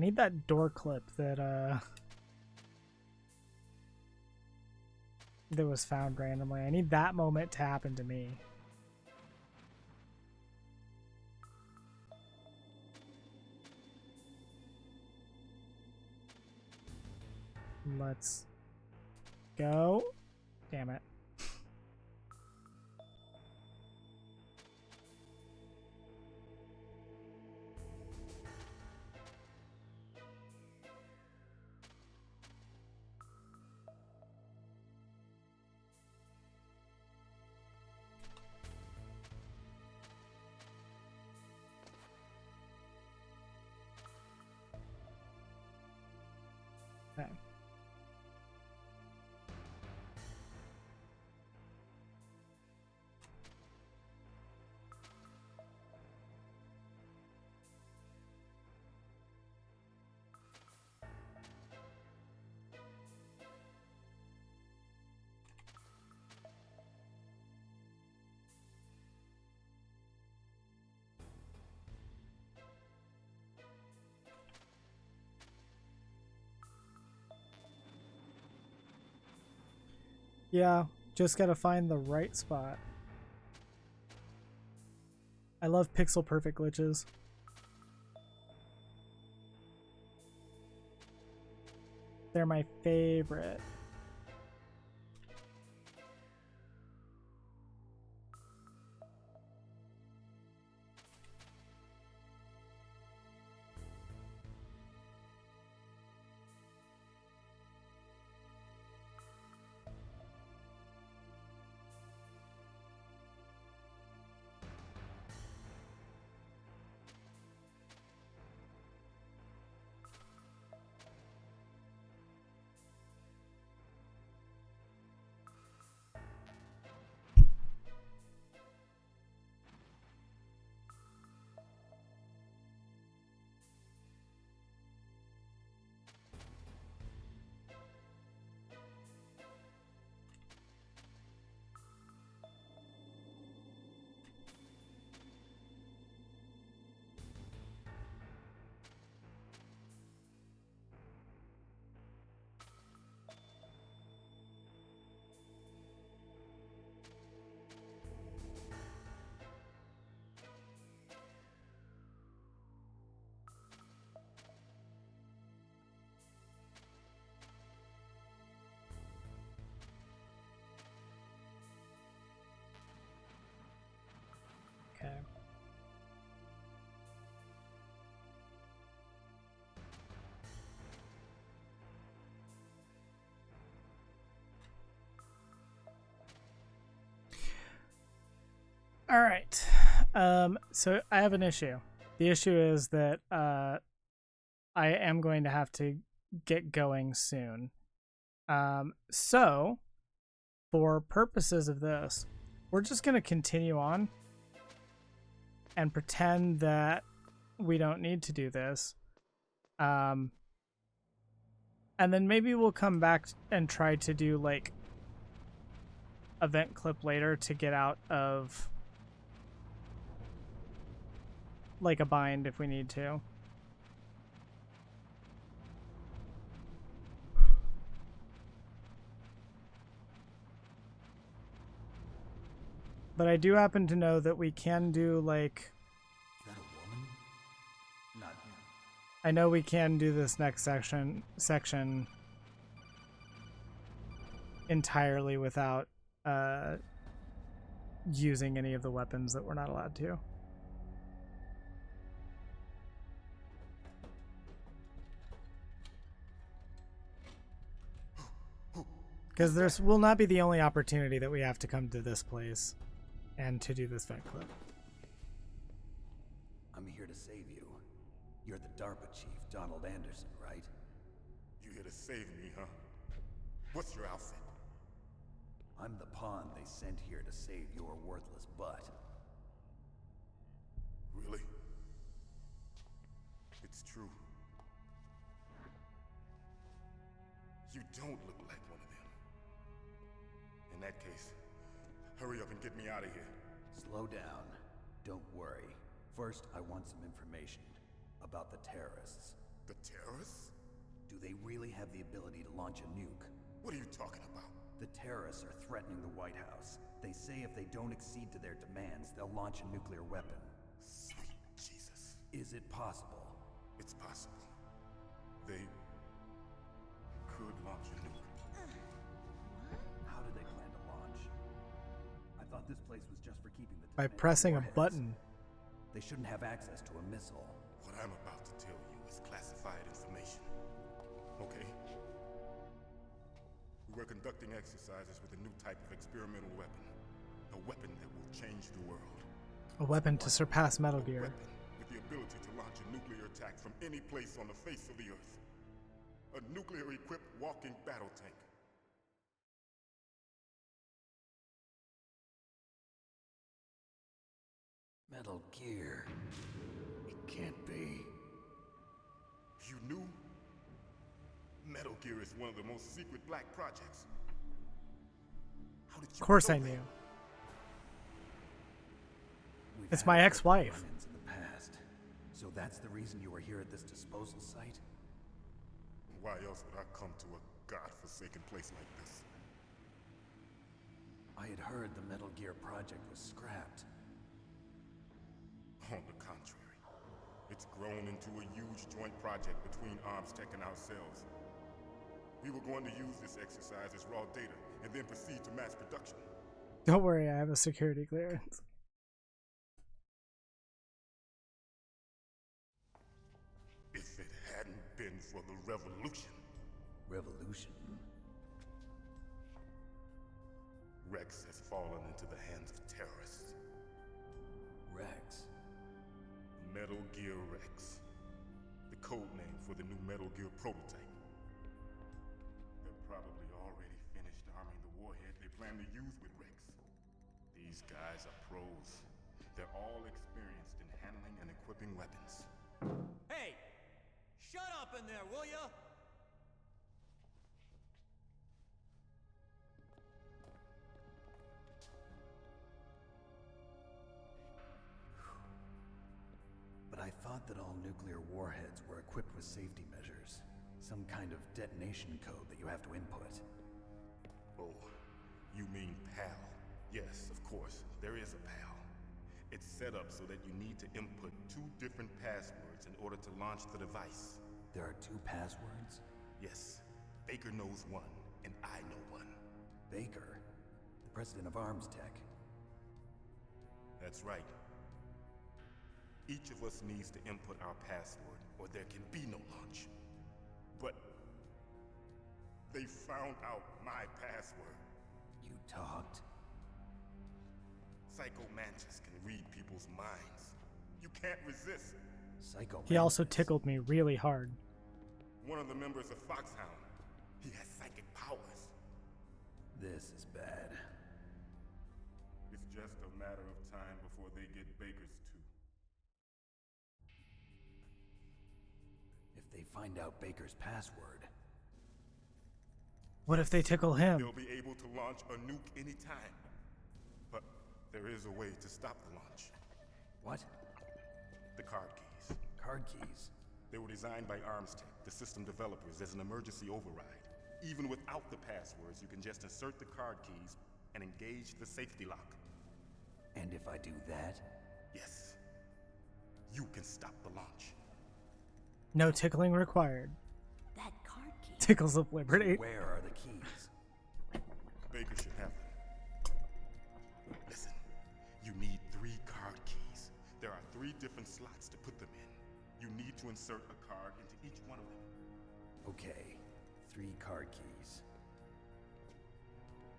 need that door clip that that was found randomly. I need that moment to happen to me. Let's go. Damn it. Okay. Yeah, just gotta find the right spot. I love pixel perfect glitches. They're my favorite. Okay. All right. So I have an issue. The issue is that I am going to have to get going soon. So for purposes of this, we're just going to continue on and pretend that we don't need to do this. And then maybe we'll come back and try to do like event clip later to get out of like a bind if we need to. But I do happen to know that we can do like... Is that a woman? Not him. I know we can do this next section entirely without using any of the weapons that we're not allowed to. Because this will not be the only opportunity that we have to come to this place and to do this vent clip. I'm here to save you. You're the DARPA chief, Donald Anderson, right? You here to save me, huh? What's your outfit? I'm the pawn they sent here to save your worthless butt. Really? It's true. You don't look like one of them. In that case, hurry up and get me out of here. Slow down. Don't worry. First, I want some information about the terrorists. The terrorists? Do they really have the ability to launch a nuke? What are you talking about? The terrorists are threatening the White House. They say if they don't accede to their demands, they'll launch a nuclear weapon. Sweet Jesus. Is it possible? It's possible. They could launch a nuke. How do they plan to launch? I thought this place was just for keeping the By detonated pressing a warheads. button. They shouldn't have access to a missile. What I'm about to tell you is classified information. Okay? We were conducting exercises with a new type of experimental weapon. A weapon that will change the world. A weapon to surpass Metal A Gear. weapon with the ability to launch a nuclear attack from any place on the face of the Earth. A nuclear-equipped walking battle tank. Metal Gear. It can't be. You knew? Metal Gear is one of the most secret black projects. How did you Of course know I that? knew. We've It's had my such ex-wife. run-ins in the past. So that's the reason you were here at this disposal site? Why else would I come to a godforsaken place like this? I had heard the Metal Gear project was scrapped. On the contrary, it's grown into a huge joint project between ArmsTech and ourselves. We were going to use this exercise as raw data and then proceed to mass production. Don't worry, I have a security clearance. If it hadn't been for the revolution, Revolution? Rex has fallen into the hands of terrorists. Rex? Metal Gear Rex. The code name for the new Metal Gear prototype. They're probably already finished arming the warhead they plan to use with Rex. These guys are pros. They're all experienced in handling and equipping weapons. Hey! Shut up in there, will ya? But I thought that all nuclear warheads were equipped with safety measures. Some kind of detonation code that you have to input. Oh, you mean PAL? Yes, of course, there is a PAL. It's set up so that you need to input 2 different passwords in order to launch the device. There are 2 passwords? Yes, Baker knows one, and I know one. Baker? The president of ArmsTech? That's right. Each of us needs to input our password, or there can be no launch. But they found out my password. You talked? Psycho Mantis can read people's minds. You can't resist. Psycho He also Mantis. tickled me really hard. One of the members of Foxhound. He has psychic powers. This is bad. It's just a matter of time before they get Baker's too. If they find out Baker's password... What if they tickle him? They'll be able to launch a nuke anytime. But there is a way to stop the launch. What? The card keys. Card keys? They were designed by ArmsTech, the system developers, as an emergency override. Even without the passwords, you can just insert the card keys and engage the safety lock. And if I do that? Yes. You can stop the launch. No tickling required. That card key. Tickles of liberty. So where are the keys? Baker should have them. Listen, you need 3 card keys. There are 3 different slots to put them in. You need to insert a card into each one of them. Okay, 3 card keys.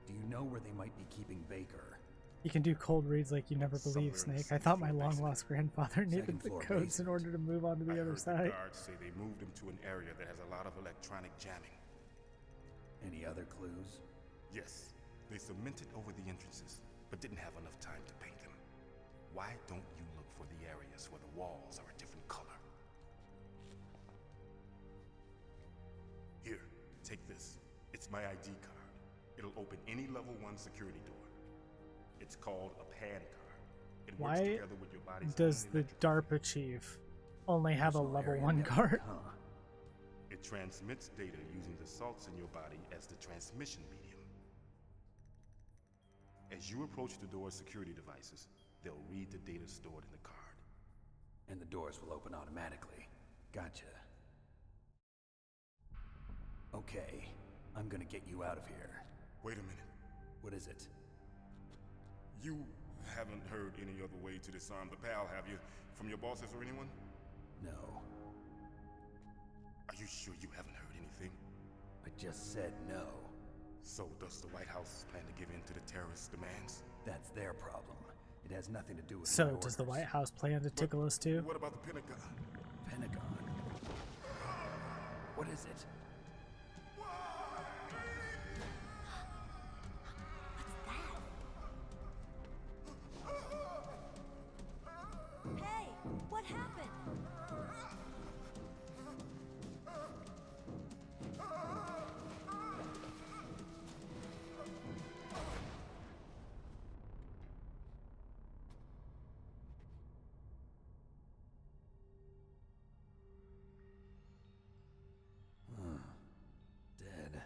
Do you know where they might be keeping Baker? You can do cold reads like you never believe, Somewhere in the Snake. I thought my second floor long-lost grandfather needed Second the floor codes in basement. order to move on to the I other heard side. the guards say they moved him to an area that has a lot of electronic jamming. Any other clues? Yes, they cemented over the entrances, but didn't have enough time to paint them. Why don't you look for the areas where the walls are a different color? Here, take this. It's my ID card. It'll open any level 1 security door. It's called a PAN card. It works Why together with your body's does own the electrical DARPA chief only have a Personal level area 1 network, card? Huh? transmits data using the salts in your body as the transmission medium. As you approach the door's security devices, they'll read the data stored in the card. And the doors will open automatically. Gotcha. Okay, I'm gonna get you out of here. Wait a minute. What is it? You haven't heard any other way to disarm the PAL, have you? From your bosses or anyone? No. Are you sure you haven't heard anything? I just said no. So does the White House plan to give in to the terrorists' demands? That's their problem. It has nothing to do with So my does the orders. White House plan to tickle us too? What about the Pentagon? Pentagon? What is it? Hey, what happened? Dead.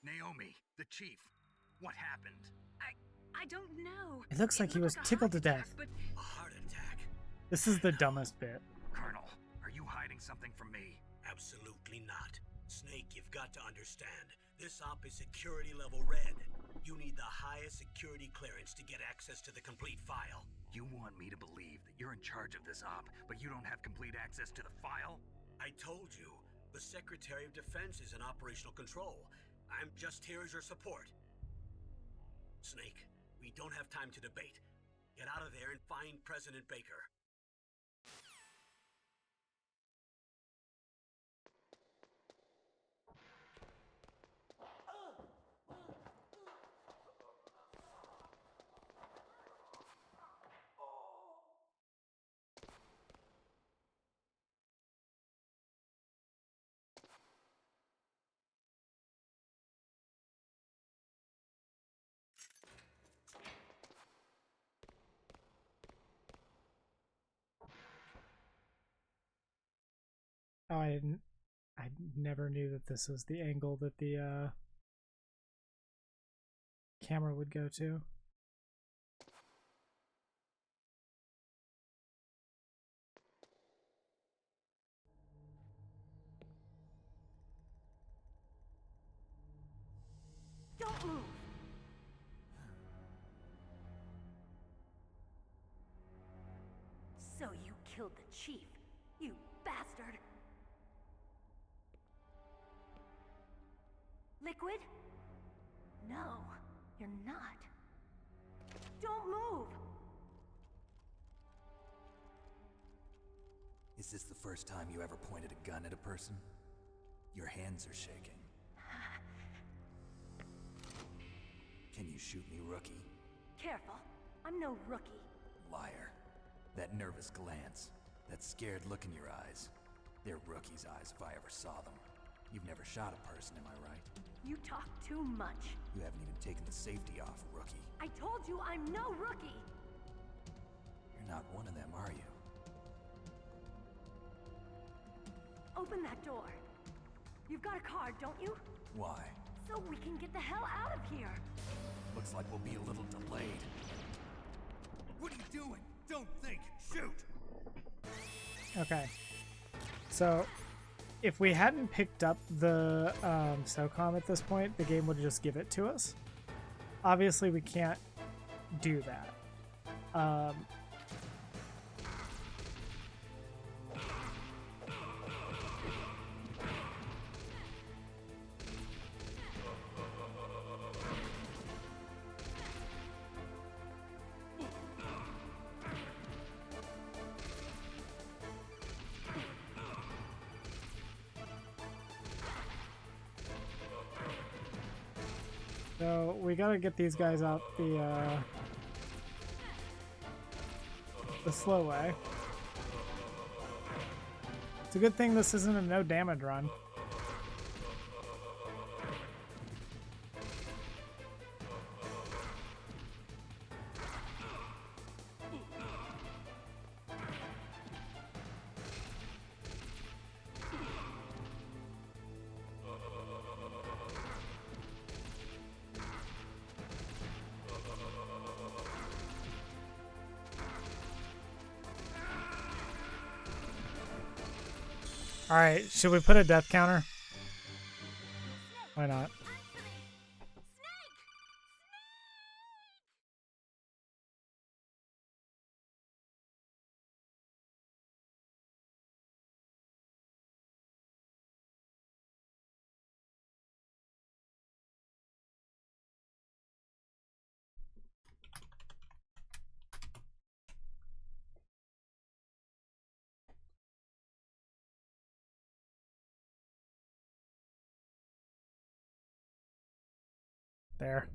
Naomi, the chief. What happened? I don't know. It looks like he was looked like a tickled to heart death. attack, but A heart attack? This is the dumbest bit. Colonel, are you hiding something from me? Absolutely not. Snake, you've got to understand. This op is security level red. You need the highest security clearance to get access to the complete file. You want me to believe that you're in charge of this op, but you don't have complete access to the file? I told you, the Secretary of Defense is in operational control. I'm just here as your support. Snake, we don't have time to debate. Get out of there and find President Baker. Oh, I never knew that this was the angle that the camera would go to. Don't move! So you killed the chief, you bastard! Liquid? No, you're not. Don't move! Is this the first time you ever pointed a gun at a person? Your hands are shaking. Can you shoot me, rookie? Careful, I'm no rookie. Liar. That nervous glance, that scared look in your eyes. They're rookie's eyes if I ever saw them. You've never shot a person, am I right? You talk too much. You haven't even taken the safety off, rookie. I told you I'm no rookie! You're not one of them, are you? Open that door. You've got a card, don't you? Why? So we can get the hell out of here. Looks like we'll be a little delayed. What are you doing? Don't think. Shoot! Okay. So, if we hadn't picked up the SOCOM at this point, the game would just give it to us. Obviously, we can't do that. So we gotta get these guys out the slow way. It's a good thing this isn't a no damage run. Alright, should we put a death counter? Why not? There.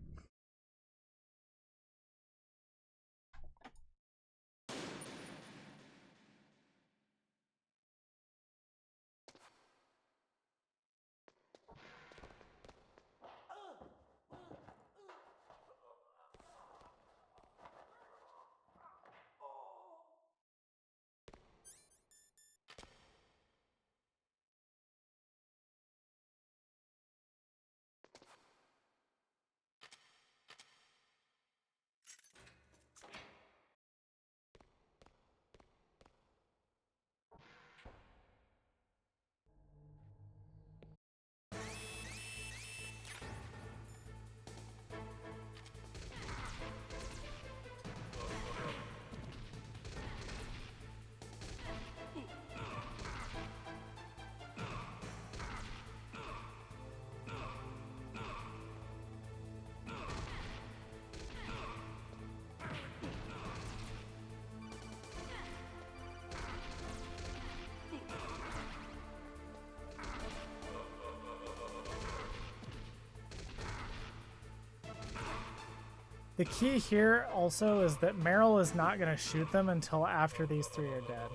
The key here also is that Meryl is not going to shoot them until after these three are dead.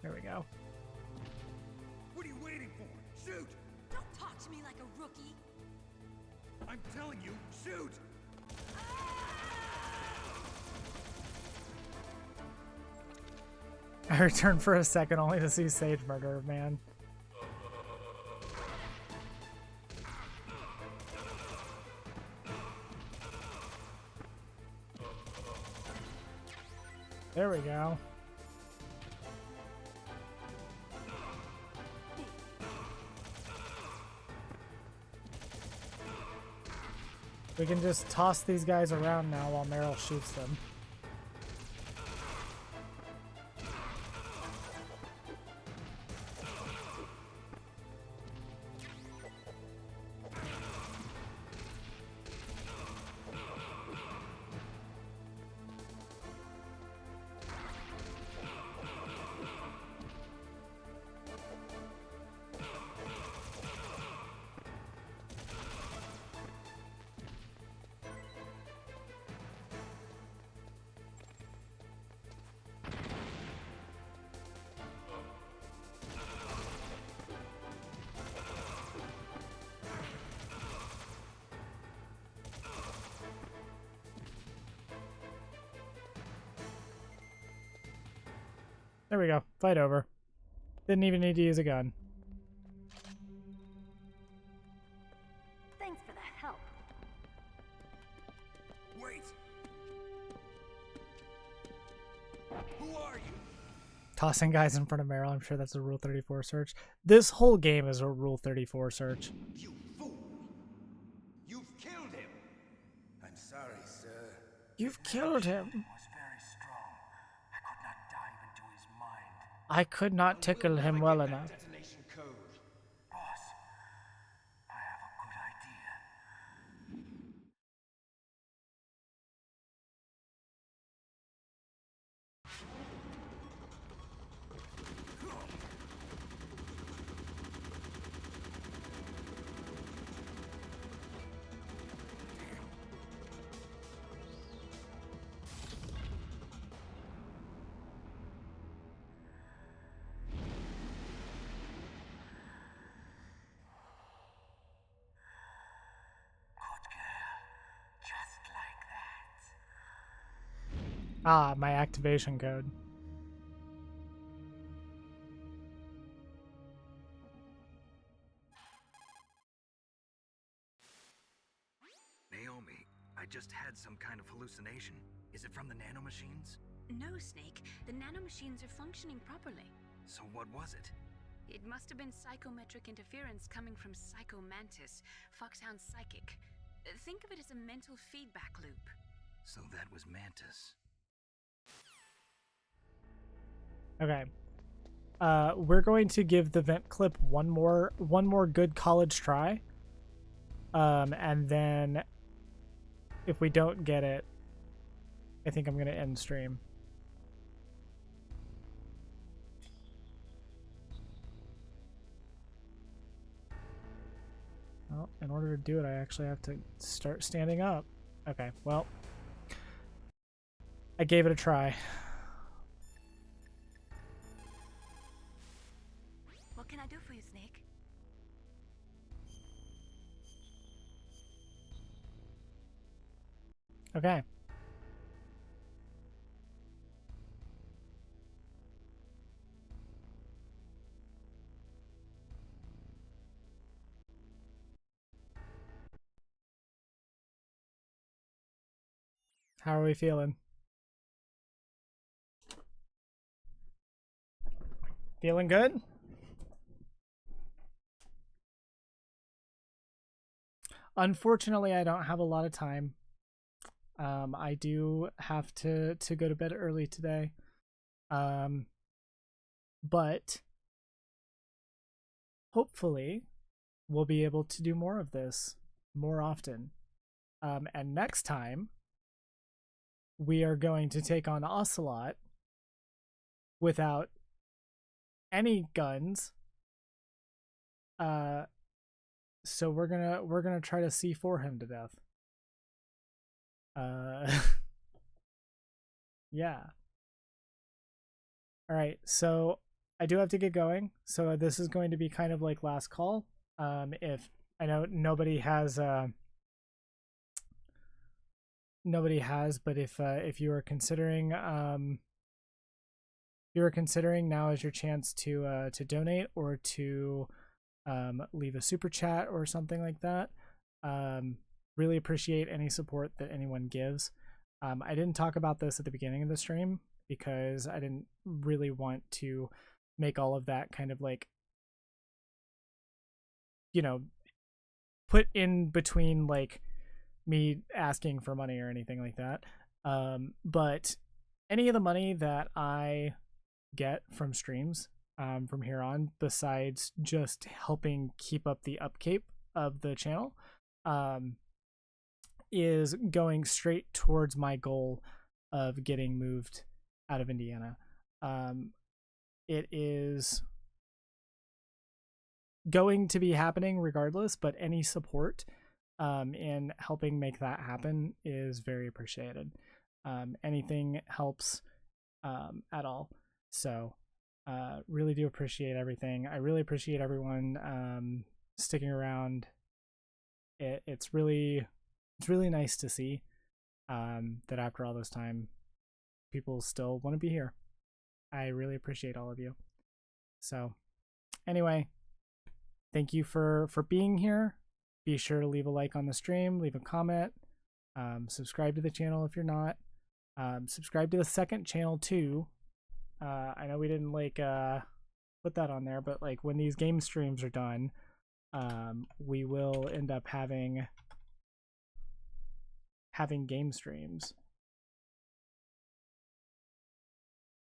There we go. What are you waiting for? Shoot! Don't talk to me like a rookie. I'm telling you, shoot! I returned for a second only to see Saige murder, man. There we go. We can just toss these guys around now while Meryl shoots them. There we go. Fight over. Didn't even need to use a gun. Thanks for the help. Wait! Who are you? Tossing guys in front of Meryl. I'm sure that's a Rule 34 search. This whole game is a Rule 34 search. You fool! You've killed him! I'm sorry, sir. You've killed him. Was very strong. I could not dive into his mind. I could not tickle him well enough. Detonation code. Boss, I have a good idea. Ah, my activation code. Naomi, I just had some kind of hallucination. Is it from the nanomachines? No, Snake. The nanomachines are functioning properly. So what was it? It must have been psychometric interference coming from Psycho Mantis, Foxhound's psychic. Think of it as a mental feedback loop. So that was Mantis. Okay. We're going to give the vent clip one more good college try. And then if we don't get it, I think I'm gonna end stream. Well, in order to do it, I actually have to start standing up. Okay, well, I gave it a try. What can I do for you, Snake? Okay. How are we feeling? Feeling good? Unfortunately, I don't have a lot of time. I do have to go to bed early today. But hopefully we'll be able to do more of this more often. And next time we are going to take on Ocelot without any guns. So we're gonna try to C4 him to death. Yeah. All right, so I do have to get going. So this is going to be kind of like last call. If I know nobody has, but if you are considering, now is your chance to donate or to leave a super chat or something like that. Really appreciate any support that anyone gives. I didn't talk about this at the beginning of the stream because I didn't really want to make all of that kind of like, you know, put in between like me asking for money or anything like that. But any of the money that I get from streams from here on, besides just helping keep up the upkeep of the channel, is going straight towards my goal of getting moved out of Indiana. It is going to be happening regardless, but any support in helping make that happen is very appreciated. Anything helps at all. So really do appreciate everything. I really appreciate everyone sticking around. It's really nice to see that after all this time, people still want to be here. I really appreciate all of you. So anyway, thank you for being here. Be sure to leave a like on the stream, leave a comment, subscribe to the channel if you're not. Subscribe to the second channel too. I know we didn't like put that on there, but like when these game streams are done, we will end up having game streams.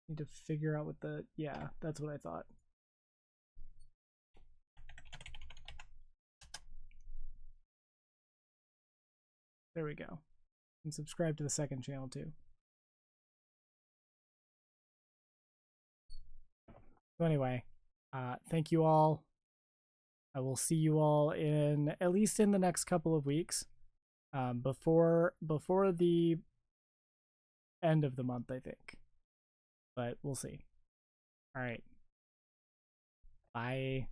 Need to figure out what the, yeah, that's what I thought. There we go. And subscribe to the second channel too. So anyway, thank you all. I will see you all in at least in the next couple of weeks, before the end of the month, I think. But we'll see. All right. Bye.